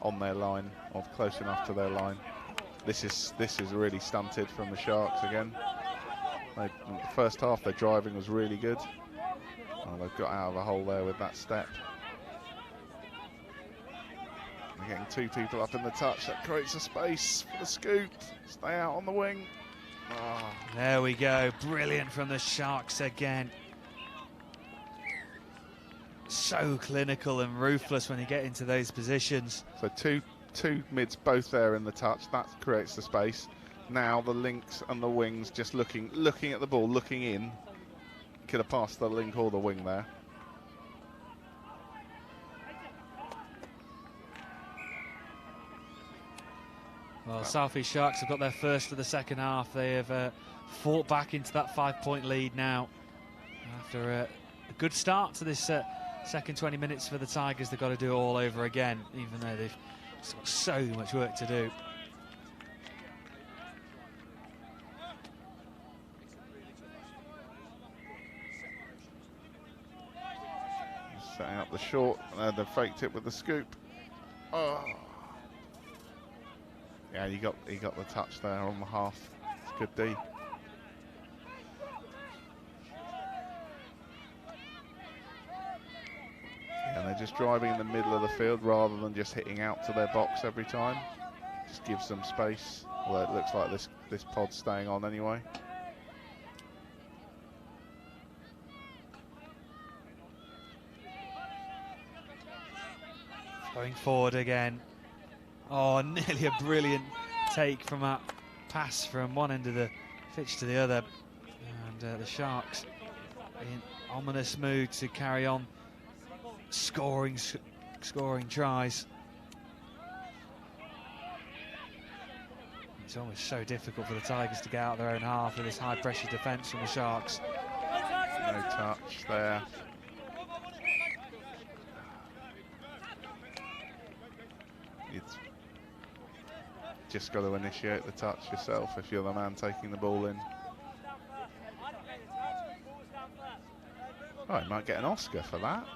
on their line or close enough to their line. This is really stunted from the Sharks again. The first half their driving was really good. Oh, they've got out of a hole there with that step. They're getting two people up in the touch. That creates a space for the scoop. Stay out on the wing. Oh. There we go. Brilliant from the Sharks again. So clinical and ruthless when you get into those positions. So two mids both there in the touch. That creates the space. Now the links and the wings just looking at the ball, looking in. Could have passed the link or the wing there. Well, South East Sharks have got their first of the second half. They have fought back into that 5-point lead now. After a good start to this second 20 minutes for the Tigers, they've got to do it all over again, even though they've got so much work to do. Setting up the short, and they faked it with the scoop. Oh. Yeah, he got the touch there on the half. It's good D. And they're just driving in the middle of the field rather than just hitting out to their box every time. Just gives them space. Well, it looks like this pod's staying on anyway. Going forward again. Oh, nearly a brilliant take from that pass from one end of the pitch to the other. And the Sharks in ominous mood to carry on scoring tries. It's almost so difficult for the Tigers to get out of their own half with this high pressure defence from the Sharks. No touch there. It's just got to initiate the touch yourself if you're the man taking the ball in. Oh, he might get an Oscar for that.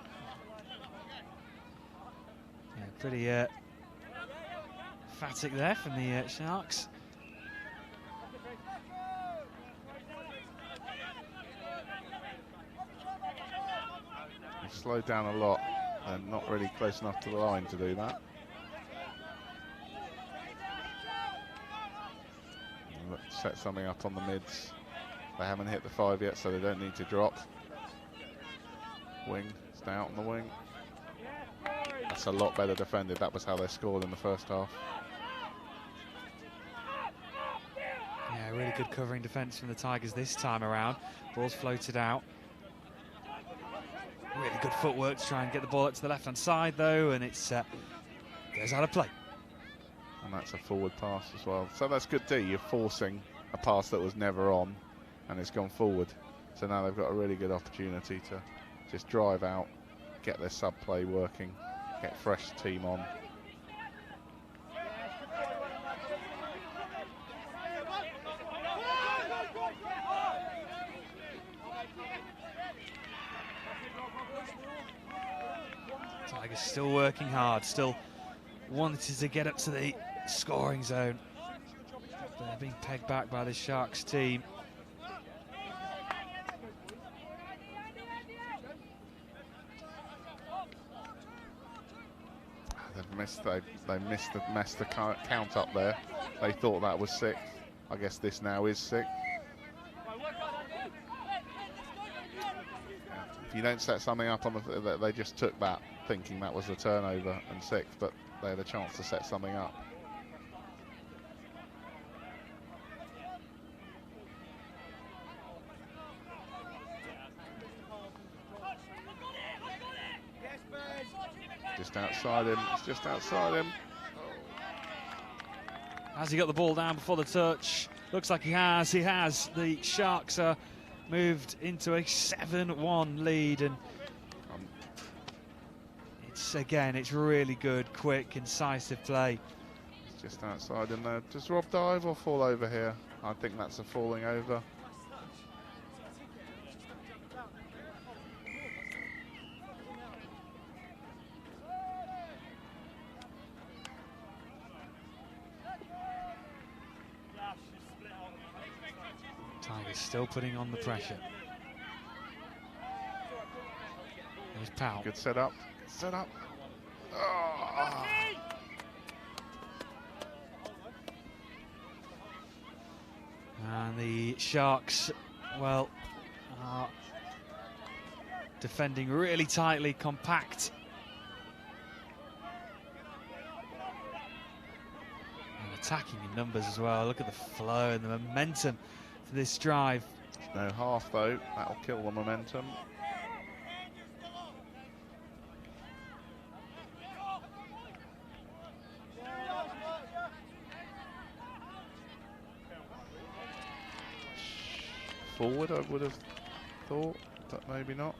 Yeah, pretty emphatic there from the Sharks. They've slowed down a lot and not really close enough to the line to do that. Set something up on the mids. They haven't hit the 5 yet, so they don't need to drop. Wing, stay out on the wing. That's a lot better defended. That was how they scored in the first half. Yeah, really good covering defence from the Tigers this time around. Ball's floated out. Really good footwork to try and get the ball up to the left-hand side, though, and it's goes out of play. And that's a forward pass as well. So that's good too. You're forcing a pass that was never on, and it's gone forward. So now they've got a really good opportunity to just drive out, get their sub play working, get fresh team on. Tigers still working hard, still wanted to get up to the scoring zone. They're being pegged back by the Sharks team. They messed the count up there. They thought that was 6th. I guess this now is 6th. If you don't set something up on they just took that thinking that was a turnover and 6th, but they had a chance to set something up. Just outside him, it's just outside him. Has he got the ball down before the touch? Looks like he has. He has. The Sharks are moved into a 7-1 lead, and it's really good, quick, incisive play. It's just outside him there. Does Rob dive or fall over here? I think that's a falling over. Tigers still putting on the pressure. There's Powell. Good setup. Good setup. Oh. And the Sharks, well, are defending really tightly, compact. And attacking in numbers as well. Look at the flow and the momentum for this drive. No half though, that'll kill the momentum. forward, I would have thought, but maybe not.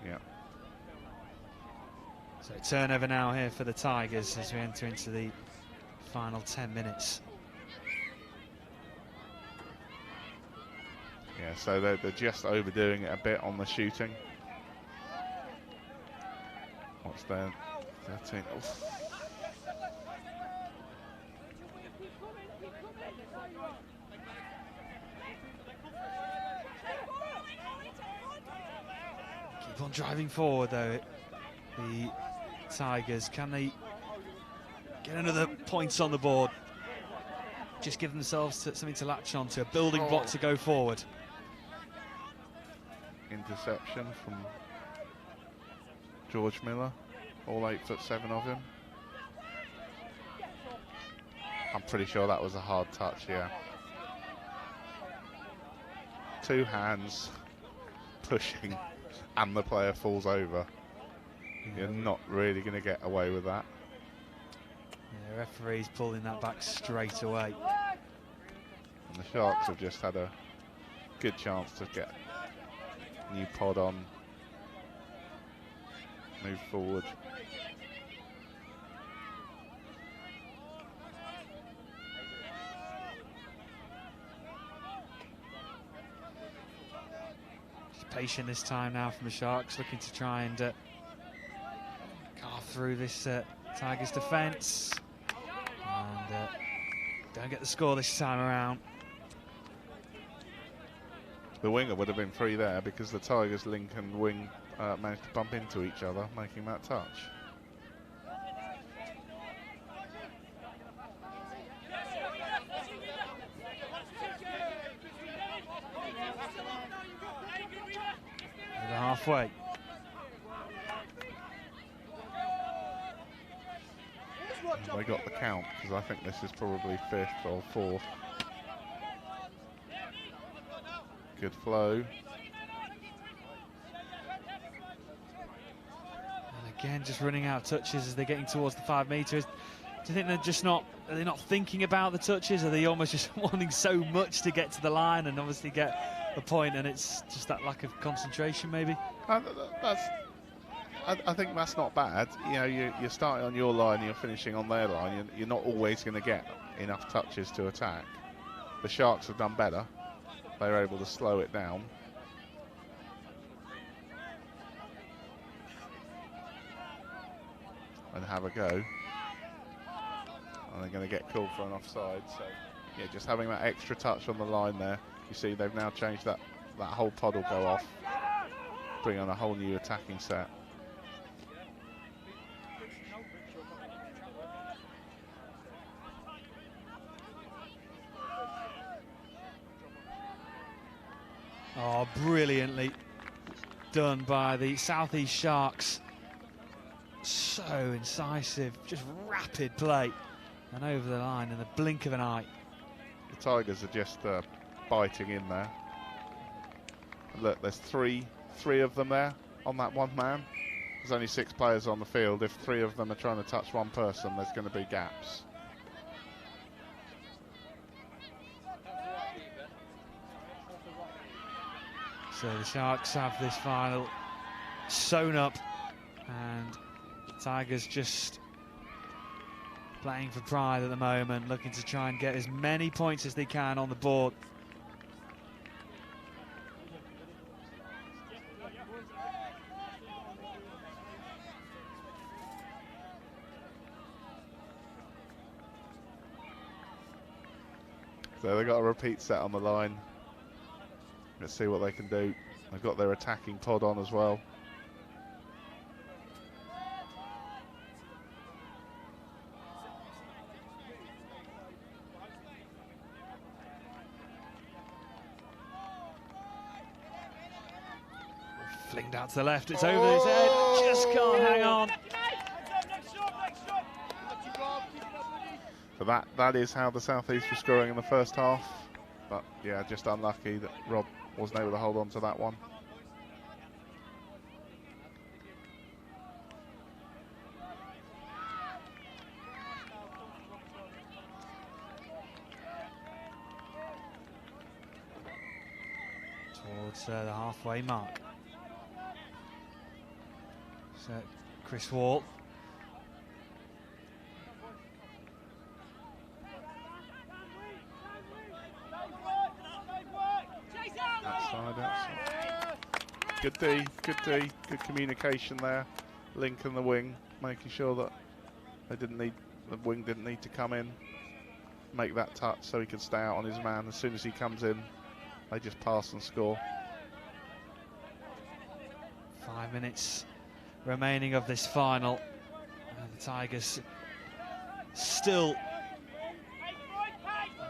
Yeah. So turnover now here for the Tigers as we enter into the final 10 minutes. Yeah, so they're just overdoing it a bit on the shooting. What's their 13? Oof. Keep on driving forward though, the Tigers. Can they get another point on the board? Just give themselves something to latch on to, a building block to go forward. Interception from George Miller, all 8'7" of him. I'm pretty sure that was a hard touch, yeah. Two hands pushing and the player falls over. You're not really going to get away with that. Yeah, referee's pulling that back straight away. And the Sharks have just had a good chance to get new pod on, move forward. Just patient this time now from the Sharks, looking to try and carve through this Tigers defence. And don't get the score this time around. The winger would have been free there because the Tigers link and wing managed to bump into each other, making that touch. Over halfway. They got the count because I think this is probably 5th or 4th. Good flow. And again, just running out of touches as they're getting towards the 5 metres. Do you think they're just not, are they not thinking about the touches? Are they almost just wanting so much to get to the line and obviously get a point, and it's just that lack of concentration maybe? I think that's not bad. You know, you're starting on your line, you're finishing on their line. You're not always going to get enough touches to attack. The Sharks have done better. They were able to slow it down. And have a go. And they're going to get called for an offside. So, yeah, just having that extra touch on the line there. You see, they've now changed that. That whole pod will go off. Bring on a whole new attacking set. Oh, brilliantly done by the South East Sharks. So incisive, just rapid play. And over the line in the blink of an eye. The Tigers are just biting in there. Look, there's three of them there on that one man. There's only 6 players on the field. If 3 of them are trying to touch one person, there's going to be gaps. So the Sharks have this final sewn up, and the Tigers just playing for pride at the moment, looking to try and get as many points as they can on the board. So they've got a repeat set on the line. Let's see what they can do. They've got their attacking pod on as well. Flinged out to the left, it's over his head, just can't hang on. So that is how the South East were scoring in the first half. But yeah, just unlucky that Rob wasn't able to hold on to that one. towards the halfway mark. So Chris Wall. Outside. Good D, good communication there. Link and the wing, making sure that the wing didn't need to come in, make that touch so he could stay out on his man. As soon as he comes in, they just pass and score. 5 minutes remaining of this final. And the Tigers still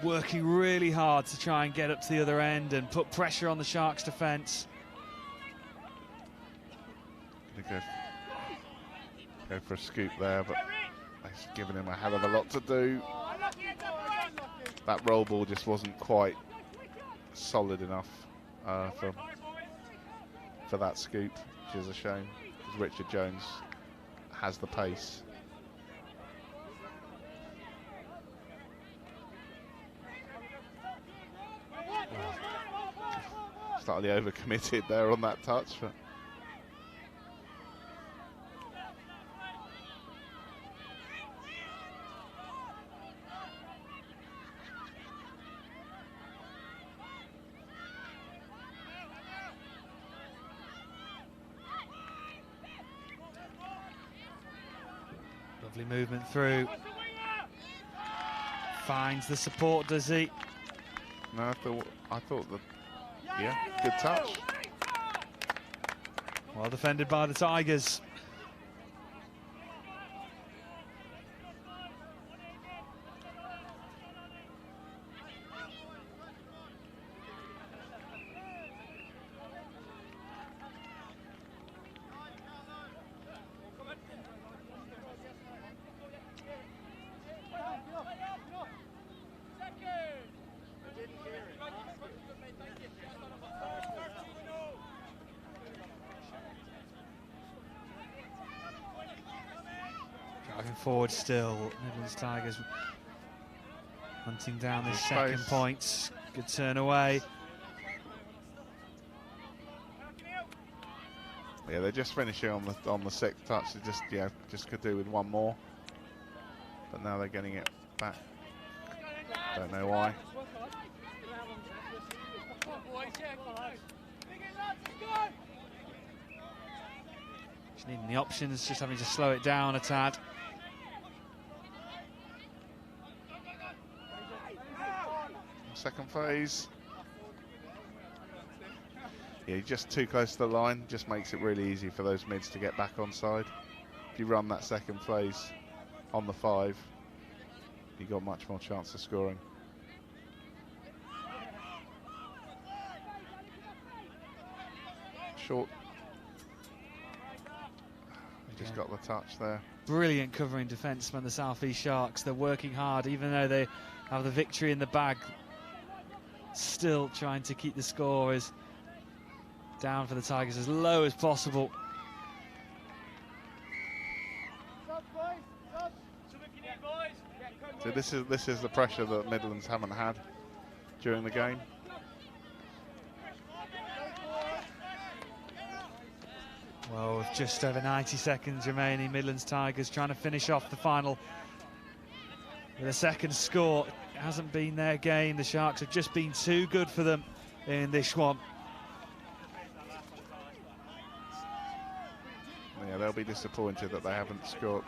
working really hard to try and get up to the other end and put pressure on the Sharks' defence. Go for a scoop there, but he's given him a hell of a lot to do. That roll ball just wasn't quite solid enough for that scoop, which is a shame, because Richard Jones has the pace. Slightly overcommitted there on that touch. But lovely movement through. Finds the support, does he? No, I thought that. Yeah, good touch. Well defended by the Tigers. Driving forward still, Midlands Tigers hunting down this second point. Good turn away. Yeah, they're just finishing on the sixth touch. They just could do with one more, but now they're getting it back. Don't know why. Just needing the options, just having to slow it down a tad. Second phase. Yeah, just too close to the line, just makes it really easy for those mids to get back on side. If you run that second phase on the 5, you got much more chance of scoring. Short. Just got the touch there. Brilliant covering defenceman, the South East Sharks. They're working hard, even though they have the victory in the bag. Still trying to keep the score down for the Tigers as low as possible. So this is the pressure that Midlands haven't had during the game. Well, with just over 90 seconds remaining, Midlands Tigers trying to finish off the final with a second score. It hasn't been their game. The Sharks have just been too good for them in this one. Yeah, they'll be disappointed that they haven't scored.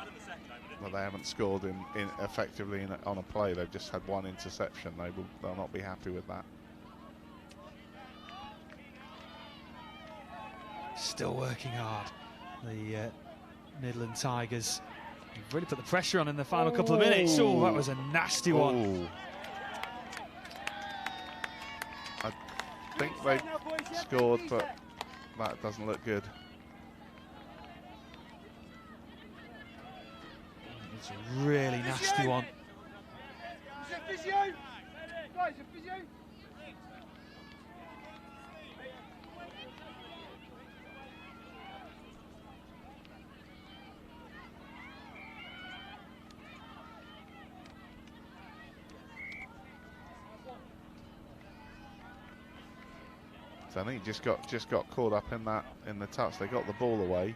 Well, they haven't scored effectively on a play. They've just had one interception. They'll not be happy with that. Still working hard. The Midland Tigers really put the pressure on in the final couple of minutes. Oh, that was a nasty one. I think they scored, but that doesn't look good. It's a really nasty one. So I think he just got caught up in the touch. They got the ball away.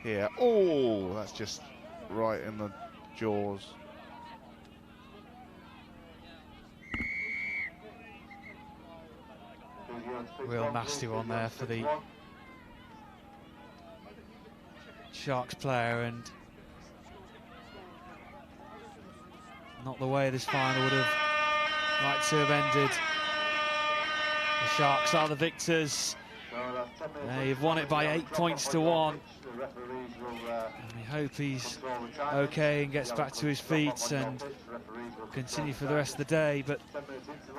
Here. Oh, that's just right in the jaws. Real nasty one there for the Sharks player, and not the way this final would have liked to have ended. The Sharks are the victors. They've won it by 8 points to 1. And we hope he's okay and gets back to his feet and continue for the rest of the day. But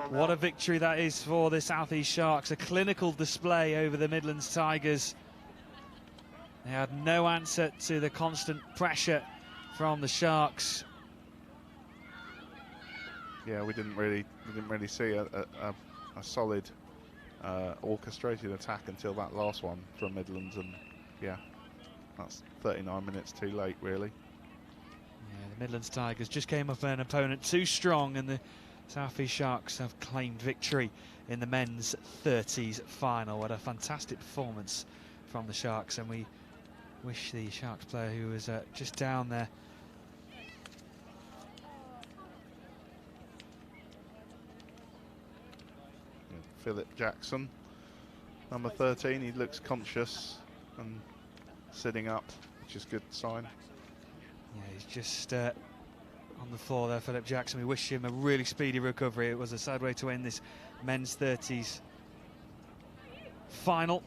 what a victory that is for the South East Sharks. A clinical display over the Midlands Tigers. They had no answer to the constant pressure from the Sharks. Yeah, we didn't really see a solid orchestrated attack until that last one from Midlands, and yeah, that's 39 minutes too late, really. Yeah, the Midlands Tigers just came up an opponent too strong, and the South East Sharks have claimed victory in the men's 30s final. What a fantastic performance from the Sharks, and we wish the Sharks player who was just down there Philip Jackson, number 13. He looks conscious and sitting up, which is a good sign. Yeah, he's just on the floor there, Philip Jackson. We wish him a really speedy recovery. It was a sad way to end this men's 30s final.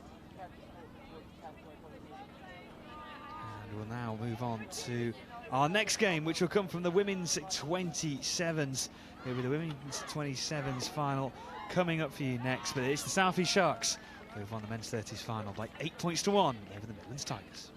And we'll now move on to our next game, which will come from the women's 27s. It'll be the women's 27s final coming up for you next, but it's the South East Sharks who've won the men's 30s final by 8 points to 1 over the Midlands Tigers.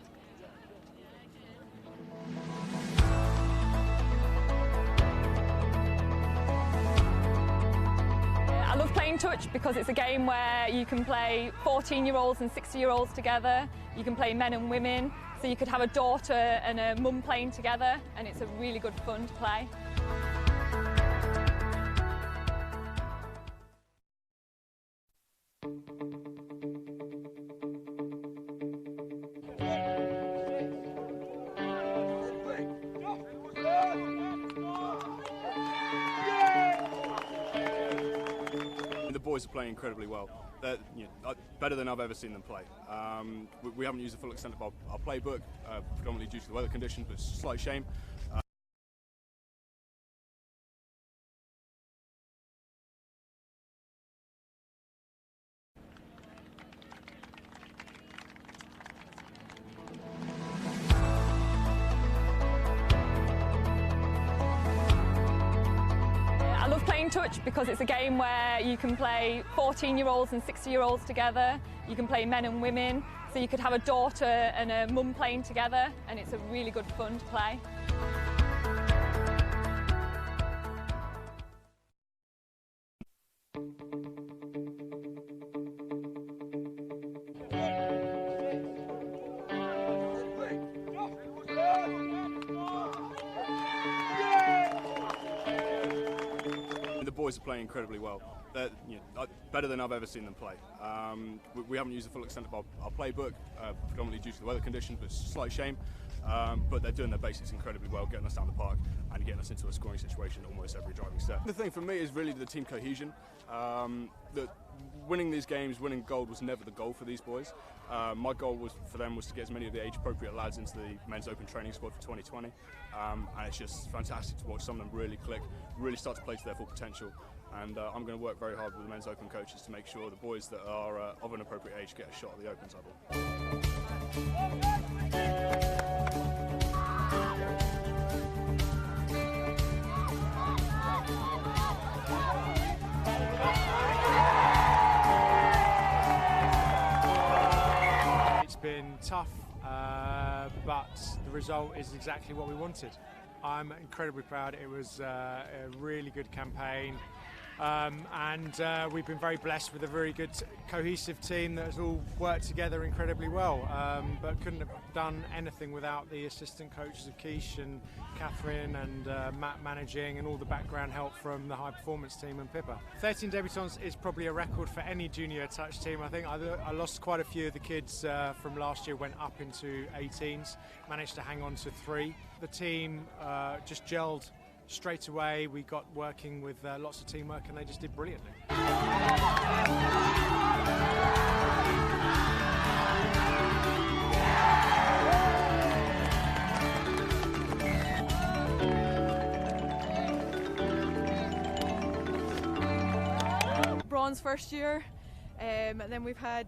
I love playing touch because it's a game where you can play 14-year-olds and 60-year-olds together. You can play men and women, so you could have a daughter and a mum playing together, and it's a really good fun to play. The boys are playing incredibly well. They're better than I've ever seen them play. We haven't used the full extent of our playbook, predominantly due to the weather conditions, but it's a slight shame. I love playing touch because it's a game where you can play 14-year-olds and 60-year-olds together. You can play men and women, so you could have a daughter and a mum playing together, and it's a really good fun to play. The boys are playing incredibly well. They're better than I've ever seen them play. We haven't used the full extent of our playbook, predominantly due to the weather conditions, but it's a slight shame. But they're doing their basics incredibly well, getting us down the park and getting us into a scoring situation almost every driving step. The thing for me is really the team cohesion. That winning these games, winning gold was never the goal for these boys. My goal for them was to get as many of the age-appropriate lads into the men's open training squad for 2020. And it's just fantastic to watch some of them really click, really start to play to their full potential. And I'm going to work very hard with the men's open coaches to make sure the boys that are of an appropriate age get a shot at the open table. It's been tough, but the result is exactly what we wanted. I'm incredibly proud. It was a really good campaign. We've been very blessed with a very good cohesive team that has all worked together incredibly well, but couldn't have done anything without the assistant coaches of Keish and Catherine and Matt managing, and all the background help from the high performance team and Pippa. 13 debutants is probably a record for any junior touch team. I think I lost quite a few of the kids from last year, went up into 18s, managed to hang on to 3. The team just gelled straight away. We got working with lots of teamwork, and they just did brilliantly. Bronze first year, and then we've had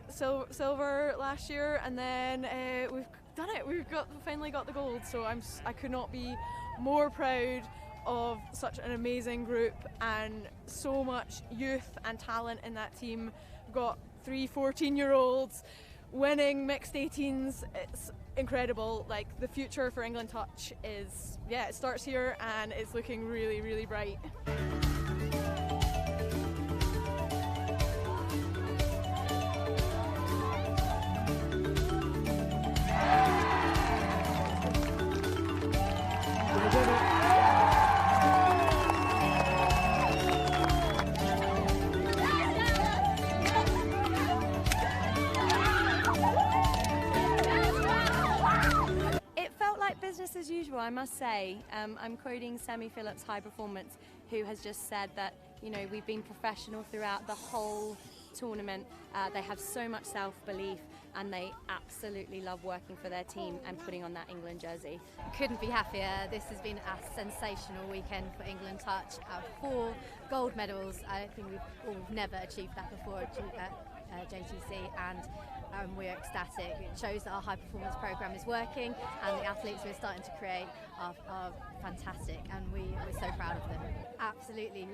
silver last year, and then we've done it. We've finally got the gold. So I could not be more proud of such an amazing group, and so much youth and talent in that team. We've got 3 14-year-olds winning mixed 18s. It's incredible. Like, the future for England Touch is, it starts here, and it's looking really, really bright. Business as usual, I must say. I'm quoting Sammy Phillips, High Performance, who has just said that, we've been professional throughout the whole tournament. They have so much self-belief, and they absolutely love working for their team and putting on that England jersey. Couldn't be happier. This has been a sensational weekend for England Touch. 4 gold medals. I think we've never achieved that before at JTC, and we're ecstatic. It shows that our high performance programme is working, and the athletes we're starting to create are fantastic, and we're so proud of them. Absolutely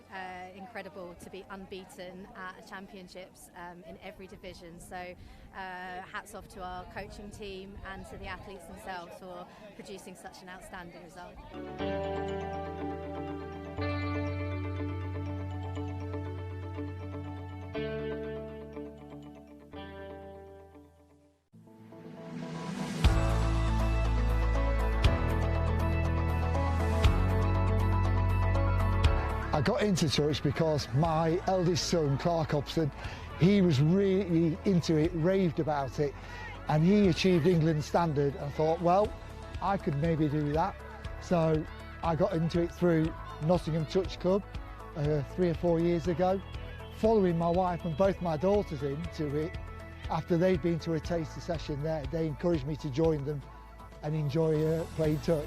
incredible to be unbeaten at championships in every division. So hats off to our coaching team and to the athletes themselves for producing such an outstanding result. I got into touch because my eldest son, Clark Hobson, he was really into it, raved about it, and he achieved England standard. I thought, well, I could maybe do that. So I got into it through Nottingham Touch Club 3 or 4 years ago. Following my wife and both my daughters into it, after they'd been to a taster session there, they encouraged me to join them and enjoy playing touch.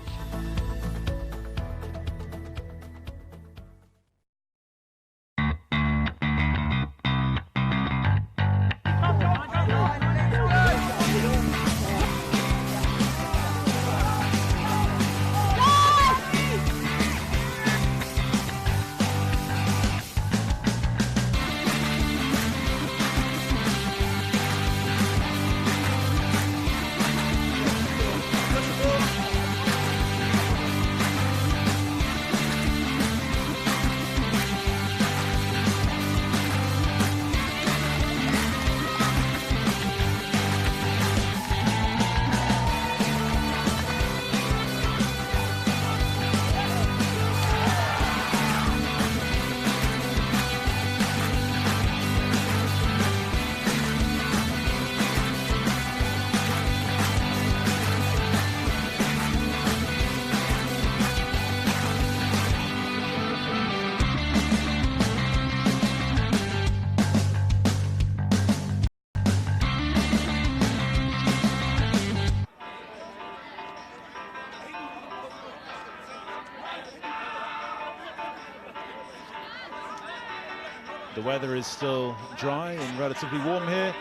The weather is still dry and relatively warm here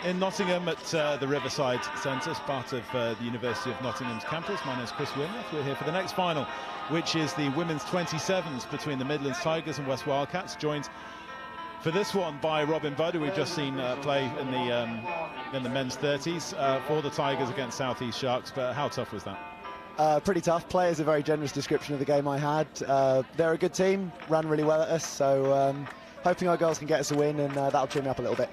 in Nottingham at the Riverside Centre, as part of the University of Nottingham's campus. My name is Chris Winworth. We're here for the next final, which is the women's 27s between the Midlands Tigers and West Wildcats, joined for this one by Robin Budd, who we've just seen play in the men's 30s for the Tigers against South East Sharks. But how tough was that? Pretty tough. Players a very generous description of the game I had. They're a good team, ran really well at us, so hoping our girls can get us a win, and that'll cheer me up a little bit.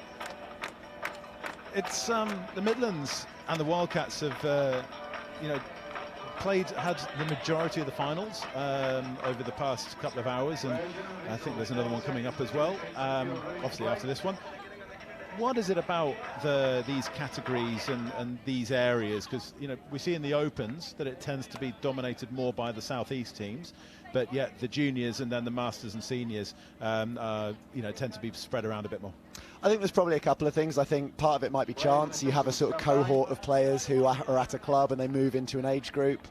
It's the Midlands and the Wildcats have, had the majority of the finals over the past couple of hours, and I think there's another one coming up as well, obviously after this one. What is it about these categories and these areas? Because we see in the Opens that it tends to be dominated more by the Southeast teams, but yet the juniors and then the Masters and seniors, tend to be spread around a bit more. I think there's probably a couple of things. I think part of it might be chance. You have a sort of cohort of players who are at a club and they move into an age group.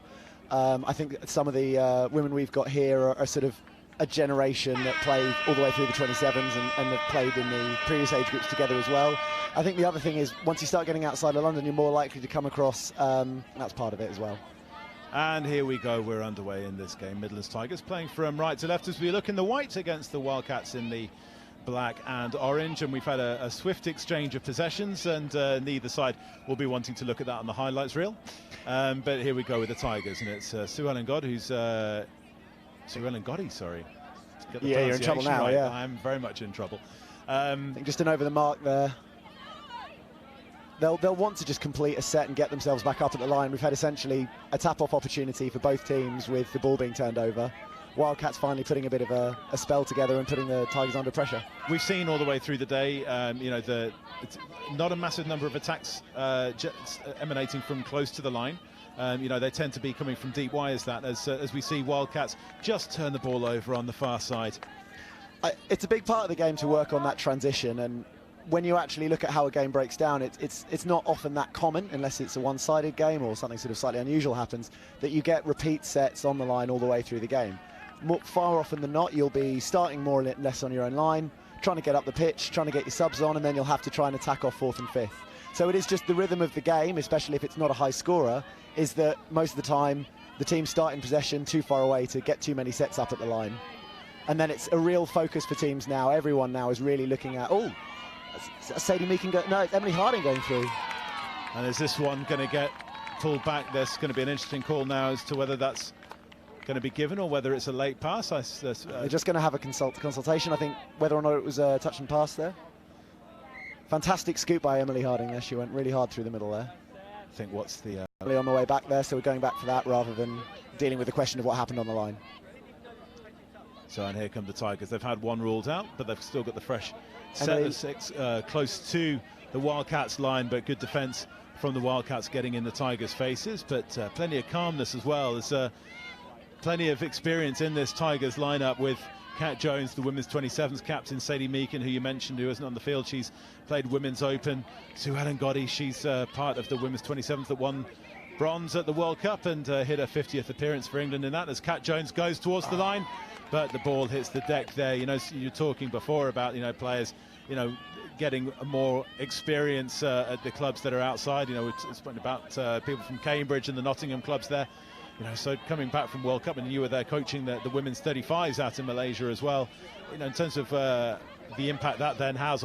I think some of the women we've got here are sort of a generation that played all the way through the 27s and have played in the previous age groups together as well. I think the other thing is once you start getting outside of London, you're more likely to come across, that's part of it as well. And here we go, we're underway in this game. Midlands Tigers playing from right to left as we look in the white against the Wildcats in the black and orange, and we've had a swift exchange of possessions, and neither side will be wanting to look at that on the highlights reel. But here we go with the Tigers, and it's Sue Ellen God who's Sue Ellen Gotti, sorry. Yeah, you're in trouble now, yeah. I'm very much in trouble. I think just an over the mark there. They'll want to just complete a set and get themselves back up at the line. We've had essentially a tap-off opportunity for both teams with the ball being turned over. Wildcats finally putting a bit of a spell together and putting the Tigers under pressure. We've seen all the way through the day, it's not a massive number of attacks emanating from close to the line. They tend to be coming from deep. Why is that? As we see Wildcats just turn the ball over on the far side. It's a big part of the game to work on that transition, and when you actually look at how a game breaks down, it's not often that common, unless it's a one-sided game or something sort of slightly unusual happens, that you get repeat sets on the line all the way through the game. Far often than not, you'll be starting more or less on your own line, trying to get up the pitch, trying to get your subs on, and then you'll have to try and attack off fourth and fifth. So it is just the rhythm of the game, especially if it's not a high scorer, is that most of the time the teams start in possession too far away to get too many sets up at the line. And then it's a real focus for teams now. Everyone now is really looking at, Sadie Meakin no, it's Emily Harding going through. And is this one going to get pulled back? There's going to be an interesting call now as to whether that's going to be given or whether it's a late pass. They're just going to have a consultation, I think, whether or not it was a touch and pass there. Fantastic scoop by Emily Harding there. She went really hard through the middle there. I think what's the... on the way back there, so we're going back for that rather than dealing with the question of what happened on the line. So, and here come the Tigers. They've had one ruled out, but they've still got the fresh set of six close to the Wildcats line, but good defence from the Wildcats getting in the Tigers' faces, but plenty of calmness as well. There's plenty of experience in this Tigers lineup with Kat Jones, the women's 27s captain, Sadie Meakin, who you mentioned, who isn't on the field. She's played Women's Open. Sue Ellen Gotti, she's part of the women's 27s that won bronze at the World Cup and hit her 50th appearance for England in that, as Kat Jones goes towards the line, but the ball hits the deck there. You were talking before about, players, getting more experience at the clubs that are outside. We're speaking about people from Cambridge and the Nottingham clubs there. So coming back from World Cup, and you were there coaching the women's 35s out in Malaysia as well. In terms of the impact that then has